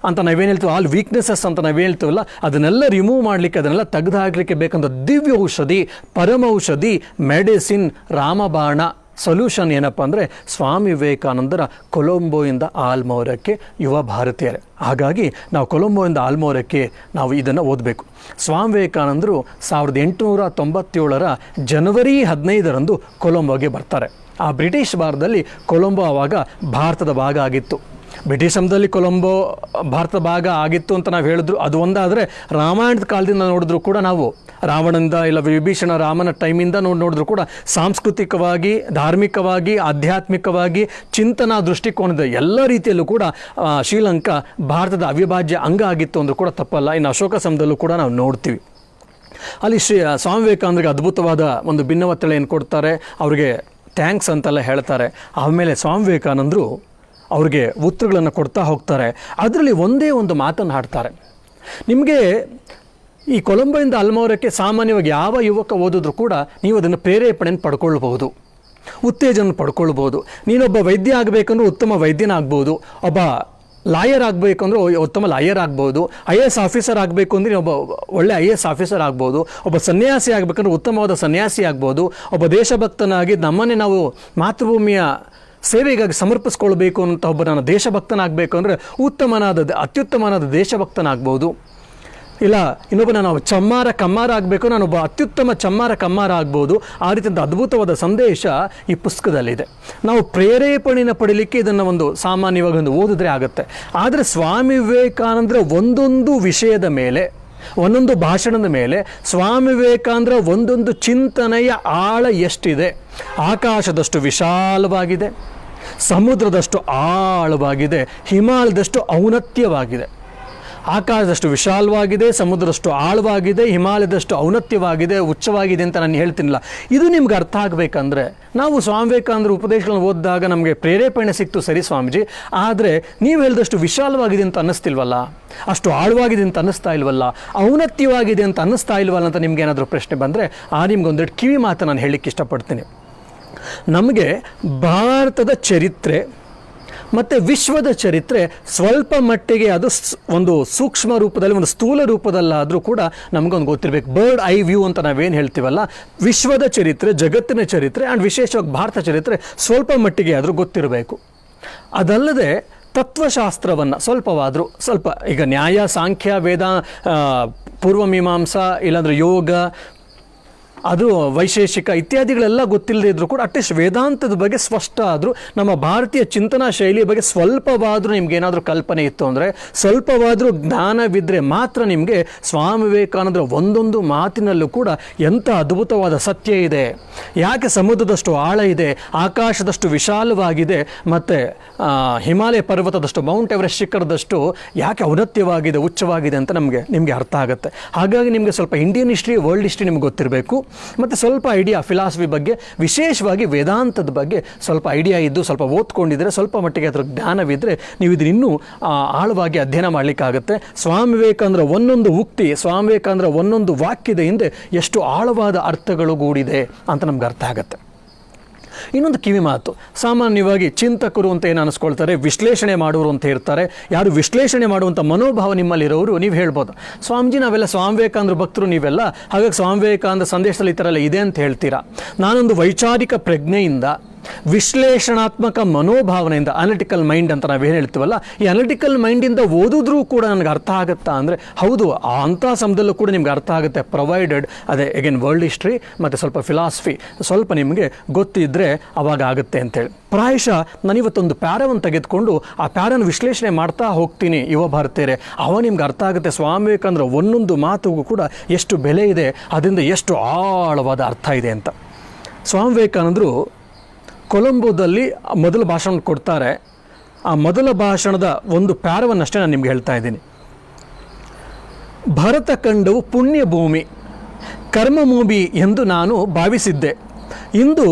ಅಂತ ನಾವೇನು ಹೇಳ್ತೀವಿ, ಆಲ್ ವೀಕ್ನೆಸಸ್ ಅಂತ ನಾವೇನು ಹೇಳ್ತೀವಲ್ಲ, ಅದನ್ನೆಲ್ಲ ರಿಮೂವ್ ಮಾಡಲಿಕ್ಕೆ, ಅದನ್ನೆಲ್ಲ ತೆಗೆದು ಹಾಕಲಿಕ್ಕೆ ಬೇಕಂತ ದಿವ್ಯ ಔಷಧಿ, ಪರಮೌಷಧಿ, ಮೆಡಿಸಿನ್, ರಾಮಬಾಣ ಸೊಲ್ಯೂಷನ್ ಏನಪ್ಪ ಅಂದರೆ ಸ್ವಾಮಿ ವಿವೇಕಾನಂದರ ಕೊಲಂಬೋಯಿಂದ ಆಲ್ಮೋರಕ್ಕೆ ಯುವ ಭಾರತೀಯರೇ. ಹಾಗಾಗಿ ನಾವು ಕೊಲಂಬೋಯಿಂದ ಆಲ್ಮೋರಕ್ಕೆ ನಾವು ಇದನ್ನು ಓದಬೇಕು. ಸ್ವಾಮಿ ವಿವೇಕಾನಂದರು 1897 ಜನವರಿ 15 ಕೊಲಂಬೋಗೆ ಬರ್ತಾರೆ. ಆ ಬ್ರಿಟಿಷ್ ಭಾರತದಲ್ಲಿ ಕೊಲಂಬೋ ಆವಾಗ ಭಾರತದ ಭಾಗ ಆಗಿತ್ತು. ಬ್ರಿಟಿಷ್ ಸಮಯದಲ್ಲಿ ಕೊಲಂಬೋ ಭಾರತ ಭಾಗ ಆಗಿತ್ತು ಅಂತ ನಾವು ಹೇಳಿದ್ರು ಅದು ಒಂದಾದರೆ, ರಾಮಾಯಣದ ಕಾಲದಿಂದ ನೋಡಿದ್ರು ಕೂಡ ನಾವು ರಾವಣನಿಂದ ಇಲ್ಲ ವಿಭೀಷಣ ರಾಮನ ಟೈಮಿಂದ ನೋಡಿದ್ರು ಕೂಡ ಸಾಂಸ್ಕೃತಿಕವಾಗಿ, ಧಾರ್ಮಿಕವಾಗಿ, ಆಧ್ಯಾತ್ಮಿಕವಾಗಿ, ಚಿಂತನಾ ದೃಷ್ಟಿಕೋನದ ಎಲ್ಲ ರೀತಿಯಲ್ಲೂ ಕೂಡ ಶ್ರೀಲಂಕಾ ಭಾರತದ ಅವಿಭಾಜ್ಯ ಅಂಗ ಆಗಿತ್ತು ಅಂದರೂ ಕೂಡ ತಪ್ಪಲ್ಲ. ಇನ್ನು ಅಶೋಕ ಸಮಯದಲ್ಲೂ ಕೂಡ ನಾವು ನೋಡ್ತೀವಿ. ಅಲ್ಲಿ ಸ್ವಾಮಿ ವಿವೇಕಾನಂದರಿಗೆ ಅದ್ಭುತವಾದ ಒಂದು ಭಿನ್ನವತ್ತಳೆಯನ್ನು ಕೊಡ್ತಾರೆ. ಅವರಿಗೆ ಥ್ಯಾಂಕ್ಸ್ ಅಂತೆಲ್ಲ ಹೇಳ್ತಾರೆ. ಆಮೇಲೆ ಸ್ವಾಮಿ ವಿವೇಕಾನಂದರು ಅವ್ರಿಗೆ ಉತ್ತರಗಳನ್ನು ಕೊಡ್ತಾ ಹೋಗ್ತಾರೆ. ಅದರಲ್ಲಿ ಒಂದೇ ಒಂದು ಮಾತನ್ನು ಹಾಡ್ತಾರೆ. ನಿಮಗೆ ಈ ಕೊಲಂಬೋಯಿಂದ ಆಲ್ಮೋರಕ್ಕೆ ಸಾಮಾನ್ಯವಾಗಿ ಯಾವ ಯುವಕ ಓದಿದ್ರು ಕೂಡ ನೀವು ಅದನ್ನು ಪ್ರೇರೇಪಣೆಯನ್ನು ಪಡ್ಕೊಳ್ಬಹುದು, ಉತ್ತೇಜನ ಪಡ್ಕೊಳ್ಬೋದು. ನೀನೊಬ್ಬ ವೈದ್ಯ ಆಗಬೇಕಂದ್ರೂ ಉತ್ತಮ ವೈದ್ಯನಾಗ್ಬೋದು, ಒಬ್ಬ ಲಾಯರ್ ಆಗಬೇಕಂದ್ರೂ ಉತ್ತಮ ಲಾಯರ್ ಆಗ್ಬೋದು, IAS ಆಫೀಸರ್ ಆಗಬೇಕು ಅಂದರೆ ಒಬ್ಬ ಒಳ್ಳೆ IAS ಆಫೀಸರ್ ಆಗ್ಬೋದು, ಒಬ್ಬ ಸನ್ಯಾಸಿ ಆಗಬೇಕಂದ್ರೆ ಉತ್ತಮವಾದ ಸನ್ಯಾಸಿ ಆಗ್ಬೋದು, ಒಬ್ಬ ದೇಶಭಕ್ತನಾಗಿ ನಮ್ಮನ್ನೇ ನಾವು ಮಾತೃಭೂಮಿಯ ಸೇವೆಗಾಗಿ ಸಮರ್ಪಿಸ್ಕೊಳ್ಬೇಕು ಅಂತ ಒಬ್ಬ ನಾನು ದೇಶಭಕ್ತನಾಗಬೇಕು ಅಂದರೆ ಅತ್ಯುತ್ತಮನಾದ ದೇಶಭಕ್ತನಾಗ್ಬೋದು. ಇಲ್ಲ ಇನ್ನೊಬ್ಬ ನಾವು ಚಮ್ಮಾರ ಕಮ್ಮಾರ ಆಗಬೇಕು, ನಾನೊಬ್ಬ ಅತ್ಯುತ್ತಮ ಚಮ್ಮಾರ ಕಮ್ಮಾರ ಆಗ್ಬೋದು. ಆ ರೀತಿಯ ಅದ್ಭುತವಾದ ಸಂದೇಶ ಈ ಪುಸ್ತಕದಲ್ಲಿದೆ. ನಾವು ಪ್ರೇರೇಪಣೆಯನ್ನು ಪಡೀಲಿಕ್ಕೆ ಇದನ್ನು ಒಂದು ಸಾಮಾನ್ಯವಾಗಿ ಒಂದು ಓದಿದ್ರೆ ಆಗುತ್ತೆ. ಆದರೆ ಸ್ವಾಮಿ ವಿವೇಕಾನಂದರ ಒಂದೊಂದು ವಿಷಯದ ಮೇಲೆ, ಒಂದೊಂದು ಭಾಷಣದ ಮೇಲೆ ಸ್ವಾಮಿ ವಿವೇಕಾನಂದರ ಒಂದೊಂದು ಚಿಂತನೆಯ ಆಳ ಎಷ್ಟಿದೆ. ಆಕಾಶದಷ್ಟು ವಿಶಾಲವಾಗಿದೆ, ಸಮುದ್ರದಷ್ಟು ಆಳವಾಗಿದೆ, ಹಿಮಾಲಯದಷ್ಟು ಔನ್ನತ್ಯವಾಗಿದೆ. ಆಕಾಶದಷ್ಟು ವಿಶಾಲವಾಗಿದೆ, ಸಮುದ್ರದಷ್ಟು ಆಳವಾಗಿದೆ, ಹಿಮಾಲಯದಷ್ಟು ಔನ್ನತ್ಯವಾಗಿದೆ, ಉಚ್ಚವಾಗಿದೆ ಅಂತ ನಾನು ಹೇಳ್ತೀನಿಲ್ಲ. ಇದು ನಿಮ್ಗೆ ಅರ್ಥ ಆಗಬೇಕಂದ್ರೆ ನಾವು ಸ್ವಾಮಿ ವಿವೇಕಾನಂದರ ಉಪದೇಶಗಳನ್ನು ಓದಿದಾಗ ನಮಗೆ ಪ್ರೇರೇಪಣೆ ಸಿಕ್ತು, ಸರಿ ಸ್ವಾಮೀಜಿ, ಆದರೆ ನೀವು ಹೇಳಿದಷ್ಟು ವಿಶಾಲವಾಗಿದೆ ಅಂತ ಅನ್ನಿಸ್ತಿಲ್ವಲ್ಲ, ಅಷ್ಟು ಆಳವಾಗಿದೆ ಅಂತ ಅನ್ನಿಸ್ತಾ ಇಲ್ವಲ್ಲ, ಔನ್ನತ್ಯವಾಗಿದೆ ಅಂತ ಅನ್ನಿಸ್ತಾ ಇಲ್ವಲ್ಲ ಅಂತ ನಿಮ್ಗೆ ಏನಾದರೂ ಪ್ರಶ್ನೆ ಬಂದರೆ ನಿಮ್ಗೊಂದೆರಡು ಕಿವಿ ಮಾತು ನಾನು ಹೇಳಲಿಕ್ಕೆ ಇಷ್ಟಪಡ್ತೀನಿ. ನಮಗೆ ಭಾರತದ ಚರಿತ್ರೆ ಮತ್ತು ವಿಶ್ವದ ಚರಿತ್ರೆ ಸ್ವಲ್ಪ ಮಟ್ಟಿಗೆ ಅದು ಒಂದು ಸೂಕ್ಷ್ಮ ರೂಪದಲ್ಲಿ, ಒಂದು ಸ್ಥೂಲ ರೂಪದಲ್ಲಾದರೂ ಕೂಡ ನಮಗೊಂದು ಗೊತ್ತಿರಬೇಕು. ಬರ್ಡ್ ಐ ವ್ಯೂ ಅಂತ ನಾವೇನು ಹೇಳ್ತೀವಲ್ಲ, ವಿಶ್ವದ ಚರಿತ್ರೆ, ಜಗತ್ತಿನ ಚರಿತ್ರೆ ಆ್ಯಂಡ್ ವಿಶೇಷವಾಗಿ ಭಾರತ ಚರಿತ್ರೆ ಸ್ವಲ್ಪ ಮಟ್ಟಿಗೆ ಆದರೂ ಗೊತ್ತಿರಬೇಕು. ಅದಲ್ಲದೆ ತತ್ವಶಾಸ್ತ್ರವನ್ನು ಸ್ವಲ್ಪ ಈಗ ನ್ಯಾಯ, ಸಾಂಖ್ಯ, ವೇದ, ಪೂರ್ವಮೀಮಾಂಸಾ, ಇಲ್ಲಾಂದರೆ ಯೋಗ, ಅದು ವೈಶೇಷಿಕ ಇತ್ಯಾದಿಗಳೆಲ್ಲ ಗೊತ್ತಿಲ್ಲದೆ ಇದ್ರೂ ಕೂಡ ಅಟ್ಲೀಸ್ಟ್ ವೇದಾಂತದ ಬಗ್ಗೆ ಸ್ಪಷ್ಟ ಆದರೂ, ನಮ್ಮ ಭಾರತೀಯ ಚಿಂತನಾ ಶೈಲಿಯ ಬಗ್ಗೆ ಸ್ವಲ್ಪವಾದರೂ ನಿಮ್ಗೆ ಏನಾದರೂ ಕಲ್ಪನೆ ಇತ್ತು ಅಂದರೆ, ಸ್ವಲ್ಪವಾದರೂ ಜ್ಞಾನವಿದ್ದರೆ ಮಾತ್ರ ನಿಮಗೆ ಸ್ವಾಮಿ ವಿವೇಕಾನಂದರ ಒಂದೊಂದು ಮಾತಿನಲ್ಲೂ ಕೂಡ ಎಂಥ ಅದ್ಭುತವಾದ ಸತ್ಯ ಇದೆ, ಯಾಕೆ ಸಮುದ್ರದಷ್ಟು ಆಳ ಇದೆ, ಆಕಾಶದಷ್ಟು ವಿಶಾಲವಾಗಿದೆ, ಮತ್ತು ಹಿಮಾಲಯ ಪರ್ವತದಷ್ಟು, ಮೌಂಟ್ ಎವರೆಸ್ಟ್ ಶಿಖರದಷ್ಟು ಯಾಕೆ ಔನ್ನತ್ಯವಾಗಿದೆ, ಉಚ್ಚವಾಗಿದೆ ಅಂತ ನಿಮಗೆ ಅರ್ಥ ಆಗುತ್ತೆ. ಹಾಗಾಗಿ ನಿಮಗೆ ಸ್ವಲ್ಪ ಇಂಡಿಯನ್ ಹಿಸ್ಟ್ರಿ, ವರ್ಲ್ಡ್ ಹಿಸ್ಟ್ರಿ ನಿಮ್ಗೆ ಗೊತ್ತಿರಬೇಕು, ಮತ್ತು ಸ್ವಲ್ಪ ಐಡಿಯಾ ಫಿಲಾಸಫಿ ಬಗ್ಗೆ, ವಿಶೇಷವಾಗಿ ವೇದಾಂತದ ಬಗ್ಗೆ ಸ್ವಲ್ಪ ಐಡಿಯಾ ಇದ್ದು, ಸ್ವಲ್ಪ ಓದ್ಕೊಂಡಿದ್ರೆ, ಸ್ವಲ್ಪ ಮಟ್ಟಿಗೆ ಅದರ ಜ್ಞಾನವಿದ್ದರೆ ನೀವು ಇದನ್ನು ಇನ್ನೂ ಆಳವಾಗಿ ಅಧ್ಯಯನ ಮಾಡಲಿಕ್ಕಾಗುತ್ತೆ. ಸ್ವಾಮಿ ವಿವೇಕಾನಂದರ ಒಂದೊಂದು ಉಕ್ತಿ, ಸ್ವಾಮಿ ವಿವೇಕಾನಂದರ ಒಂದೊಂದು ವಾಕ್ಯದ ಹಿಂದೆ ಎಷ್ಟು ಆಳವಾದ ಅರ್ಥಗಳು ಗೂಡಿದೆ ಅಂತ ನಮ್ಗೆ ಅರ್ಥ ಆಗುತ್ತೆ. ಇನ್ನೊಂದು ಕಿವಿ ಮಾತು, ಸಾಮಾನ್ಯವಾಗಿ ಚಿಂತಕರು ಅಂತ ಏನು ಅನಿಸ್ಕೊಳ್ತಾರೆ, ವಿಶ್ಲೇಷಣೆ ಮಾಡುವರು ಅಂತ ಇರ್ತಾರೆ. ಯಾರು ವಿಶ್ಲೇಷಣೆ ಮಾಡುವಂಥ ಮನೋಭಾವ ನಿಮ್ಮಲ್ಲಿರೋರು ನೀವು ಹೇಳ್ಬೋದು, ಸ್ವಾಮೀಜಿ ನಾವೆಲ್ಲ ಸ್ವಾಮಿ ವಿವೇಕಾನಂದ ಭಕ್ತರು ನೀವೆಲ್ಲ, ಹಾಗಾಗಿ ಸ್ವಾಮಿ ವಿವೇಕಾನಂದ ಸಂದೇಶದಲ್ಲಿ ಈ ಥರ ಎಲ್ಲ ಇದೆ ಅಂತ ಹೇಳ್ತೀರಾ. ನಾನೊಂದು ವೈಚಾರಿಕ ಪ್ರಜ್ಞೆಯಿಂದ, ವಿಶ್ಲೇಷಣಾತ್ಮಕ ಮನೋಭಾವನೆಯಿಂದ, ಅನಲಿಟಿಕಲ್ ಮೈಂಡ್ ಅಂತ ನಾವೇನು ಹೇಳ್ತೀವಲ್ಲ, ಈ ಅನಲಿಟಿಕಲ್ ಮೈಂಡಿಂದ ಓದಿದ್ರೂ ಕೂಡ ನನಗೆ ಅರ್ಥ ಆಗುತ್ತಾ ಅಂದರೆ ಹೌದು, ಅಂಥ ಸಮಯದಲ್ಲೂ ಕೂಡ ನಿಮ್ಗೆ ಅರ್ಥ ಆಗುತ್ತೆ, ಪ್ರೊವೈಡೆಡ್ ಅದೇ ಅಗೇನ್ ವರ್ಲ್ಡ್ ಹಿಸ್ಟ್ರಿ ಮತ್ತು ಸ್ವಲ್ಪ ಫಿಲಾಸಫಿ ಸ್ವಲ್ಪ ನಿಮಗೆ ಗೊತ್ತಿದ್ದರೆ ಅವಾಗ ಆಗುತ್ತೆ ಅಂತೇಳಿ. ಪ್ರಾಯಶಃ ನಾನಿವತ್ತೊಂದು ಪ್ಯಾರವನ್ನು ತೆಗೆದುಕೊಂಡು ಆ ಪ್ಯಾರನ್ನು ವಿಶ್ಲೇಷಣೆ ಮಾಡ್ತಾ ಹೋಗ್ತೀನಿ ಯುವ ಭಾರತೀಯರೇ, ಅವ ನಿಮ್ಗೆ ಅರ್ಥ ಆಗುತ್ತೆ ಸ್ವಾಮಿ ವಿವೇಕಾನಂದರ ಒಂದೊಂದು ಮಾತುಗೂ ಕೂಡ ಎಷ್ಟು ಬೆಲೆ ಇದೆ, ಅದರಿಂದ ಎಷ್ಟು ಆಳವಾದ ಅರ್ಥ ಇದೆ ಅಂತ. ಸ್ವಾಮಿ ವಿವೇಕಾನಂದರು ಕೊಲಂಬೋದಲ್ಲಿ ಮೊದಲ ಭಾಷಣ ಕೊಡ್ತಾರೆ. ಆ ಮೊದಲ ಭಾಷಣದ ಒಂದು ಪ್ಯಾರವನ್ನಷ್ಟೇ ನಾನು ನಿಮ್ಗೆ ಹೇಳ್ತಾ ಇದ್ದೀನಿ. ಭರತ ಖಂಡವು ಪುಣ್ಯ ಭೂಮಿ, ಕರ್ಮಭೂಮಿ ಎಂದು ನಾನು ಭಾವಿಸಿದ್ದೆ. ಇಂದು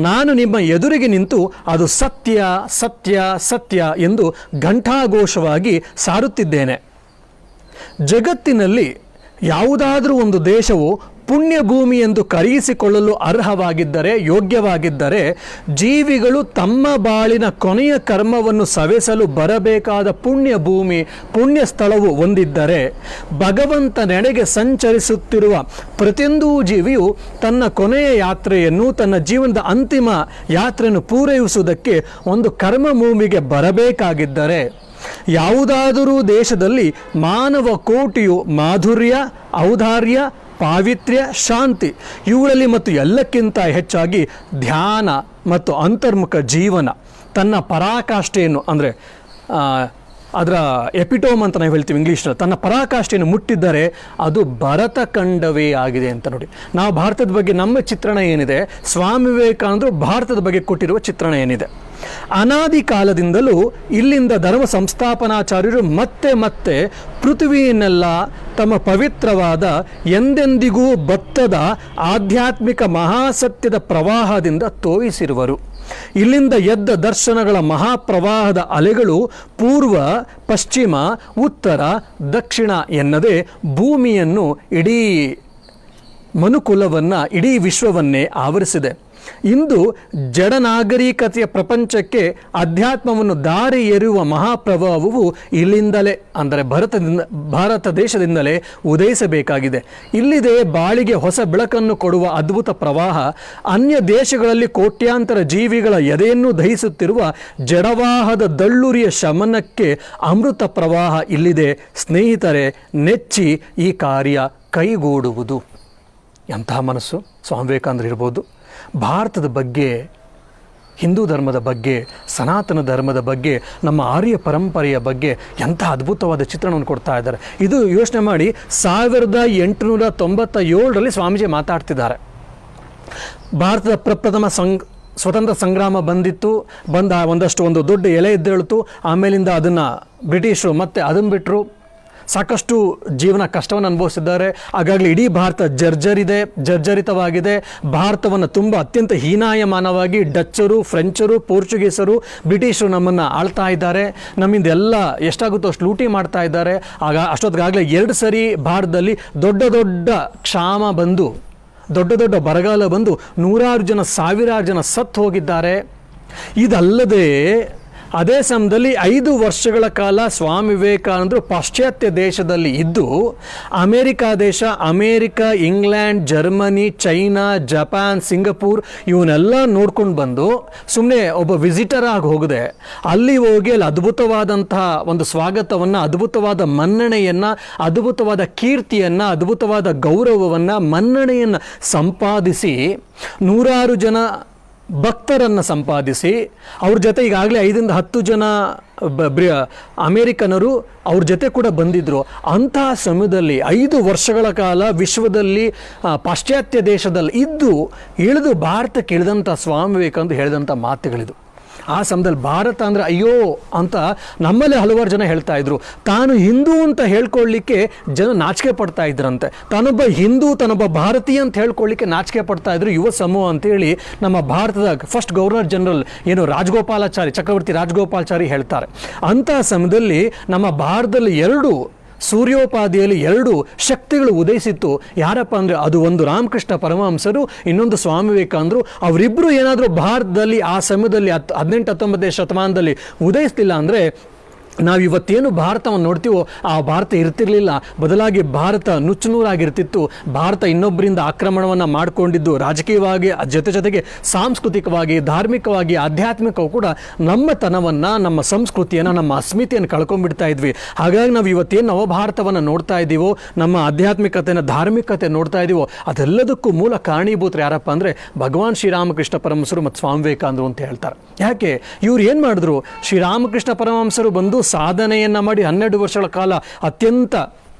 ನಾನು ನಿಮ್ಮ ಎದುರಿಗೆ ನಿಂತು ಅದು ಸತ್ಯ ಸತ್ಯ ಸತ್ಯ ಎಂದು ಘಂಟಾಘೋಷವಾಗಿ ಸಾರುತ್ತಿದ್ದೇನೆ. ಜಗತ್ತಿನಲ್ಲಿ ಯಾವುದಾದರೂ ಒಂದು ದೇಶವು ಪುಣ್ಯಭೂಮಿ ಎಂದು ಕರೆಯಿಸಿಕೊಳ್ಳಲು ಅರ್ಹವಾಗಿದ್ದರೆ, ಯೋಗ್ಯವಾಗಿದ್ದರೆ, ಜೀವಿಗಳು ತಮ್ಮ ಬಾಳಿನ ಕೊನೆಯ ಕರ್ಮವನ್ನು ಸವೆಸಲು ಬರಬೇಕಾದ ಪುಣ್ಯ ಭೂಮಿ, ಪುಣ್ಯ ಸ್ಥಳವು ಹೊಂದಿದ್ದರೆ, ಭಗವಂತನೆಡೆಗೆ ಸಂಚರಿಸುತ್ತಿರುವ ಪ್ರತಿಯೊಂದು ಜೀವಿಯು ತನ್ನ ಕೊನೆಯ ಯಾತ್ರೆಯನ್ನು, ತನ್ನ ಜೀವನದ ಅಂತಿಮ ಯಾತ್ರೆಯನ್ನು ಪೂರೈಸುವುದಕ್ಕೆ ಒಂದು ಕರ್ಮಭೂಮಿಗೆ ಬರಬೇಕಾಗಿದ್ದರೆ, ಯಾವುದಾದರೂ ದೇಶದಲ್ಲಿ ಮಾನವ ಕೋಟಿಯು ಮಾಧುರ್ಯ, ಔದಾರ್ಯ, ಪಾವಿತ್ರ್ಯ, ಶಾಂತಿ ಇವುಗಳಲ್ಲಿ ಮತ್ತು ಎಲ್ಲಕ್ಕಿಂತ ಹೆಚ್ಚಾಗಿ ಧ್ಯಾನ ಮತ್ತು ಅಂತರ್ಮುಖ ಜೀವನ, ತನ್ನ ಪರಾಕಾಷ್ಠೆಯನ್ನು ಅಂದರೆ ಅದರ ಎಪಿಟೋಮ್ ಅಂತ ನಾವು ಹೇಳ್ತೀವಿ ಇಂಗ್ಲೀಷ್ನಲ್ಲಿ, ತನ್ನ ಪರಾಕಾಷ್ಠೆಯನ್ನು ಮುಟ್ಟಿದ್ದರೆ ಅದು ಭರತ ಖಂಡವೇ ಆಗಿದೆ ಅಂತ. ನೋಡಿ, ನಾವು ಭಾರತದ ಬಗ್ಗೆ ನಮ್ಮ ಚಿತ್ರಣ ಏನಿದೆ, ಸ್ವಾಮಿ ವಿವೇಕಾನಂದರು ಭಾರತದ ಬಗ್ಗೆ ಕೊಟ್ಟಿರುವ ಚಿತ್ರಣ ಏನಿದೆ. ಅನಾದಿ ಕಾಲದಿಂದಲೂ ಇಲ್ಲಿಂದ ಧರ್ಮ ಸಂಸ್ಥಾಪನಾಚಾರ್ಯರು ಮತ್ತೆ ಮತ್ತೆ ಪೃಥ್ವಿಯನ್ನೆಲ್ಲ ತಮ್ಮ ಪವಿತ್ರವಾದ, ಎಂದೆಂದಿಗೂ ಬತ್ತದ ಆಧ್ಯಾತ್ಮಿಕ ಮಹಾಸತ್ಯದ ಪ್ರವಾಹದಿಂದ ತೋಯಿಸಿರುವರು. ಇಲ್ಲಿಂದ ಎದ್ದ ದರ್ಶನಗಳ ಮಹಾಪ್ರವಾಹದ ಅಲೆಗಳು ಪೂರ್ವ, ಪಶ್ಚಿಮ, ಉತ್ತರ, ದಕ್ಷಿಣ ಎನ್ನದೆ ಭೂಮಿಯನ್ನು, ಇಡೀ ಮನುಕುಲವನ್ನು, ಇಡೀ ವಿಶ್ವವನ್ನೇ ಆವರಿಸಿದೆ. ಇಂದು ಜಡನಾಗರಿಕತೆಯ ಪ್ರಪಂಚಕ್ಕೆ ಅಧ್ಯಾತ್ಮವನ್ನು ದಾರಿ ಎರೆಯುವ ಮಹಾಪ್ರಭಾವವು ಇಲ್ಲಿಂದಲೇ, ಅಂದರೆ ಭಾರತ ದೇಶದಿಂದಲೇ ಉದಯಿಸಬೇಕಾಗಿದೆ. ಇಲ್ಲಿದೆ ಬಾಳಿಗೆ ಹೊಸ ಬೆಳಕನ್ನು ಕೊಡುವ ಅದ್ಭುತ ಪ್ರವಾಹ. ಅನ್ಯ ದೇಶಗಳಲ್ಲಿ ಕೋಟ್ಯಾಂತರ ಜೀವಿಗಳ ಎದೆಯನ್ನು ದಹಿಸುತ್ತಿರುವ ಜಡವಾಹದ ದಳ್ಳುರಿಯ ಶಮನಕ್ಕೆ ಅಮೃತ ಪ್ರವಾಹ ಇಲ್ಲಿದೆ. ಸ್ನೇಹಿತರೆ, ನೆಚ್ಚಿ ಈ ಕಾರ್ಯ ಕೈಗೂಡುವುದು. ಎಂತಹ ಮನಸ್ಸು ಸ್ವಾಮಿ ವಿವೇಕಾನಂದರು ಇರ್ಬೋದು. ಭಾರತದ ಬಗ್ಗೆ, ಹಿಂದೂ ಧರ್ಮದ ಬಗ್ಗೆ, ಸನಾತನ ಧರ್ಮದ ಬಗ್ಗೆ, ನಮ್ಮ ಆರ್ಯ ಪರಂಪರೆಯ ಬಗ್ಗೆ ಎಂಥ ಅದ್ಭುತವಾದ ಚಿತ್ರಣವನ್ನು ಕೊಡ್ತಾ ಇದ್ದಾರೆ. ಇದು ಯೋಚನೆ ಮಾಡಿ, 1897ರಲ್ಲಿ ಸ್ವಾಮೀಜಿ ಮಾತಾಡ್ತಿದ್ದಾರೆ. ಭಾರತದ ಪ್ರಪ್ರಥಮ ಸ್ವತಂತ್ರ ಸಂಗ್ರಾಮ ಒಂದು ದೊಡ್ಡ ಎಲೆ ಎದ್ದೇಳ್ತು. ಆಮೇಲಿಂದ ಅದನ್ನು ಬ್ರಿಟಿಷರು ಮತ್ತೆ ಅದನ್ನು ಬಿಟ್ಟರು. ಸಾಕಷ್ಟು ಜೀವನ ಕಷ್ಟವನ್ನು ಅನುಭವಿಸಿದ್ದಾರೆ. ಹಾಗಾಗಲಿ ಇಡೀ ಭಾರತ ಜರ್ಜರಿತವಾಗಿದೆ. ಭಾರತವನ್ನು ತುಂಬ ಅತ್ಯಂತ ಹೀನಾಯಮಾನವಾಗಿ ಡಚ್ಚರು, ಫ್ರೆಂಚರು, ಪೋರ್ಚುಗೀಸರು, ಬ್ರಿಟಿಷರು ನಮ್ಮನ್ನು ಆಳ್ತಾ ಇದ್ದಾರೆ. ನಮ್ಮಿಂದ ಎಲ್ಲ ಎಷ್ಟಾಗುತ್ತೋ ಅಷ್ಟು ಲೂಟಿ ಮಾಡ್ತಾ ಇದ್ದಾರೆ. ಅಷ್ಟೊತ್ತಿಗಾಗಲೇ 2 ಸರಿ ಭಾರತದಲ್ಲಿ ದೊಡ್ಡ ದೊಡ್ಡ ಕ್ಷಾಮ ಬಂದು, ದೊಡ್ಡ ದೊಡ್ಡ ಬರಗಾಲ ಬಂದು 100,000 ಜನ, 1,000 ಜನ ಸತ್ತು ಹೋಗಿದ್ದಾರೆ. ಇದಲ್ಲದೆ ಅದೇ ಸಮಯದಲ್ಲಿ 5 ವರ್ಷಗಳ ಕಾಲ ಸ್ವಾಮಿ ವಿವೇಕಾನಂದರು ಪಾಶ್ಚಾತ್ಯ ದೇಶದಲ್ಲಿ ಇದ್ದು ಅಮೇರಿಕಾ ದೇಶ, America, England, Germany, China, Japan, Singapore ಇವನ್ನೆಲ್ಲ ನೋಡ್ಕೊಂಡು ಬಂದು ಸುಮ್ಮನೆ ಒಬ್ಬ ವಿಸಿಟರ್ ಆಗಿ ಹೋಗದೆ ಅಲ್ಲಿ ಹೋಗಿ ಅಲ್ಲಿ ಅದ್ಭುತವಾದಂತಹ ಒಂದು ಸ್ವಾಗತವನ್ನು, ಅದ್ಭುತವಾದ ಮನ್ನಣೆಯನ್ನು, ಅದ್ಭುತವಾದ ಕೀರ್ತಿಯನ್ನು, ಅದ್ಭುತವಾದ ಗೌರವವನ್ನು, ಮನ್ನಣೆಯನ್ನು ಸಂಪಾದಿಸಿ 100 ಜನ ಭಕ್ತರನ್ನು ಸಂಪಾದಿಸಿ ಅವ್ರ ಜೊತೆ ಈಗಾಗಲೇ 5-10 ಜನ ಅಮೇರಿಕನರು ಅವ್ರ ಜೊತೆ ಕೂಡ ಬಂದಿದ್ದರು. ಅಂತಹ ಸಮಯದಲ್ಲಿ 5 ವರ್ಷಗಳ ಕಾಲ ವಿಶ್ವದಲ್ಲಿ ಪಾಶ್ಚಾತ್ಯ ದೇಶದಲ್ಲಿ ಇದ್ದು ಇಳಿದು ಭಾರತಕ್ಕೆ ಇಳಿದಂಥ ಸ್ವಾಮಿ ವಿವೇಕಾನಂದ ಹೇಳಿದಂಥ ಮಾತುಗಳಿದು. ಆ ಸಮಯದಲ್ಲಿ ಭಾರತ ಅಂದರೆ ಅಯ್ಯೋ ಅಂತ ನಮ್ಮಲ್ಲಿ ಹಲವಾರು ಜನ ಹೇಳ್ತಾ ಇದ್ರು. ತಾನು ಹಿಂದೂ ಅಂತ ಹೇಳ್ಕೊಳ್ಳಿಕ್ಕೆ ಜನ ನಾಚಿಕೆ ಪಡ್ತಾ ಇದ್ರಂತೆ. ತಾನೊಬ್ಬ ಹಿಂದೂ, ತಾನೊಬ್ಬ ಭಾರತೀಯ ಅಂತ ಹೇಳ್ಕೊಳ್ಳಿಕ್ಕೆ ನಾಚಿಕೆ ಪಡ್ತಾ ಇದ್ರು ಯುವ ಸಮೂಹ ಅಂತೇಳಿ ನಮ್ಮ ಭಾರತದ ಫಸ್ಟ್ ಗವರ್ನರ್ ಜನರಲ್ ಚಕ್ರವರ್ತಿ ರಾಜಗೋಪಾಲಾಚಾರಿ ಹೇಳ್ತಾರೆ. ಅಂತಹ ಸಮಯದಲ್ಲಿ ನಮ್ಮ ಭಾರತದಲ್ಲಿ 2 ಸೂರ್ಯೋಪಾದಿಯಲ್ಲಿ 2 ಶಕ್ತಿಗಳು ಉದಯಿಸಿತ್ತು. ಯಾರಪ್ಪ ಅಂದರೆ ಅದು ಒಂದು ರಾಮಕೃಷ್ಣ ಪರಮಹಂಸರು, ಇನ್ನೊಂದು ಸ್ವಾಮಿ ವಿವೇಕಾನಂದರು. ಅವರಿಬ್ಬರು ಏನಾದರೂ ಭಾರತದಲ್ಲಿ ಆ ಸಮಯದಲ್ಲಿ 18-19ನೇ ಶತಮಾನದಲ್ಲಿ ಉದಯಿಸ್ತಿಲ್ಲ ಅಂದರೆ ನಾವು ಇವತ್ತೇನು ಭಾರತವನ್ನು ನೋಡ್ತೀವೋ ಆ ಭಾರತ ಇರ್ತಿರ್ಲಿಲ್ಲ. ಬದಲಾಗಿ ಭಾರತ ನುಚ್ಚುನೂರಾಗಿರ್ತಿತ್ತು. ಭಾರತ ಇನ್ನೊಬ್ಬರಿಂದ ಆಕ್ರಮಣವನ್ನು ಮಾಡಿಕೊಂಡಿದ್ದು ರಾಜಕೀಯವಾಗಿ, ಜೊತೆಗೆ ಸಾಂಸ್ಕೃತಿಕವಾಗಿ, ಧಾರ್ಮಿಕವಾಗಿ, ಆಧ್ಯಾತ್ಮಿಕವೂ ಕೂಡ ನಮ್ಮತನವನ್ನು, ನಮ್ಮ ಸಂಸ್ಕೃತಿಯನ್ನು, ನಮ್ಮ ಅಸ್ಮಿತೆಯನ್ನು ಕಳ್ಕೊಂಡ್ಬಿಡ್ತಾ ಇದ್ವಿ. ಹಾಗಾಗಿ ನಾವು ಇವತ್ತೇನು ನವಭಾರತವನ್ನು ನೋಡ್ತಾ ಇದ್ದೀವೋ, ನಮ್ಮ ಆಧ್ಯಾತ್ಮಿಕತೆಯನ್ನು, ಧಾರ್ಮಿಕತೆ ನೋಡ್ತಾ ಇದ್ದೀವೋ, ಅದೆಲ್ಲದಕ್ಕೂ ಮೂಲ ಕಾರಣೀಭೂತರು ಯಾರಪ್ಪ ಅಂದರೆ ಭಗವಾನ್ ಶ್ರೀರಾಮಕೃಷ್ಣ ಪರಮಹಂಸರು ಮತ್ತು ಸ್ವಾಮಿ ವಿವೇಕಾನಂದರು ಅಂತ ಹೇಳ್ತಾರೆ. ಯಾಕೆ ಇವ್ರು ಏನು ಮಾಡಿದ್ರು? ಶ್ರೀರಾಮಕೃಷ್ಣ ಪರಮಹಂಸರು ಬಂದು ಸಾಧನೆಯನ್ನು ಮಾಡಿ 12 ವರ್ಷಗಳ ಕಾಲ ಅತ್ಯಂತ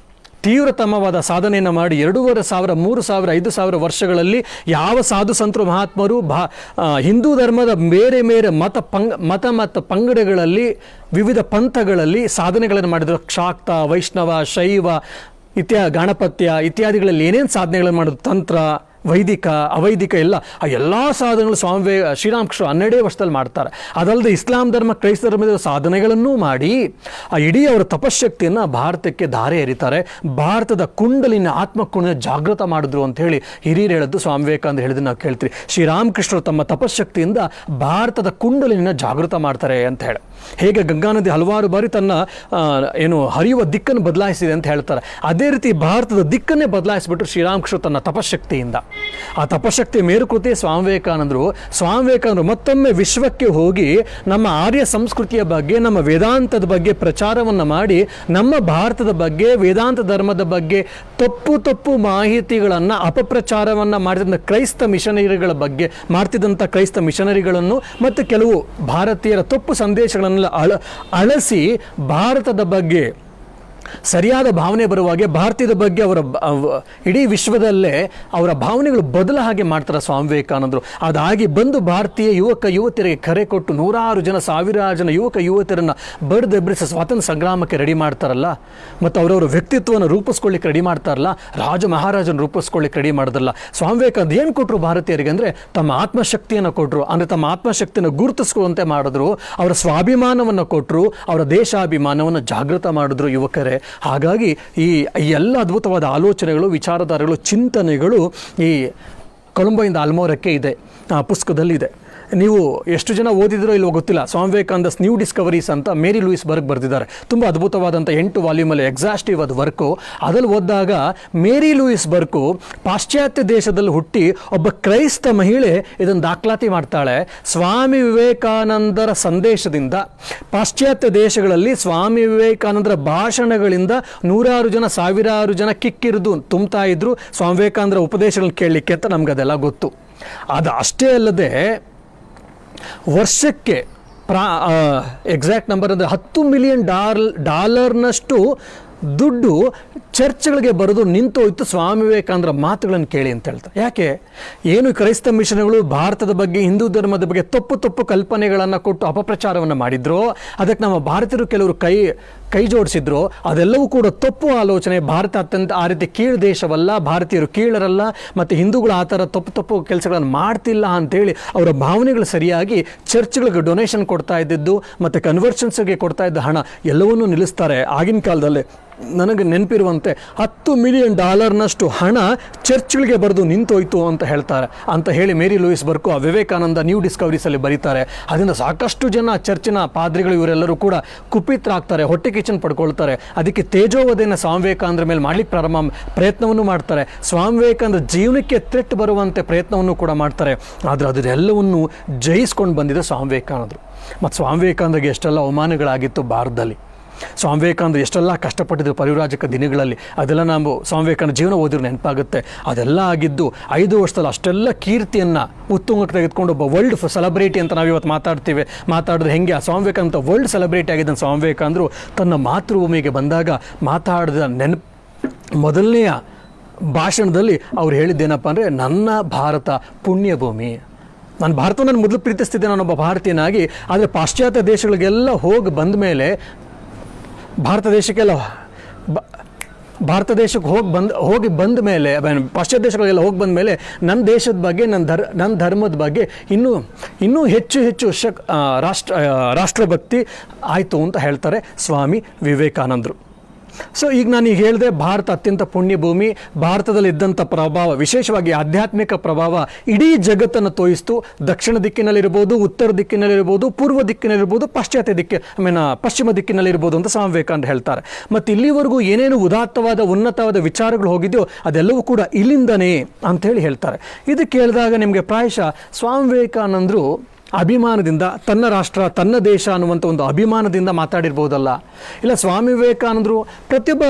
ತೀವ್ರತಮವಾದ ಸಾಧನೆಯನ್ನು ಮಾಡಿ 2,500, 3,000, 5,000 ವರ್ಷಗಳಲ್ಲಿ ಯಾವ ಸಾಧು ಸಂತರು ಮಹಾತ್ಮರು ಹಿಂದೂ ಧರ್ಮದ ಬೇರೆ ಬೇರೆ ಮತ ಮತ್ತು ಪಂಗಡಗಳಲ್ಲಿ, ವಿವಿಧ ಪಂಥಗಳಲ್ಲಿ ಸಾಧನೆಗಳನ್ನು ಮಾಡಿದರು. ಶಾಕ್ತ, ವೈಷ್ಣವ, ಶೈವ, ಗಾಣಪತ್ಯ ಇತ್ಯಾದಿಗಳಲ್ಲಿ ಏನೇನು ಸಾಧನೆಗಳನ್ನು ಮಾಡಿದ್ರು, ತಂತ್ರ, ವೈದಿಕ, ಅವೈದಿಕ ಆ ಎಲ್ಲ ಸಾಧನೆಗಳು ಶ್ರೀರಾಮಕೃಷ್ಣ 12 ವರ್ಷದಲ್ಲಿ ಮಾಡ್ತಾರೆ. ಅದಲ್ಲದೆ ಇಸ್ಲಾಂ ಧರ್ಮ, ಕ್ರೈಸ್ತ ಧರ್ಮದ ಸಾಧನೆಗಳನ್ನೂ ಮಾಡಿ ಆ ಇಡೀ ಅವರ ತಪಶಕ್ತಿಯನ್ನು ಭಾರತಕ್ಕೆ ಧಾರೆ ಎರಿತಾರೆ. ಭಾರತದ ಕುಂಡಲಿನ ಆತ್ಮಕುಂಡಲಿನ ಜಾಗೃತ ಮಾಡಿದ್ರು ಅಂತ ಹೇಳಿ ಹಿರಿಯರು ಹೇಳದ್ದು, ಸ್ವಾಮಿ ವಿವೇಕಾನಂದ ಹೇಳಿದ್ದು ನಾವು ಕೇಳ್ತೀವಿ. ಶ್ರೀರಾಮಕೃಷ್ಣರು ತಮ್ಮ ತಪಶಕ್ತಿಯಿಂದ ಭಾರತದ ಕುಂಡಲಿನ ಜಾಗೃತ ಮಾಡ್ತಾರೆ ಅಂತ ಹೇಳಿ. ಹೇಗೆ ಗಂಗಾ ನದಿ ಹಲವಾರು ಬಾರಿ ತನ್ನ ಹರಿಯುವ ದಿಕ್ಕನ್ನು ಬದಲಾಯಿಸಿದೆ ಅಂತ ಹೇಳ್ತಾರೆ, ಅದೇ ರೀತಿ ಭಾರತದ ದಿಕ್ಕನ್ನೇ ಬದಲಾಯಿಸಿಬಿಟ್ರು ಶ್ರೀರಾಮಕೃಷ್ಣ ತನ್ನ ತಪಶಕ್ತಿಯಿಂದ. ಆ ತಪಶಕ್ತಿ ಮೇರುಕೃತಿ ಸ್ವಾಮಿ ವಿವೇಕಾನಂದರು ಮತ್ತೊಮ್ಮೆ ವಿಶ್ವಕ್ಕೆ ಹೋಗಿ ನಮ್ಮ ಆರ್ಯ ಸಂಸ್ಕೃತಿಯ ಬಗ್ಗೆ, ನಮ್ಮ ವೇದಾಂತದ ಬಗ್ಗೆ ಪ್ರಚಾರವನ್ನು ಮಾಡಿ ನಮ್ಮ ಭಾರತದ ಬಗ್ಗೆ, ವೇದಾಂತ ಧರ್ಮದ ಬಗ್ಗೆ ತಪ್ಪು ಮಾಹಿತಿಗಳನ್ನು, ಅಪಪ್ರಚಾರವನ್ನು ಮಾಡಿದಂಥ ಕ್ರೈಸ್ತ ಮಿಷನರಿಗಳನ್ನು ಮತ್ತು ಕೆಲವು ಭಾರತೀಯರ ತಪ್ಪು ಸಂದೇಶಗಳನ್ನು ಅಳಿಸಿ ಭಾರತದ ಬಗ್ಗೆ ಸರಿಯಾದ ಭಾವನೆ ಬರುವಾಗೆ, ಭಾರತೀಯದ ಬಗ್ಗೆ ಅವರ ಇಡೀ ವಿಶ್ವದಲ್ಲೇ ಅವರ ಭಾವನೆಗಳು ಬದಲ ಹಾಗೆ ಮಾಡ್ತಾರೆ ಸ್ವಾಮಿ ವಿವೇಕಾನಂದರು. ಅದಾಗಿ ಬಂದು ಭಾರತೀಯ ಯುವತಿಯರಿಗೆ ಕರೆ ಕೊಟ್ಟು 100 ಜನ, 1000 ಜನ ಯುವತಿಯರನ್ನು ಬಡಿದೆಬ್ಬಿಸಿ ಸ್ವಾತಂತ್ರ್ಯ ಸಂಗ್ರಾಮಕ್ಕೆ ರೆಡಿ ಮಾಡ್ತಾರಲ್ಲ, ಮತ್ತು ಅವರವರ ವ್ಯಕ್ತಿತ್ವವನ್ನು ರೂಪಿಸ್ಕೊಳ್ಳಿಕ್ಕೆ ರೆಡಿ ಮಾಡ್ತಾರಲ್ಲ, ಮಹಾರಾಜನ ರೂಪಿಸ್ಕೊಳ್ಳಿಕ್ಕೆ ರೆಡಿ ಮಾಡಿದ್ರಲ್ಲ. ಸ್ವಾಮಿ ವಿವೇಕಾನಂದ ಏನು ಕೊಟ್ಟರು ಭಾರತೀಯರಿಗೆ ಅಂದರೆ ತಮ್ಮ ಆತ್ಮಶಕ್ತಿಯನ್ನು ಕೊಟ್ಟರು. ಅಂದರೆ ತಮ್ಮ ಆತ್ಮಶಕ್ತಿಯನ್ನು ಗುರುತಿಸ್ಕೊಳ್ಳುವಂತೆ ಮಾಡಿದ್ರು. ಅವರ ಸ್ವಾಭಿಮಾನವನ್ನು ಕೊಟ್ಟರು, ಅವರ ದೇಶಾಭಿಮಾನವನ್ನು ಜಾಗೃತ ಮಾಡಿದ್ರು ಯುವಕರೇ. ಹಾಗಾಗಿ ಈ ಎಲ್ಲ ಅದ್ಭುತವಾದ ಆಲೋಚನೆಗಳು, ವಿಚಾರಧಾರೆಗಳು, ಚಿಂತನೆಗಳು ಈ ಕೊಲಂಬೋಯಿಂದ ಆಲ್ಮೋರಕ್ಕೆ ಇದೆ, ಪುಸ್ತಕದಲ್ಲಿದೆ. ನೀವು ಎಷ್ಟು ಜನ ಓದಿದ್ರೋ ಇಲ್ವೋ ಗೊತ್ತಿಲ್ಲ. ಸ್ವಾಮಿ ವಿವೇಕಾನಂದಸ್ ನ್ಯೂ ಡಿಸ್ಕವರೀಸ್ ಅಂತ ಮೇರಿ ಲೂಯಿಸ್ ಬರ್ಗ್ ಬರೆದಿದ್ದಾರೆ. ತುಂಬ ಅದ್ಭುತವಾದಂಥ 8 ವಾಲ್ಯೂಮಲ್ಲಿ ಎಕ್ಸಾಸ್ಟಿವ್ ಅದು ವರ್ಕು. ಅದಲ್ಲಿ ಓದಿದಾಗ ಮೇರಿ ಲೂಯಿಸ್ ಬರ್ಕು ಪಾಶ್ಚಾತ್ಯ ದೇಶದಲ್ಲಿ ಹುಟ್ಟಿ ಒಬ್ಬ ಕ್ರೈಸ್ತ ಮಹಿಳೆ ಇದನ್ನು ದಾಖಲಾತಿ ಮಾಡ್ತಾಳೆ. ಸ್ವಾಮಿ ವಿವೇಕಾನಂದರ ಸಂದೇಶದಿಂದ ಪಾಶ್ಚಾತ್ಯ ದೇಶಗಳಲ್ಲಿ ಸ್ವಾಮಿ ವಿವೇಕಾನಂದರ ಭಾಷಣಗಳಿಂದ 100 ಜನ, 1000 ಜನ ಕಿಕ್ಕಿರಿದು ತುಂಬ್ತಾ ಇದ್ರು ಸ್ವಾಮಿ ವಿವೇಕಾನಂದರ ಉಪದೇಶಗಳನ್ನು ಕೇಳಲಿಕ್ಕೆ ಅಂತ ನಮ್ಗೆ ಅದೆಲ್ಲ ಗೊತ್ತು. ಅದು ಅಷ್ಟೇ ಅಲ್ಲದೆ ವರ್ಷಕ್ಕೆ ಎಕ್ಸಾಕ್ಟ್ ನಂಬರ್ ಅಂದರೆ $10 ಮಿಲಿಯನ್ ದುಡ್ಡು ಚರ್ಚ್ಗಳಿಗೆ ಬರೆದು ನಿಂತೋಯ್ತು ಸ್ವಾಮಿ ವಿವೇಕಾನಂದರ ಮಾತುಗಳನ್ನು ಕೇಳಿ ಅಂತ ಹೇಳ್ತಾರೆ. ಯಾಕೆ? ಏನು ಕ್ರೈಸ್ತ ಮಿಷನ್ಗಳು ಭಾರತದ ಬಗ್ಗೆ, ಹಿಂದೂ ಧರ್ಮದ ಬಗ್ಗೆ ತಪ್ಪು ಕಲ್ಪನೆಗಳನ್ನು ಕೊಟ್ಟು ಅಪಪ್ರಚಾರವನ್ನು ಮಾಡಿದ್ರು, ಅದಕ್ಕೆ ನಮ್ಮ ಭಾರತೀಯರು ಕೆಲವರು ಕೈ ಜೋಡಿಸಿದ್ರು. ಅದೆಲ್ಲವೂ ಕೂಡ ತಪ್ಪು ಆಲೋಚನೆ. ಭಾರತ ಅತ್ಯಂತ ಆ ರೀತಿ ಕೀಳು ದೇಶವಲ್ಲ, ಭಾರತೀಯರು ಕೀಳರಲ್ಲ, ಮತ್ತು ಹಿಂದೂಗಳು ಆ ಥರ ತಪ್ಪು ಕೆಲಸಗಳನ್ನು ಮಾಡ್ತಿಲ್ಲ ಅಂತೇಳಿ ಅವರ ಭಾವನೆಗಳು ಸರಿಯಾಗಿ ಚರ್ಚ್ಗಳಿಗೆ ಡೊನೇಷನ್ ಕೊಡ್ತಾ ಇದ್ದಿದ್ದು ಮತ್ತು ಕನ್ವರ್ಷನ್ಸ್ಗೆ ಕೊಡ್ತಾ ಇದ್ದ ಹಣ ಎಲ್ಲವನ್ನೂ ನಿಲ್ಲಿಸ್ತಾರೆ. ಆಗಿನ ಕಾಲದಲ್ಲಿ ನನಗೆ ನೆನಪಿರುವಂತೆ $10 ಮಿಲಿಯನ್ ಹಣ ಚರ್ಚ್ಗಳಿಗೆ ಬರೆದು ನಿಂತೋಯ್ತು ಅಂತ ಹೇಳ್ತಾರೆ ಅಂತ ಹೇಳಿ ಮೇರಿ ಲೂಯಿಸ್ ಬರ್ಕು ಆ ವಿವೇಕಾನಂದ ನ್ಯೂ ಡಿಸ್ಕವರೀಸಲ್ಲಿ ಬರೀತಾರೆ. ಅದರಿಂದ ಸಾಕಷ್ಟು ಜನ ಚರ್ಚಿನ ಪಾದ್ರಿಗಳು ಇವರೆಲ್ಲರೂ ಕೂಡ ಕುಪಿತರಾಗ್ತಾರೆ, ಹೊಟ್ಟೆ ಕಿಚ್ಚನ್ನು ಪಡ್ಕೊಳ್ತಾರೆ. ಅದಕ್ಕೆ ತೇಜೋವಧೆಯನ್ನು ಸ್ವಾಮಿ ವಿವೇಕಾನಂದರ ಮೇಲೆ ಮಾಡಲಿಕ್ಕೆ ಪ್ರಯತ್ನವನ್ನು ಮಾಡ್ತಾರೆ. ಸ್ವಾಮಿ ವಿವೇಕಾನಂದ ಜೀವನಕ್ಕೆ ಥ್ರೆಟ್ ಬರುವಂತೆ ಪ್ರಯತ್ನವನ್ನು ಕೂಡ ಮಾಡ್ತಾರೆ. ಆದರೆ ಅದನ್ನೆಲ್ಲವನ್ನು ಜಯಿಸ್ಕೊಂಡು ಬಂದಿದೆ ಸ್ವಾಮಿ ವಿವೇಕಾನಂದರು. ಮತ್ತು ಸ್ವಾಮಿ ವಿವೇಕಾನಂದರಿಗೆ ಎಷ್ಟೆಲ್ಲ ಅವಮಾನಗಳಾಗಿತ್ತು ಭಾರತದಲ್ಲಿ, ಸ್ವಾಮಿ ವಿವೇಕಾನಂದ ಎಷ್ಟೆಲ್ಲ ಕಷ್ಟಪಟ್ಟಿದ್ರು ಪರಿವ್ರಾಜಕ ದಿನಗಳಲ್ಲಿ, ಅದೆಲ್ಲ ನಾವು ಸ್ವಾಮಿ ವಿವೇಕಾನಂದ ಜೀವನ ಓದಿದ್ರೆ ನೆನಪಾಗುತ್ತೆ. ಅದೆಲ್ಲ ಆಗಿದ್ದು 5 ವರ್ಷದಲ್ಲಿ ಅಷ್ಟೆಲ್ಲ ಕೀರ್ತಿಯನ್ನು ಉತ್ತುಂಗಕ್ಕೆ ತೆಗೆದುಕೊಂಡು ಒಬ್ಬ ವರ್ಲ್ಡ್ ಸೆಲೆಬ್ರಿಟಿ ಅಂತ ನಾವು ಇವತ್ತು ಮಾತಾಡಿದ್ರೆ ಹೆಂಗೆ ಆ ಸ್ವಾಮಿ ವಿವೇಕಾನಂದ ವರ್ಲ್ಡ್ ಸೆಲೆಬ್ರಿಟಿ ಆಗಿದ್ದ ಸ್ವಾಮಿ ವಿವೇಕಾನಂದರು ತನ್ನ ಮಾತೃಭೂಮಿಗೆ ಬಂದಾಗ ಮಾತಾಡಿದ ಮೊದಲನೆಯ ಭಾಷಣದಲ್ಲಿ ಅವ್ರು ಹೇಳಿದ್ದೇನಪ್ಪ ಅಂದರೆ, ನನ್ನ ಭಾರತ ಪುಣ್ಯಭೂಮಿ, ನಾನು ಭಾರತವನ್ನು ಮೊದಲು ಪ್ರೀತಿಸ್ತಿದ್ದೆ ನಾನೊಬ್ಬ ಭಾರತೀಯನಾಗಿ. ಆದರೆ ಪಾಶ್ಚಾತ್ಯ ದೇಶಗಳಿಗೆಲ್ಲ ಭಾರತ ದೇಶಕ್ಕೆ ಹೋಗಿ ಬಂದ ಮೇಲೆ ಪಾಶ್ಚಾತ್ಯ ದೇಶಗಳಿಗೆಲ್ಲ ಹೋಗಿ ಬಂದ ಮೇಲೆ ನನ್ನ ದೇಶದ ಬಗ್ಗೆ ನನ್ನ ಧರ್ಮದ ಬಗ್ಗೆ ಇನ್ನೂ ಹೆಚ್ಚು ರಾಷ್ಟ್ರಭಕ್ತಿ ಆಯಿತು ಅಂತ ಹೇಳ್ತಾರೆ ಸ್ವಾಮಿ ವಿವೇಕಾನಂದರು. ಸೊ ಈಗ ನಾನು ಹೇಳಿದೆ, ಭಾರತ ಅತ್ಯಂತ ಪುಣ್ಯಭೂಮಿ. ಭಾರತದಲ್ಲಿದ್ದಂಥ ಪ್ರಭಾವ, ವಿಶೇಷವಾಗಿ ಆಧ್ಯಾತ್ಮಿಕ ಪ್ರಭಾವ ಇಡೀ ಜಗತ್ತನ್ನು ತೋಯಿಸ್ತು. ದಕ್ಷಿಣ ದಿಕ್ಕಿನಲ್ಲಿರ್ಬೋದು, ಉತ್ತರ ದಿಕ್ಕಿನಲ್ಲಿರ್ಬೋದು, ಪೂರ್ವ ದಿಕ್ಕಿನಲ್ಲಿರ್ಬೋದು, ಪಶ್ಚಿಮ ದಿಕ್ಕಿನಲ್ಲಿರ್ಬೋದು ಅಂತ ಸ್ವಾಮಿ ವಿವೇಕಾನಂದ ಹೇಳ್ತಾರೆ. ಮತ್ತು ಇಲ್ಲಿವರೆಗೂ ಏನೇನು ಉನ್ನತವಾದ ವಿಚಾರಗಳು ಹೋಗಿದೆಯೋ ಅದೆಲ್ಲವೂ ಕೂಡ ಇಲ್ಲಿಂದನೇ ಅಂಥೇಳಿ ಹೇಳ್ತಾರೆ. ಇದು ಕೇಳಿದಾಗ ನಿಮಗೆ ಪ್ರಾಯಶಃ ಸ್ವಾಮಿ ವಿವೇಕಾನಂದರು ಅಭಿಮಾನದಿಂದ ತನ್ನ ರಾಷ್ಟ್ರ ತನ್ನ ದೇಶ ಅನ್ನುವಂಥ ಒಂದು ಅಭಿಮಾನದಿಂದ ಮಾತಾಡಿರ್ಬೋದಲ್ಲ. ಇಲ್ಲ, ಸ್ವಾಮಿ ವಿವೇಕಾನಂದರು ಪ್ರತಿಯೊಬ್ಬ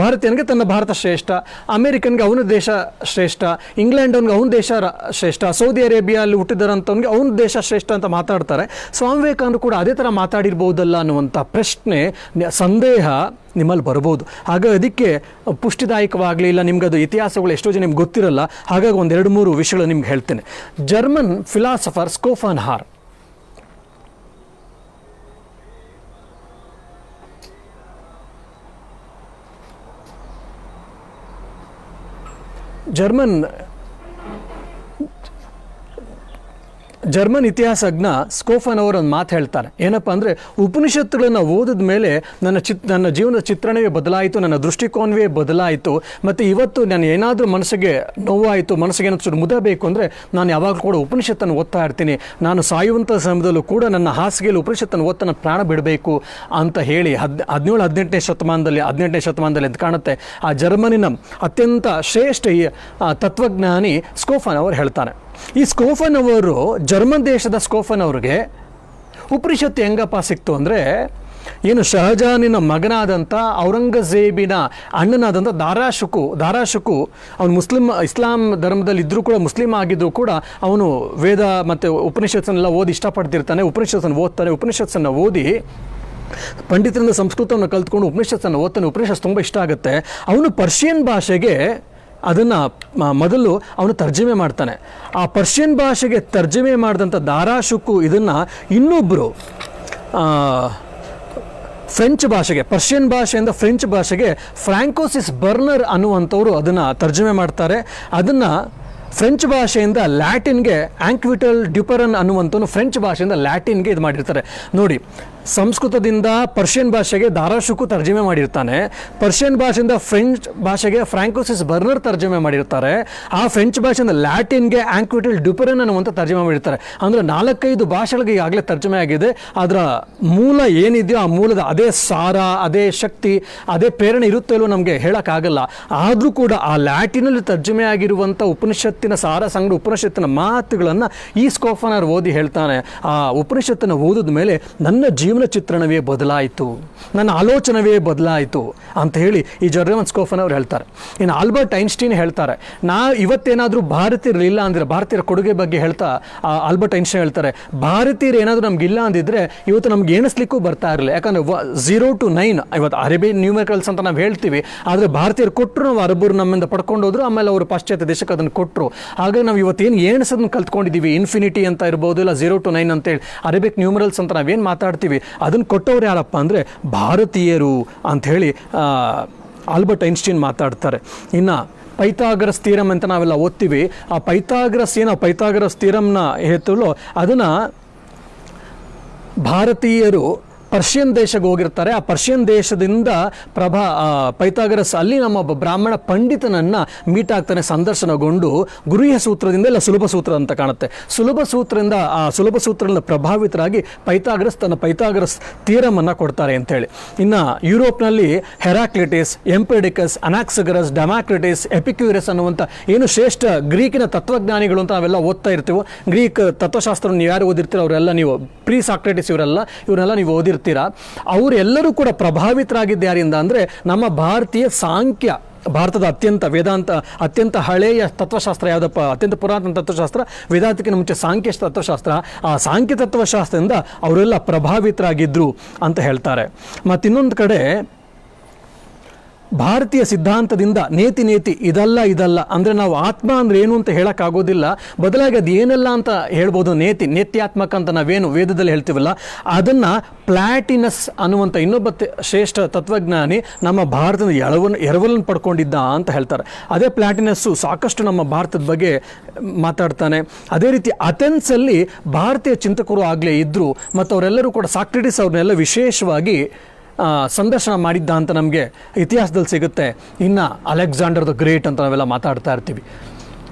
ಭಾರತೀಯನಿಗೆ ತನ್ನ ಭಾರತ ಶ್ರೇಷ್ಠ, ಅಮೇರಿಕನ್ಗೆ ಅವನ ದೇಶ ಶ್ರೇಷ್ಠ, ಇಂಗ್ಲೆಂಡ್ ಅವನಿಗೆ ಅವನ ದೇಶ ಶ್ರೇಷ್ಠ, ಸೌದಿ ಅರೇಬಿಯಾ ಅಲ್ಲಿ ಹುಟ್ಟಿದಾರಂಥವ್ನಿಗೆ ಅವನ ದೇಶ ಶ್ರೇಷ್ಠ ಅಂತ ಮಾತಾಡ್ತಾರೆ. ಸ್ವಾಮಿ ವಿವೇಕಾನಂದರು ಕೂಡ ಅದೇ ಥರ ಮಾತಾಡಿರ್ಬೋದಲ್ಲ ಅನ್ನುವಂಥ ಪ್ರಶ್ನೆ, ಸಂದೇಹ ನಿಮ್ಮಲ್ಲಿ ಬರ್ಬೋದು. ಹಾಗಾಗಿ ಅದಕ್ಕೆ ಪುಷ್ಟಿದಾಯಕವಾಗಲಿ, ಇಲ್ಲ ನಿಮ್ಗೆ ಅದು ಇತಿಹಾಸಗಳು ಎಷ್ಟೋ ಜನ ನಿಮ್ಗೆ ಗೊತ್ತಿರಲ್ಲ. ಹಾಗಾಗಿ 1-2-3 ವಿಷಯಗಳು ನಿಮ್ಗೆ ಹೇಳ್ತೇನೆ. ಜರ್ಮನ್ ಫಿಲಾಸಫರ್ ಸ್ಕೋಫನ್ಹಾರ್ ಜರ್ಮನ್ ಇತಿಹಾಸಜ್ಞ ಸ್ಕೋಫನ್ ಅವರು ಒಂದು ಮಾತು ಹೇಳ್ತಾರೆ. ಏನಪ್ಪ ಅಂದರೆ, ಉಪನಿಷತ್ತುಗಳನ್ನು ಓದಿದ ಮೇಲೆ ನನ್ನ ಜೀವನದ ಚಿತ್ರಣವೇ ಬದಲಾಯಿತು, ನನ್ನ ದೃಷ್ಟಿಕೋನವೇ ಬದಲಾಯಿತು. ಮತ್ತು ಇವತ್ತು ನಾನು ಏನಾದರೂ ಮನಸ್ಸಿಗೆ ನೋವಾಯಿತು, ಮನಸ್ಸಿಗೆ ಏನಾದರೂ ಮುದಬೇಕು ಅಂದರೆ ನಾನು ಯಾವಾಗಲೂ ಕೂಡ ಉಪನಿಷತ್ತನ್ನು ಓದ್ತಾ ಇರ್ತೀನಿ. ನಾನು ಸಾಯುವಂಥ ಸಮಯದಲ್ಲೂ ಕೂಡ ನನ್ನ ಹಾಸಿಗೆಯಲ್ಲಿ ಉಪನಿಷತ್ತನ್ನು ಓದ್ತಾ ನಾನು ಪ್ರಾಣ ಬಿಡಬೇಕು ಅಂತ ಹೇಳಿ 17-18ನೇ ಶತಮಾನದಲ್ಲಿ ಅಂತ ಕಾಣುತ್ತೆ ಆ ಜರ್ಮನಿನ ಅತ್ಯಂತ ಶ್ರೇಷ್ಠ ತತ್ವಜ್ಞಾನಿ ಸ್ಕೋಫನ್ ಅವರು ಹೇಳ್ತಾನೆ. ಈ ಸ್ಕೋಫನ್ ಅವರು, ಜರ್ಮನ್ ದೇಶದ ಸ್ಕೋಫನ್ ಅವ್ರಿಗೆ ಉಪನಿಷತ್ತು ಹೆಂಗಪ್ಪ ಸಿಕ್ತು ಅಂದರೆ, ಏನು ಶಹಜಾನಿನ ಮಗನಾದಂಥ ಔರಂಗಜೇಬಿನ ಅಣ್ಣನಾದಂಥ ದಾರಾಶುಕು ಅವನು ಇಸ್ಲಾಂ ಧರ್ಮದಲ್ಲಿ ಇದ್ದರೂ ಕೂಡ ಮುಸ್ಲಿಂ ಆಗಿದ್ದರೂ ಕೂಡ ಅವನು ವೇದ ಮತ್ತು ಉಪನಿಷತ್ತನ್ನೆಲ್ಲ ಓದಿ ಇಷ್ಟಪಡ್ತಿರ್ತಾನೆ. ಉಪನಿಷತ್ತನ್ನು ಓದಿ ಪಂಡಿತರಿಂದ ಸಂಸ್ಕೃತವನ್ನು ಕಲ್ತ್ಕೊಂಡು ಉಪನಿಷತ್ತನ್ನು ಓದ್ತಾನೆ. ಉಪನಿಷತ್ತು ತುಂಬ ಇಷ್ಟ ಆಗುತ್ತೆ. ಅವನು ಪರ್ಷಿಯನ್ ಭಾಷೆಗೆ ಅದನ್ನು ಮೊದಲು ಅವನು ತರ್ಜಮೆ ಮಾಡ್ತಾನೆ. ಆ ಪರ್ಷಿಯನ್ ಭಾಷೆಗೆ ತರ್ಜಮೆ ಮಾಡಿದಂಥ ದಾರಾಶುಕು ಇದನ್ನು ಇನ್ನೊಬ್ಬರು ಫ್ರೆಂಚ್ ಭಾಷೆಗೆ, ಪರ್ಷಿಯನ್ ಭಾಷೆಯಿಂದ ಫ್ರೆಂಚ್ ಭಾಷೆಗೆ ಫ್ರಾಂಕೋಸಿಸ್ ಬರ್ನರ್ ಅನ್ನುವಂಥವ್ರು ಅದನ್ನು ತರ್ಜಮೆ ಮಾಡ್ತಾರೆ. ಅದನ್ನು ಫ್ರೆಂಚ್ ಭಾಷೆಯಿಂದ ಲ್ಯಾಟಿನ್ಗೆ ಆಂಕ್ವಿಟಲ್ ಡ್ಯುಪರನ್ ಅನ್ನುವಂಥವನು ಫ್ರೆಂಚ್ ಭಾಷೆಯಿಂದ ಲ್ಯಾಟಿನ್ಗೆ ಇದು ಮಾಡಿರ್ತಾರೆ. ನೋಡಿ, ಸಂಸ್ಕೃತದಿಂದ ಪರ್ಷಿಯನ್ ಭಾಷೆಗೆ ದಾರಾಶುಕು ತರ್ಜಮೆ ಮಾಡಿರ್ತಾನೆ. ಪರ್ಷಿಯನ್ ಭಾಷೆಯಿಂದ ಫ್ರೆಂಚ್ ಭಾಷೆಗೆ ಫ್ರಾಂಕೋಸಿಸ್ ಬರ್ನರ್ ತರ್ಜಮೆ ಮಾಡಿರ್ತಾರೆ. ಆ ಫ್ರೆಂಚ್ ಭಾಷೆಯಿಂದ ಲ್ಯಾಟಿನ್ಗೆ ಆಂಕ್ವಿಟಲ್ ಡ್ಯುಪರನ್ ಅನ್ನುವಂಥ ತರ್ಜಮೆ ಮಾಡಿರ್ತಾರೆ. ಅಂದರೆ 4-5 ಭಾಷೆಗಳಿಗೆ ಈಗಾಗಲೇ ತರ್ಜಮೆ ಆಗಿದೆ. ಅದರ ಮೂಲ ಏನಿದೆಯೋ ಆ ಮೂಲದ ಅದೇ ಸಾರ, ಅದೇ ಶಕ್ತಿ, ಅದೇ ಪ್ರೇರಣೆ ಇರುತ್ತೋ ಇಲ್ಲವೋ ನಮಗೆ ಹೇಳೋಕ್ಕಾಗಲ್ಲ. ಆದರೂ ಕೂಡ ಆ ಲ್ಯಾಟಿನಲ್ಲಿ ತರ್ಜಮೆ ಆಗಿರುವಂಥ ಉಪನಿಷತ್ತಿನ ಸಾರ ಸಂಗಡ ಉಪನಿಷತ್ತಿನ ಮಾತುಗಳನ್ನು ಈ ಸ್ಕೋಫನರ್ ಓದಿ ಹೇಳ್ತಾನೆ. ಆ ಉಪನಿಷತ್ತನ್ನು ಓದಿದ ಮೇಲೆ ನನ್ನ ಜೀವನ ಚಿತ್ರಣವೇ ಬದಲಾಯಿತು, ನನ್ನ ಆಲೋಚನವೇ ಬದಲಾಯಿತು ಅಂತ ಹೇಳಿ ಈ ಜರ್ಮನ್ ಸ್ಕೋಫನ್ ಅವರು ಹೇಳ್ತಾರೆ. ಇನ್ನು ಆಲ್ಬರ್ಟ್ ಐನ್ಸ್ಟೀನ್ ಹೇಳ್ತಾರೆ, ಇವತ್ತೇನಾದರೂ ಭಾರತೀಯರಿಲ್ಲ ಅಂದರೆ, ಭಾರತೀಯರ ಕೊಡುಗೆ ಬಗ್ಗೆ ಹೇಳ್ತಾ ಆಲ್ಬರ್ಟ್ ಐನ್ಸ್ಟೀನ್ ಹೇಳ್ತಾರೆ, ಭಾರತೀಯರು ಏನಾದರೂ ನಮಗಿಲ್ಲ ಅಂದಿದ್ರೆ ಇವತ್ತು ನಮ್ಗೆ ಎಣಿಸ್ಲಿಕ್ಕೂ ಬರ್ತಾ ಇರಲಿಲ್ಲ. ಯಾಕಂದರೆ 0 to 9 ಇವತ್ತು ಅರೇಬಿಯನ್ ನ್ಯೂಮೆರಿಕಲ್ಸ್ ಅಂತ ನಾವು ಹೇಳ್ತೀವಿ. ಆದರೆ ಭಾರತೀಯರು ಕೊಟ್ಟರು, ನಾವು ಅರಬ್ಬರು ನಮ್ಮಿಂದ ಪಡ್ಕೊಂಡು ಹೋದ್ರು, ಆಮೇಲೆ ಅವರು ಪಾಶ್ಚಾತ್ಯ ದೇಶಕ್ಕೆ ಅದನ್ನು ಕೊಟ್ಟರು. ಹಾಗಾಗಿ ನಾವು ಇವತ್ತೇನು ಎಣಿಸೋದನ್ನು ಕಲ್ತ್ಕೊಂಡಿದ್ದೀವಿ, ಇನ್ಫಿನಿಟಿ ಅಂತ ಇರ್ಬೋದು, ಇಲ್ಲ 0 to 9 ಅಂತೇಳಿ ಅರೇಬಿಕ್ ನ್ಯೂಮರಲ್ಸ್ ಅಂತ ನಾವೇನು ಮಾತಾಡ್ತೀವಿ, ಅದನ್ನು ಕೊಟ್ಟವ್ರು ಯಾರಪ್ಪ ಅಂದರೆ ಭಾರತೀಯರು ಅಂಥೇಳಿ ಆಲ್ಬರ್ಟ್ ಐನ್ಸ್ಟೀನ್ ಮಾತಾಡ್ತಾರೆ. ಇನ್ನು ಪೈಥಾಗರಸ್ ಥಿಯರಮ್ ಅಂತ ನಾವೆಲ್ಲ ಓದ್ತೀವಿ. ಆ ಪೈಥಾಗರಸ್ ಥಿಯರಮ್ನ ಹೇಳ್ತಲೋ ಅದನ್ನು ಭಾರತೀಯರು ಪರ್ಷಿಯನ್ ದೇಶಕ್ಕೆ ಹೋಗಿರ್ತಾರೆ. ಆ ಪರ್ಷಿಯನ್ ದೇಶದಿಂದ ಪೈಥಾಗರಸ್ ಅಲ್ಲಿ ನಮ್ಮ ಒಬ್ಬ ಬ್ರಾಹ್ಮಣ ಪಂಡಿತನನ್ನು ಮೀಟ್ ಆಗ್ತಾನೆ, ಸಂದರ್ಶನಗೊಂಡು ಗುರುಹ್ಯ ಸೂತ್ರದಿಂದ ಇಲ್ಲ ಸುಲಭ ಸೂತ್ರ ಅಂತ ಕಾಣುತ್ತೆ, ಸುಲಭ ಸೂತ್ರದಿಂದ ಪ್ರಭಾವಿತರಾಗಿ ಪೈಥಾಗರಸ್ ಥಿಯರಮನ್ನು ಕೊಡ್ತಾರೆ ಅಂತೇಳಿ. ಇನ್ನು ಯುರೋಪ್ನಲ್ಲಿ ಹೆರಾಕ್ಲಿಟಿಸ್, ಎಂಪೆಡಿಕಸ್, ಅನಾಕ್ಸಗರಸ್, ಡೆಮಾಕ್ರಿಟಿಸ್, ಎಪಿಕ್ಯೂರಸ್ ಅನ್ನುವಂಥ ಏನು ಶ್ರೇಷ್ಠ ಗ್ರೀಕಿನ ತತ್ವಜ್ಞಾನಿಗಳು ಅಂತ ನಾವೆಲ್ಲ ಓದ್ತಾ ಇರ್ತೀವೋ, ಗ್ರೀಕ್ ತತ್ವಶಾಸ್ತ್ರ ನೀವು ಯಾರು ಓದಿರ್ತೀರೋ ಅವರೆಲ್ಲ, ನೀವು ಪ್ರೀ ಸಾಕ್ರೆಟಿಸ್ ಇವರೆಲ್ಲ ನೀವು ಓದಿರ್ತೀರಾ. ಅವರೆಲ್ಲರೂ ಕೂಡ ಪ್ರಭಾವಿತರಾಗಿದ್ದು ಯಾರಿಂದ ಅಂದರೆ ನಮ್ಮ ಭಾರತೀಯ ಸಾಂಖ್ಯ, ಭಾರತದ ಅತ್ಯಂತ ಹಳೆಯ ತತ್ವಶಾಸ್ತ್ರ ಯಾವುದಪ್ಪ, ಅತ್ಯಂತ ಪುರಾತನ ತತ್ವಶಾಸ್ತ್ರ ವೇದಾಂತಕ್ಕಿಂತ ಮುಂಚೆ ಸಾಂಖ್ಯ ತತ್ವಶಾಸ್ತ್ರ. ಆ ಸಾಂಖ್ಯ ತತ್ವಶಾಸ್ತ್ರದಿಂದ ಅವರೆಲ್ಲ ಪ್ರಭಾವಿತರಾಗಿದ್ದರು ಅಂತ ಹೇಳ್ತಾರೆ. ಮತ್ತು ಇನ್ನೊಂದು ಕಡೆ ಭಾರತೀಯ ಸಿದ್ಧಾಂತದಿಂದ ನೇತಿ ಇದಲ್ಲ ಅಂದರೆ ನಾವು ಆತ್ಮ ಅಂದರೆ ಏನು ಅಂತ ಹೇಳೋಕ್ಕಾಗೋದಿಲ್ಲ, ಬದಲಾಗಿ ಅದು ಏನೆಲ್ಲ ಅಂತ ಹೇಳ್ಬೋದು. ನೇತ್ಯಾತ್ಮಕ ಅಂತ ನಾವೇನು ವೇದದಲ್ಲಿ ಹೇಳ್ತೀವಲ್ಲ, ಅದನ್ನು ಪ್ಲಾಟಿನಸ್ ಅನ್ನುವಂಥ ಇನ್ನೊಬ್ಬ ಶ್ರೇಷ್ಠ ತತ್ವಜ್ಞಾನಿ ನಮ್ಮ ಭಾರತದ ಎರವಲನ್ನು ಪಡ್ಕೊಂಡಿದ್ದ ಅಂತ ಹೇಳ್ತಾರೆ. ಅದೇ ಪ್ಲಾಟಿನಸ್ಸು ಸಾಕಷ್ಟು ನಮ್ಮ ಭಾರತದ ಬಗ್ಗೆ ಮಾತಾಡ್ತಾನೆ. ಅದೇ ರೀತಿ ಅಥೆನ್ಸಲ್ಲಿ ಭಾರತೀಯ ಚಿಂತಕರು ಆಗಲೇ ಇದ್ದರು ಮತ್ತು ಅವರೆಲ್ಲರೂ ಕೂಡ ಸಾಕ್ರೆಟಿಸ್ ಅವ್ರನ್ನೆಲ್ಲ ವಿಶೇಷವಾಗಿ ಸಂದರ್ಶನ ಮಾಡಿದ್ದ ಅಂತ ನಮಗೆ ಇತಿಹಾಸದಲ್ಲಿ ಸಿಗುತ್ತೆ. ಇನ್ನು ಅಲೆಕ್ಸಾಂಡರ್ ದ ಗ್ರೇಟ್ ಅಂತ ನಾವೆಲ್ಲ ಮಾತಾಡ್ತಾ ಇರ್ತೀವಿ.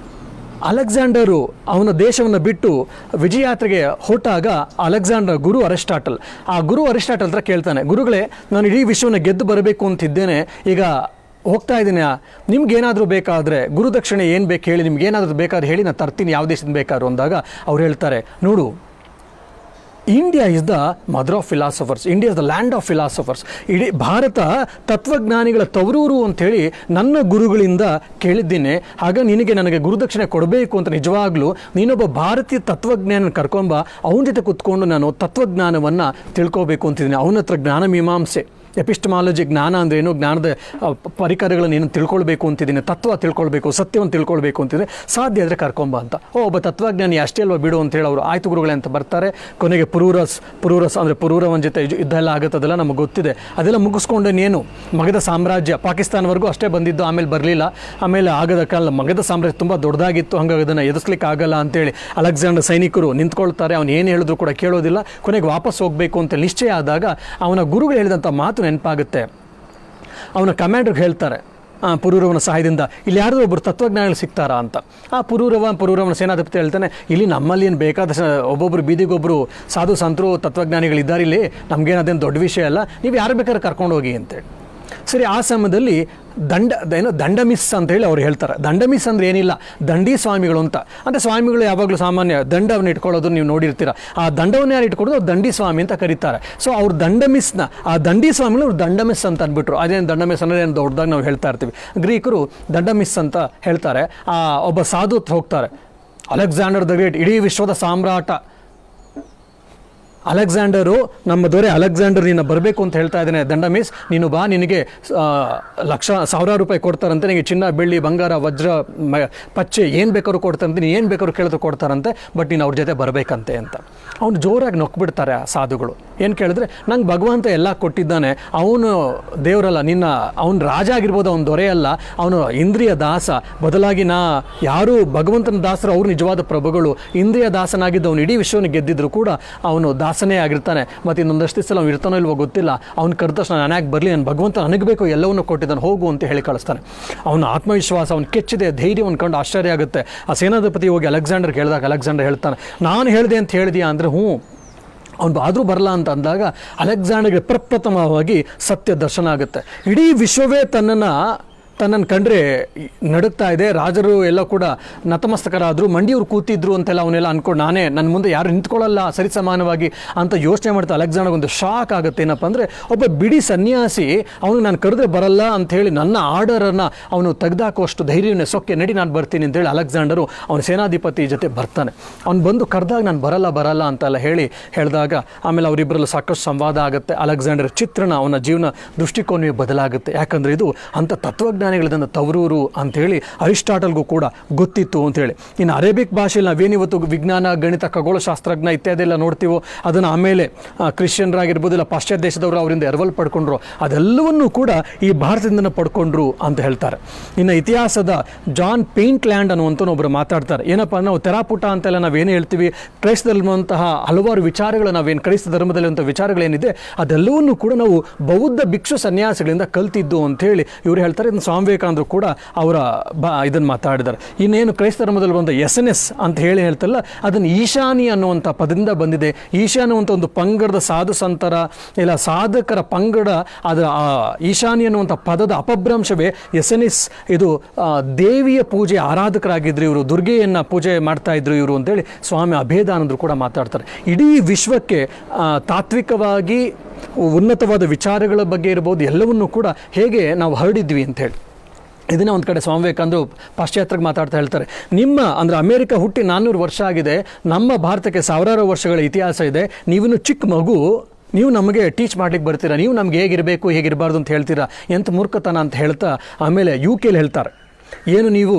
ಅಲೆಕ್ಸಾಂಡರು ಅವನ ದೇಶವನ್ನು ಬಿಟ್ಟು ವಿಜಯಯಾತ್ರೆಗೆ ಹೊರಟಾಗ ಅಲೆಕ್ಸಾಂಡರ್ ಗುರು ಅರಿಸ್ಟಾಟಲ್ ಹತ್ರ ಕೇಳ್ತಾನೆ, ಗುರುಗಳೇ, ನಾನು ಇಡೀ ವಿಶ್ವವನ್ನು ಗೆದ್ದು ಬರಬೇಕು ಅಂತಿದ್ದೇನೆ, ಈಗ ಹೋಗ್ತಾ ಇದ್ದೀನಿ, ನಿಮ್ಗೇನಾದರೂ ಬೇಕಾದರೆ ಗುರುದಕ್ಷಿಣೆ ಏನು ಬೇಕು ಹೇಳಿ, ನಿಮ್ಗೇನಾದರೂ ಬೇಕಾದ್ರೆ ಹೇಳಿ, ನಾನು ತರ್ತೀನಿ, ಯಾವ ದೇಶದಿಂದ ಬೇಕಾದ್ರು ಅಂದಾಗ ಅವ್ರು ಹೇಳ್ತಾರೆ, ನೋಡು, India is the mother of philosophers, India is the land of philosophers. ಇಡೀ ಭಾರತ ತತ್ವಜ್ಞಾನಿಗಳ ತವರೂರು ಅಂಥೇಳಿ ನನ್ನ ಗುರುಗಳಿಂದ ಕೇಳಿದ್ದೀನಿ. ಆಗ ನನಗೆ ಗುರುದಕ್ಷಿಣೆ ಕೊಡಬೇಕು ಅಂತ ನಿಜವಾಗ್ಲೂ ನೀನೊಬ್ಬ ಭಾರತೀಯ ತತ್ವಜ್ಞಾನ ಕರ್ಕೊಂಬ, ಅವನ ಜೊತೆ ಕೂತ್ಕೊಂಡು ನಾನು ತತ್ವಜ್ಞಾನವನ್ನು ತಿಳ್ಕೋಬೇಕು ಅಂತಿದ್ದೀನಿ. ಅವನ ಹತ್ರ ಜ್ಞಾನ ಮೀಮಾಂಸೆ, ಎಪಿಸ್ಟಮಾಲಜಿ, ಜ್ಞಾನ ಅಂದ್ರೇನು, ಜ್ಞಾನದ ಪರಿಕರಗಳನ್ನು ಏನು ತಿಳ್ಕೊಳ್ಬೇಕು ಅಂತಿದ್ದೀನಿ, ತತ್ವ ತಿಳ್ಕೊಳ್ಬೇಕು, ಸತ್ಯವನ್ನು ತಿಳ್ಕೊಳ್ಬೇಕು ಅಂತಿದ್ರೆ ಸಾಧ್ಯ ಆದರೆ ಕರ್ಕೊಂಬ ಅಂತ. ಒಬ್ಬ ತತ್ವಜ್ಞಾನಿ ಅಷ್ಟೇ ಅಲ್ವಾ ಬಿಡು ಅಂತೇಳಿ ಅವರು ಆಯ್ತು ಗುರುಗಳೇ ಅಂತ ಬರ್ತಾರೆ. ಕೊನೆಗೆ ಪುರೂರಸ್ ಅಂದರೆ ಪುರೂರವನ ಜೊತೆ ಯುದ್ಧ ಎಲ್ಲ ಆಗುತ್ತದೆಲ್ಲ ನಮಗೆ ಗೊತ್ತಿದೆ. ಅದೆಲ್ಲ ಮುಗಿಸ್ಕೊಂಡೇನೇನು ಮಗಧ ಸಾಮ್ರಾಜ್ಯ ಪಾಕಿಸ್ತಾನವರೆಗೂ ಅಷ್ಟೇ ಬಂದಿದ್ದು, ಆಮೇಲೆ ಬರಲಿಲ್ಲ. ಆಮೇಲೆ ಆಗದ ಕಾಲ ಮಗಧ ಸಾಮ್ರಾಜ್ಯ ತುಂಬ ದೊಡ್ಡದಾಗಿತ್ತು, ಹಾಗಾಗಿ ಅದನ್ನು ಎದುರಿಸ್ಲಿಕ್ಕೆ ಆಗಲ್ಲ ಅಂತೇಳಿ ಅಲೆಕ್ಸಾಂಡರ್ ಸೈನಿಕರು ನಿಂತ್ಕೊಳ್ತಾರೆ. ಅವನು ಏನು ಹೇಳಿದ್ರು ಕೂಡ ಕೇಳೋದಿಲ್ಲ. ಕೊನೆಗೆ ವಾಪಸ್ ಹೋಗಬೇಕು ಅಂತ ನಿಶ್ಚಯ ಆದಾಗ ಅವನ ಗುರುಗಳು ಹೇಳಿದಂಥ ಮಾತು ನೆನಪಾಗುತ್ತೆ. ಅವನ ಕಮಾಂಡರ್ಗೆ ಹೇಳ್ತಾರೆ, ಪುರೂರವನ ಸಹಾಯದಿಂದ ಇಲ್ಲಿ ಯಾರಾದರೂ ಒಬ್ಬರು ತತ್ವಜ್ಞಾನಿಗಳು ಸಿಗ್ತಾರಾ ಅಂತ. ಆ ಪುರೂರವನ ಸೇನಾಧಿಪತಿ ಹೇಳ್ತಾನೆ, ಇಲ್ಲಿ ನಮ್ಮಲ್ಲಿ ಏನು ಬೇಕಾದ ಒಬ್ಬೊಬ್ಬರು ಬೀದಿಗೊಬ್ಬರು ಸಾಧು ಸಂತರು ತತ್ವಜ್ಞಾನಿಗಳಿದ್ದಾರೆ, ಇಲ್ಲಿ ನಮಗೇನದೇನು ದೊಡ್ಡ ವಿಷಯ ಅಲ್ಲ, ನೀವು ಯಾರು ಬೇಕಾದ್ರೆ ಕರ್ಕೊಂಡು ಹೋಗಿ ಅಂತೇಳಿ. ಸರಿ, ಆ ಸಮಯದಲ್ಲಿ ದಂಡಮಿಸ್ ಅಂತ ಹೇಳಿ ಅವ್ರು ಹೇಳ್ತಾರೆ. ದಂಡಮಿಸ್ ಅಂದರೆ ಏನಿಲ್ಲ, ದಂಡಿ ಸ್ವಾಮಿಗಳು ಅಂತ. ಅಂದರೆ ಸ್ವಾಮಿಗಳು ಯಾವಾಗಲೂ ಸಾಮಾನ್ಯ ದಂಡವನ್ನು ಇಟ್ಕೊಳ್ಳೋದು ನೀವು ನೋಡಿರ್ತೀರ. ಆ ದಂಡವನ್ನು ಯಾರು ಇಟ್ಕೊಳ್ಳೋದು ದಂಡಿ ಸ್ವಾಮಿ ಅಂತ ಕರೀತಾರೆ. ಸೊ ಅವ್ರು ದಂಡಮಿಸ್ನ, ಆ ದಂಡಿ ಸ್ವಾಮಿಗಳು ಅವ್ರು ದಂಡಮಿಸ್ ಅಂತ ಅಂದ್ಬಿಟ್ರು. ಅದೇನು ದಂಡಮಿಸ್ ಅಂದರೆ ಏನು ದೊಡ್ಡದಾಗಿ ನಾವು ಹೇಳ್ತಾ ಇರ್ತೀವಿ. ಗ್ರೀಕರು ದಂಡಮಿಸ್ ಅಂತ ಹೇಳ್ತಾರೆ. ಆ ಒಬ್ಬ ಸಾಧು ಹತ್ರ ಹೋಗ್ತಾರೆ, ಅಲೆಕ್ಸಾಂಡರ್ ದ ಗ್ರೇಟ್, ಇಡೀ ವಿಶ್ವದ ಸಾಮ್ರಾಟ ಅಲೆಕ್ಸಾಂಡರು, ನಮ್ಮ ದೊರೆ ಅಲೆಕ್ಸಾಂಡರ್ ನೀನು ಬರಬೇಕು ಅಂತ ಹೇಳ್ತಾ ಇದ್ದಾನೆ ದಂಡಮಿಸ್, ನೀನು ಬಾ, ನಿನಗೆ ಸಾವಿರಾರು ರೂಪಾಯಿ ಕೊಡ್ತಾರಂತೆ, ನಿನಗೆ ಚಿನ್ನ, ಬೆಳ್ಳಿ, ಬಂಗಾರ, ವಜ್ರ, ಪಚ್ಚೆ ಏನು ಬೇಕಾದ್ರೂ ಕೊಡ್ತಾರಂತೆ, ನೀನು ಏನು ಬೇಕಾದ್ರೂ ಕೇಳಿದ್ರು ಕೊಡ್ತಾರಂತೆ, ಬಟ್ ನೀನು ಅವ್ರ ಜೊತೆ ಬರಬೇಕಂತೆ ಅಂತ. ಅವನು ಜೋರಾಗಿ ನೊಕ್ಬಿಡ್ತಾರೆ ಆ ಸಾಧುಗಳು. ಏನು ಕೇಳಿದ್ರೆ, ನಂಗೆ ಭಗವಂತ ಎಲ್ಲ ಕೊಟ್ಟಿದ್ದಾನೆ, ಅವನು ದೇವರಲ್ಲ, ಅವನು ರಾಜ ಆಗಿರ್ಬೋದು, ಅವನು ದೊರೆ ಅಲ್ಲ, ಅವನು ಇಂದ್ರಿಯ ದಾಸ, ಬದಲಾಗಿ ಯಾರು ಭಗವಂತನ ದಾಸರು ಅವ್ರು ನಿಜವಾದ ಪ್ರಭುಗಳು. ಇಂದ್ರಿಯ ದಾಸನಾಗಿದ್ದು ಅವನು ಇಡೀ ವಿಶ್ವವನ್ನು ಗೆದ್ದಿದ್ರು ಕೂಡ ಅವನು ದಾಸನೇ ಆಗಿರ್ತಾನೆ. ಮತ್ತು ಇನ್ನೊಂದಷ್ಟು ದಿವಸ ಅವ್ನು ಇರ್ತಾನೋ ಇಲ್ವೋ ಗೊತ್ತಿಲ್ಲ. ಅವ್ನು ಕರೆದ ತಕ್ಷಣ ನಾನು ಯಾಕೆ ಬರಲಿ, ನನ್ನ ಭಗವಂತ ನನಗೆ ಬೇಕು, ಎಲ್ಲವನ್ನೂ ಕೊಟ್ಟಿದ್ದಾನೆ, ಹೋಗು ಅಂತ ಹೇಳಿ ಕಳಿಸ್ತಾನೆ. ಅವನ ಆತ್ಮವಿಶ್ವಾಸ, ಅವನು ಕೆಚ್ಚಿದೆ, ಧೈರ್ಯವನ್ನು ಕಂಡು ಆಶ್ಚರ್ಯ ಆಗುತ್ತೆ. ಆ ಸೇನಾಧಿಪತಿ ಹೋಗಿ ಅಲೆಕ್ಸಾಂಡರ್ ಕೇಳಿದಾಗ ಅಲೆಕ್ಸಾಂಡರ್ ಹೇಳ್ತಾನೆ, ನಾನು ಹೇಳಿದೆ ಅಂತ ಹೇಳಿದೆಯಾ ಅಂದರೆ ಹ್ಞೂ. ಅವನು ಆದರೂ ಬರಲ್ಲ ಅಂತ ಅಂದಾಗ ಅಲೆಕ್ಸಾಂಡರ್ಗೆ ಪ್ರಪ್ರಥಮವಾಗಿ ಸತ್ಯ ದರ್ಶನ ಆಗುತ್ತೆ. ಇಡೀ ವಿಶ್ವವೇ ತನ್ನನ್ನು ಕಂಡ್ರೆ ನಡುತ್ತಾ ಇದೆ. ರಾಜರು ಎಲ್ಲ ಕೂಡ ನತಮಸ್ತಕರಾದರು, ಮಂಡಿಯವರು ಕೂತಿದ್ರು ಅಂತೆಲ್ಲ ಅವನ್ನೆಲ್ಲ ಅಂದ್ಕೊಂಡು, ನನ್ನ ಮುಂದೆ ಯಾರು ನಿಂತ್ಕೊಳ್ಳಲ್ಲ ಸರಿಸಮಾನವಾಗಿ ಅಂತ ಯೋಚನೆ ಮಾಡ್ತಾ ಅಲೆಕ್ಸಾಂಡರ್ಗೆ ಒಂದು ಶಾಕ್ ಆಗುತ್ತೆ. ಏನಪ್ಪ ಅಂದರೆ, ಒಬ್ಬ ಬಿಡಿ ಸನ್ಯಾಸಿ ಅವನಿಗೆ ನಾನು ಕರೆದ್ರೆ ಬರಲ್ಲ ಅಂಥೇಳಿ ನನ್ನ ಆರ್ಡರನ್ನು ಅವನು ತೆಗೆದಾಕುವಷ್ಟು ಧೈರ್ಯವನ್ನೇ ಸೊಕ್ಕೆ, ನಡಿ ನಾನು ಬರ್ತೀನಿ ಅಂತೇಳಿ ಅಲೆಕ್ಸಾಂಡರು ಅವನ ಸೇನಾಧಿಪತಿ ಜೊತೆ ಬರ್ತಾನೆ. ಅವ್ನು ಬಂದು ಕರೆದಾಗ ನಾನು ಬರಲ್ಲ ಅಂತೆಲ್ಲ ಹೇಳಿದಾಗ ಆಮೇಲೆ ಅವರಿಬ್ಬರಲ್ಲೂ ಸಾಕಷ್ಟು ಸಂವಾದ ಆಗುತ್ತೆ. ಅಲೆಕ್ಸಾಂಡರ್ ಚಿತ್ರಣ, ಅವನ ಜೀವನ ದೃಷ್ಟಿಕೋನವೇ ಬದಲಾಗುತ್ತೆ. ಯಾಕಂದರೆ ಇದು ಅಂಥ ತತ್ವಜ್ಞಾನ ವಿಜ್ಞಾನಿಗಳದನ್ನು ತವರೂರು ಅಂಥೇಳಿ ಅರಿಸ್ಟಾಟಲ್ಗೂ ಕೂಡ ಗೊತ್ತಿತ್ತು ಅಂಥೇಳಿ. ಇನ್ನು ಅರೇಬಿಕ್ ಭಾಷೆಯಲ್ಲಿ ನಾವೇನಿವತ್ತು ವಿಜ್ಞಾನ, ಗಣಿತ, ಖಗೋಳಶಾಸ್ತ್ರಜ್ಞ ಇತ್ಯಾದಿ ಎಲ್ಲ ನೋಡ್ತೀವೋ ಅದನ್ನು ಆಮೇಲೆ ಕ್ರಿಶ್ಚಿಯನ್ರಾಗಿರ್ಬೋದು ಇಲ್ಲ ಪಾಶ್ಚಾತ್ಯ ದೇಶದವರು ಅವರಿಂದ ಎರವಲ್ ಪಡ್ಕೊಂಡ್ರು, ಅದೆಲ್ಲವನ್ನೂ ಕೂಡ ಈ ಭಾರತದಿಂದ ಪಡ್ಕೊಂಡ್ರು ಅಂತ ಹೇಳ್ತಾರೆ. ಇನ್ನು ಇತಿಹಾಸದ ಜಾನ್ ಪೇಂಟ್ಲ್ಯಾಂಡ್ ಅನ್ನುವಂಥವ್ರು ಒಬ್ಬರು ಮಾತಾಡ್ತಾರೆ. ಏನಪ್ಪ, ನಾವು ತೆರಾಪುಟ ಅಂತೆಲ್ಲ ನಾವೇನು ಹೇಳ್ತೀವಿ, ಕ್ರೈಸ್ತದಲ್ಲಿರುವಂತಹ ಹಲವಾರು ವಿಚಾರಗಳು, ನಾವೇನು ಕ್ರೈಸ್ತ ಧರ್ಮದಲ್ಲಿರುವಂಥ ವಿಚಾರಗಳೇನಿದೆ ಅದೆಲ್ಲವನ್ನೂ ಕೂಡ ನಾವು ಬೌದ್ಧ ಭಿಕ್ಷು ಸನ್ಯಾಸಿಗಳಿಂದ ಕಲ್ತಿದ್ದು ಅಂಥೇಳಿ ಇವರು ಹೇಳ್ತಾರೆ. ಇದನ್ನು ಸ್ವಾಮಿ ವಿವೇಕಾನಂದರು ಕೂಡ ಅವರ ಇದನ್ನು ಮಾತಾಡಿದ್ದಾರೆ. ಇನ್ನೇನು ಕ್ರೈಸ್ತ ಧರ್ಮದಲ್ಲಿ ಬಂದ ಎಸ್ ಅಂತ ಹೇಳ್ತಲ್ಲ, ಅದನ್ನು ಈಶಾನಿ ಅನ್ನುವಂಥ ಪದದಿಂದ ಬಂದಿದೆ. ಈಶಾನ್ಯ ಅನ್ನುವಂಥ ಒಂದು ಪಂಗಡದ ಸಾಧು ಸಂತರ ಇಲ್ಲ ಸಾಧಕರ ಪಂಗಡ, ಅದರ ಈಶಾನಿ ಅನ್ನುವಂಥ ಪದದ ಅಪಭ್ರಂಶವೇ ಎಸ್. ಇದು ದೇವಿಯ ಪೂಜೆ ಆರಾಧಕರಾಗಿದ್ರು ಇವರು, ದುರ್ಗೆಯನ್ನು ಪೂಜೆ ಮಾಡ್ತಾ ಇದ್ರು ಇವರು ಅಂತೇಳಿ ಸ್ವಾಮಿ ಅಭೇದಾನಂದರು ಕೂಡ ಮಾತಾಡ್ತಾರೆ. ಇಡೀ ವಿಶ್ವಕ್ಕೆ ತಾತ್ವಿಕವಾಗಿ ಉನ್ನತವಾದ ವಿಚಾರಗಳ ಬಗ್ಗೆ ಇರ್ಬೋದು, ಎಲ್ಲವನ್ನೂ ಕೂಡ ಹೇಗೆ ನಾವು ಹರಡಿದ್ವಿ ಅಂಥೇಳಿ. ಇದನ್ನೇ ಒಂದು ಕಡೆ ಸ್ವಾಮಿ ವಿವೇಕಾನಂದರು ಪಾಶ್ಚಾತ್ಯರಿಗೆ ಮಾತಾಡ್ತಾ ಹೇಳ್ತಾರೆ, ನಿಮ್ಮ ಅಂದರೆ ಅಮೇರಿಕ ಹುಟ್ಟಿ 400 ವರ್ಷ ಆಗಿದೆ, ನಮ್ಮ ಭಾರತಕ್ಕೆ ಸಾವಿರಾರು ವರ್ಷಗಳ ಇತಿಹಾಸ ಇದೆ, ನೀವಿನ್ನು ಚಿಕ್ಕ ಮಗು, ನೀವು ನಮಗೆ ಟೀಚ್ ಮಾಡ್ಲಿಕ್ಕೆ ಬರ್ತೀರಾ, ನೀವು ನಮ್ಗೆ ಹೇಗಿರಬೇಕು ಹೇಗಿರಬಾರ್ದು ಅಂತ ಹೇಳ್ತೀರಾ, ಎಂಥ ಮೂರ್ಖತನ ಅಂತ ಹೇಳ್ತಾ ಆಮೇಲೆ UK ಹೇಳ್ತಾರೆ, ಏನು ನೀವು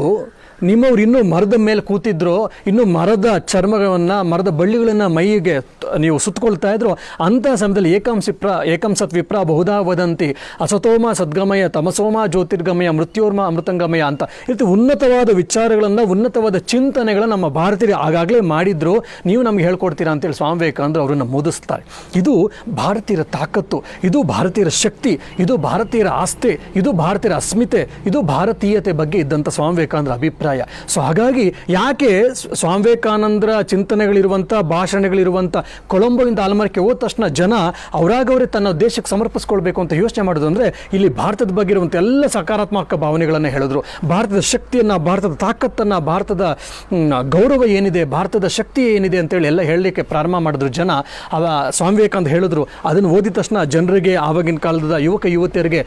ನಿಮ್ಮವ್ರು ಇನ್ನೂ ಮರದ ಮೇಲೆ ಕೂತಿದ್ರು, ಇನ್ನೂ ಮರದ ಚರ್ಮಗಳನ್ನು, ಮರದ ಬಳ್ಳಿಗಳನ್ನು ಮೈಗೆ ನೀವು ಸುತ್ತಕೊಳ್ತಾ ಇದ್ರು, ಅಂಥ ಸಮಯದಲ್ಲಿ ಏಕಂ ಸತ್ ವಿಪ್ರ ಬಹುಧಾ ವದಂತಿ ಅಸತೋಮ ಸದ್ಗಮಯ ತಮಸೋಮ ಜ್ಯೋತಿರ್ಗಮಯ ಮೃತ್ಯೋರ್ಮ ಅಮೃತಂಗಮಯ ಅಂತ ಇರ್ತಿ ಉನ್ನತವಾದ ವಿಚಾರಗಳನ್ನು, ಉನ್ನತವಾದ ಚಿಂತನೆಗಳನ್ನು ನಮ್ಮ ಭಾರತೀಯರು ಆಗಾಗಲೇ ಮಾಡಿದ್ರು, ನೀವು ನಮ್ಗೆ ಹೇಳ್ಕೊಡ್ತೀರಾ ಅಂತೇಳಿ ಸ್ವಾಮಿ ವಿವೇಕಾನಂದರು ಅವರನ್ನು ಮೋದಿಸ್ತಾರೆ. ಇದು ಭಾರತೀಯರ ತಾಕತ್ತು, ಇದು ಭಾರತೀಯರ ಶಕ್ತಿ, ಇದು ಭಾರತೀಯರ ಆಸ್ತಿ, ಇದು ಭಾರತೀಯರ ಅಸ್ಮಿತೆ, ಇದು ಭಾರತೀಯತೆ ಬಗ್ಗೆ ಇದ್ದಂಥ ಸ್ವಾಮಿ ವಿವೇಕಾನಂದರ ಅಭಿಪ್ರಾಯ. ಹಾಗಾಗಿ ಯಾಕೆ ಸ್ವಾಮಿ ವಿವೇಕಾನಂದರ ಚಿಂತನೆಗಳಿರುವಂಥ, ಭಾಷಣಗಳಿರುವಂಥ ಕೊಲಂಬೋಯಿಂದ ಆಲ್ಮರಕ್ಕೆ ಹೋದ ತಕ್ಷಣ ಜನ ಅವರಾಗವರೇ ತನ್ನ ದೇಶಕ್ಕೆ ಸಮರ್ಪಿಸ್ಕೊಳ್ಬೇಕು ಅಂತ ಯೋಚನೆ ಮಾಡೋದು ಅಂದರೆ, ಇಲ್ಲಿ ಭಾರತದ ಬಗ್ಗೆ ಇರುವಂಥ ಎಲ್ಲ ಸಕಾರಾತ್ಮಕ ಭಾವನೆಗಳನ್ನು ಹೇಳಿದ್ರು. ಭಾರತದ ಶಕ್ತಿಯನ್ನು, ಭಾರತದ ತಾಕತ್ತನ್ನು, ಭಾರತದ ಗೌರವ ಏನಿದೆ, ಭಾರತದ ಶಕ್ತಿ ಏನಿದೆ ಅಂತೇಳಿ ಎಲ್ಲ ಹೇಳಲಿಕ್ಕೆ ಪ್ರಾರಂಭ ಮಾಡಿದ್ರು ಜನ. ಸ್ವಾಮಿ ವಿವೇಕಾನಂದ ಹೇಳಿದ್ರು, ಅದನ್ನು ಓದಿದ ತಕ್ಷಣ ಜನರಿಗೆ, ಆವಾಗಿನ ಕಾಲದ ಯುವಕ ಯುವತಿಯರಿಗೆ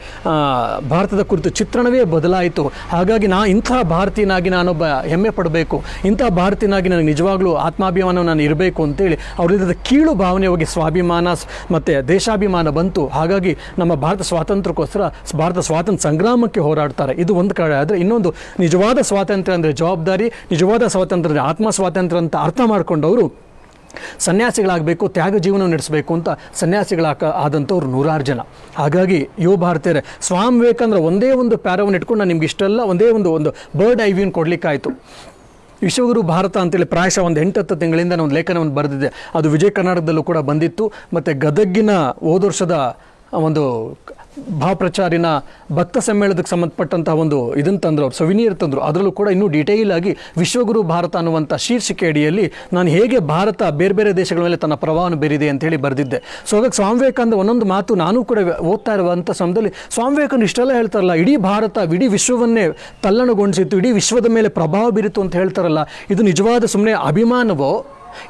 ಭಾರತದ ಕುರಿತು ಚಿತ್ರಣವೇ ಬದಲಾಯಿತು. ಹಾಗಾಗಿ ಇಂಥ ಭಾರತೀಯನಾಗಿ ನಾನೊಬ್ಬ ಹೆಮ್ಮೆ ಪಡಬೇಕು, ಇಂಥ ಭಾರತೀಯನಾಗಿ ನನಗೆ ನಿಜವಾಗ್ಲೂ ಆತ್ಮಾಭಿಮಾನ ನಾನು ಇರಬೇಕು ಅಂತೇಳಿ ಅವರಿಲ್ಲದ ಕೀಳು ಭಾವನೆ ಹೋಗಿ ಸ್ವಾಭಿಮಾನ ಮತ್ತು ದೇಶಾಭಿಮಾನ ಬಂತು. ಹಾಗಾಗಿ ನಮ್ಮ ಭಾರತ ಸ್ವಾತಂತ್ರ್ಯಕ್ಕೋಸ್ಕರ, ಭಾರತ ಸ್ವಾತಂತ್ರ್ಯ ಸಂಗ್ರಾಮಕ್ಕೆ ಹೋರಾಡ್ತಾರೆ. ಇದು ಒಂದು ಕಡೆ ಆದರೆ, ಇನ್ನೊಂದು ನಿಜವಾದ ಸ್ವಾತಂತ್ರ್ಯ ಅಂದರೆ ಜವಾಬ್ದಾರಿ, ನಿಜವಾದ ಸ್ವಾತಂತ್ರ್ಯ ಅಂದರೆ ಆತ್ಮ ಸ್ವಾತಂತ್ರ್ಯ ಅಂತ ಅರ್ಥ ಮಾಡಿಕೊಂಡವರು ಸನ್ಯಾಸಿಗಳಾಗಬೇಕು, ತ್ಯಾಗ ಜೀವನ ನಡೆಸಬೇಕು ಅಂತ ಆದಂಥವ್ರು ನೂರಾರು ಜನ. ಹಾಗಾಗಿ ಯುವ ಭಾರತೀಯರೇ, ಸ್ವಾಮಿ ವಿವೇಕಾನಂದರ ಒಂದೇ ಒಂದು ಪ್ಯಾರವನ್ನು ಇಟ್ಕೊಂಡು ನಾನು ನಿಮ್ಗೆ ಇಷ್ಟೆಲ್ಲ ಒಂದೇ ಒಂದು ಬರ್ಡ್ ಐ ವ್ಯೂನ್ ಕೊಡಲಿಕ್ಕಾಯಿತು. ವಿಶ್ವಗುರು ಭಾರತ ಅಂತೇಳಿ ಪ್ರಾಯಶಃ ಒಂದು 8-10 ತಿಂಗಳಿಂದ ನಾನು ಒಂದು ಲೇಖನವನ್ನು ಬರೆದಿದ್ದೆ. ಅದು ವಿಜಯ ಕರ್ನಾಟಕದಲ್ಲೂ ಕೂಡ ಬಂದಿತ್ತು. ಮತ್ತು ಗದಗಿನ ಹೋದ ವರ್ಷದ ಒಂದು ಭಾವಪ್ರಚಾರಿನ ಭಕ್ತ ಸಮ್ಮೇಳನಕ್ಕೆ ಸಂಬಂಧಪಟ್ಟಂಥ ಒಂದು ಇದನ್ನು ತಂದರು, ಅವ್ರು ಸವಿನಿಯರ್ ತಂದರು. ಅದರಲ್ಲೂ ಕೂಡ ಇನ್ನೂ ಡೀಟೇಲ್ ಆಗಿ ವಿಶ್ವಗುರು ಭಾರತ ಅನ್ನುವಂಥ ಶೀರ್ಷಿಕೆ ಅಡಿಯಲ್ಲಿ ನಾನು ಹೇಗೆ ಭಾರತ ಬೇರೆ ಬೇರೆ ದೇಶಗಳ ಮೇಲೆ ತನ್ನ ಪ್ರಭಾವವನ್ನು ಬೀರಿದೆ ಅಂತೇಳಿ ಬರೆದಿದ್ದೆ. ಸೊ ಹಾಗಾಗಿ ಸ್ವಾಮಿ ವಿವೇಕಾನಂದ ಒಂದೊಂದು ಮಾತು ನಾನು ಕೂಡ ಓದ್ತಾ ಇರುವಂಥ ಸಮಯದಲ್ಲಿ ಸ್ವಾಮಿ ವಿವೇಕಾನಂದ ಇಷ್ಟೆಲ್ಲ ಹೇಳ್ತಾರಲ್ಲ, ಇಡೀ ಭಾರತ ಇಡೀ ವಿಶ್ವವನ್ನೇ ತಲ್ಲಣಗೊಳಿಸಿತ್ತು, ಇಡೀ ವಿಶ್ವದ ಮೇಲೆ ಪ್ರಭಾವ ಬೀರಿತು ಅಂತ ಹೇಳ್ತಾರಲ್ಲ, ಇದು ನಿಜವಾದ ಸುಮ್ಮನೆ ಅಭಿಮಾನವೋ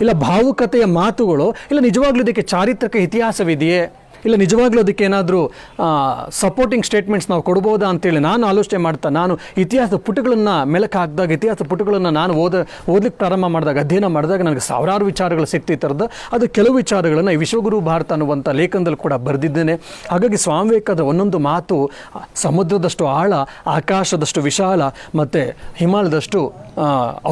ಇಲ್ಲ ಭಾವುಕತೆಯ ಮಾತುಗಳು, ಇಲ್ಲ ನಿಜವಾಗ್ಲೂ ಇದಕ್ಕೆ ಚಾರಿತ್ರಿಕ ಇತಿಹಾಸವಿದೆಯೇ, ಇಲ್ಲ ನಿಜವಾಗ್ಲೂ ಅದಕ್ಕೆ ಏನಾದರೂ ಸಪೋರ್ಟಿಂಗ್ ಸ್ಟೇಟ್ಮೆಂಟ್ಸ್ ನಾವು ಕೊಡ್ಬೋದಾ ಅಂತೇಳಿ ನಾನು ಆಲೋಚನೆ ಮಾಡ್ತಾ, ನಾನು ಇತಿಹಾಸದ ಪುಟಗಳನ್ನು ಮೆಲಕ್ಕೆ ಹಾಕಿದಾಗ, ಇತಿಹಾಸದ ಪುಟಗಳನ್ನು ನಾನು ಓದಲಿಕ್ಕೆ ಪ್ರಾರಂಭ ಮಾಡಿದಾಗ, ಅಧ್ಯಯನ ಮಾಡಿದಾಗ ನನಗೆ ಸಾವಿರಾರು ವಿಚಾರಗಳು ಸಿಗ್ತಿ ಥರದ. ಅದು ಕೆಲವು ವಿಚಾರಗಳನ್ನು ಈ ವಿಶ್ವಗುರು ಭಾರತ ಅನ್ನುವಂಥ ಲೇಖನದಲ್ಲಿ ಕೂಡ ಬರೆದಿದ್ದೇನೆ. ಹಾಗಾಗಿ ಸ್ವಾಮಿ ವಿವೇಕಾನಂದರ ಒಂದೊಂದು ಮಾತು ಸಮುದ್ರದಷ್ಟು ಆಳ, ಆಕಾಶದಷ್ಟು ವಿಶಾಲ ಮತ್ತು ಹಿಮಾಲಯದಷ್ಟು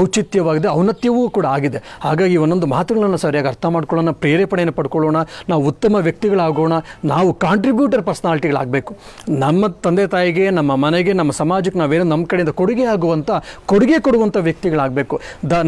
ಔಚಿತ್ಯವಾಗಿದೆ, ಔನ್ನತ್ಯವೂ ಕೂಡ ಆಗಿದೆ. ಹಾಗಾಗಿ ಒಂದೊಂದು ಮಾತುಗಳನ್ನು ಸರಿಯಾಗಿ ಅರ್ಥ ಮಾಡ್ಕೊಳ್ಳೋಣ, ಪ್ರೇರೇಪಣೆಯನ್ನು ಪಡ್ಕೊಳ್ಳೋಣ, ನಾವು ಉತ್ತಮ ವ್ಯಕ್ತಿಗಳಾಗೋಣ, ನಾವು ಕಾಂಟ್ರಿಬ್ಯೂಟರ್ ಪರ್ಸನಾಲಿಟಿಗಳಾಗಬೇಕು. ನಮ್ಮ ತಂದೆ ತಾಯಿಗೆ, ನಮ್ಮ ಮನೆಗೆ, ನಮ್ಮ ಸಮಾಜಕ್ಕೆ ನಾವೇನೋ ನಮ್ಮ ಕಡೆಯಿಂದ ಕೊಡುಗೆ ಕೊಡುವಂಥ ವ್ಯಕ್ತಿಗಳಾಗಬೇಕು.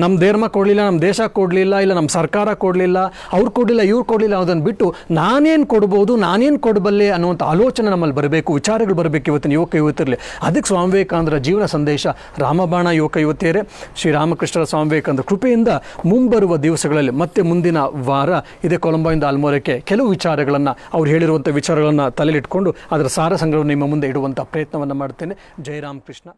ನಮ್ಮ ಧರ್ಮ ಕೊಡಲಿಲ್ಲ, ನಮ್ಮ ದೇಶ ಕೊಡಲಿಲ್ಲ, ಇಲ್ಲ ನಮ್ಮ ಸರ್ಕಾರ ಕೊಡಲಿಲ್ಲ, ಅವ್ರು ಕೊಡಲಿಲ್ಲ, ಇವ್ರು ಕೊಡಲಿಲ್ಲ ಅನ್ನೋದನ್ನು ಬಿಟ್ಟು ನಾನೇನು ಕೊಡ್ಬೋದು, ನಾನೇನು ಕೊಡಬಲ್ಲೆ ಅನ್ನುವಂಥ ಆಲೋಚನೆ ನಮ್ಮಲ್ಲಿ ಬರಬೇಕು, ವಿಚಾರಗಳು ಬರಬೇಕು ಇವತ್ತಿನ ಯುವಕ ಯುವತಿರಲಿ. ಅದಕ್ಕೆ ಸ್ವಾಮಿ ವಿವೇಕಾನಂದರ ಜೀವನ ಸಂದೇಶ ರಾಮಬಾಣ ಯುವಕ ಯುವತಿಯರೇ, ಶ್ರೀರಾಮಕೃಷ್ಣರ ಸ್ವಾಮಿ ವಿವೇಕಾನಂದ ಕೃಪೆಯಿಂದ ಮುಂಬರುವ ದಿವಸಗಳಲ್ಲಿ ಮತ್ತೆ ಮುಂದಿನ ವಾರ ಇದೇ ಕೊಲಂಬೋಯಿಂದ ಆಲ್ಮೋರಕ್ಕೆ ಕೆಲವು ವಿಚಾರಗಳನ್ನು, ಅವ್ರು ಹೇಳಿರುವಂಥ ವಿಚಾರಗಳನ್ನು ತಲೆಯಲ್ಲಿಟ್ಕೊಂಡು ಅದರ ಸಾರ ಸಂಗ್ರಹವನ್ನು ನಿಮ್ಮ ಮುಂದೆ ಇಡುವಂಥ ಪ್ರಯತ್ನವನ್ನು ಮಾಡ್ತೇನೆ. ಜೈ ರಾಮಕೃಷ್ಣ.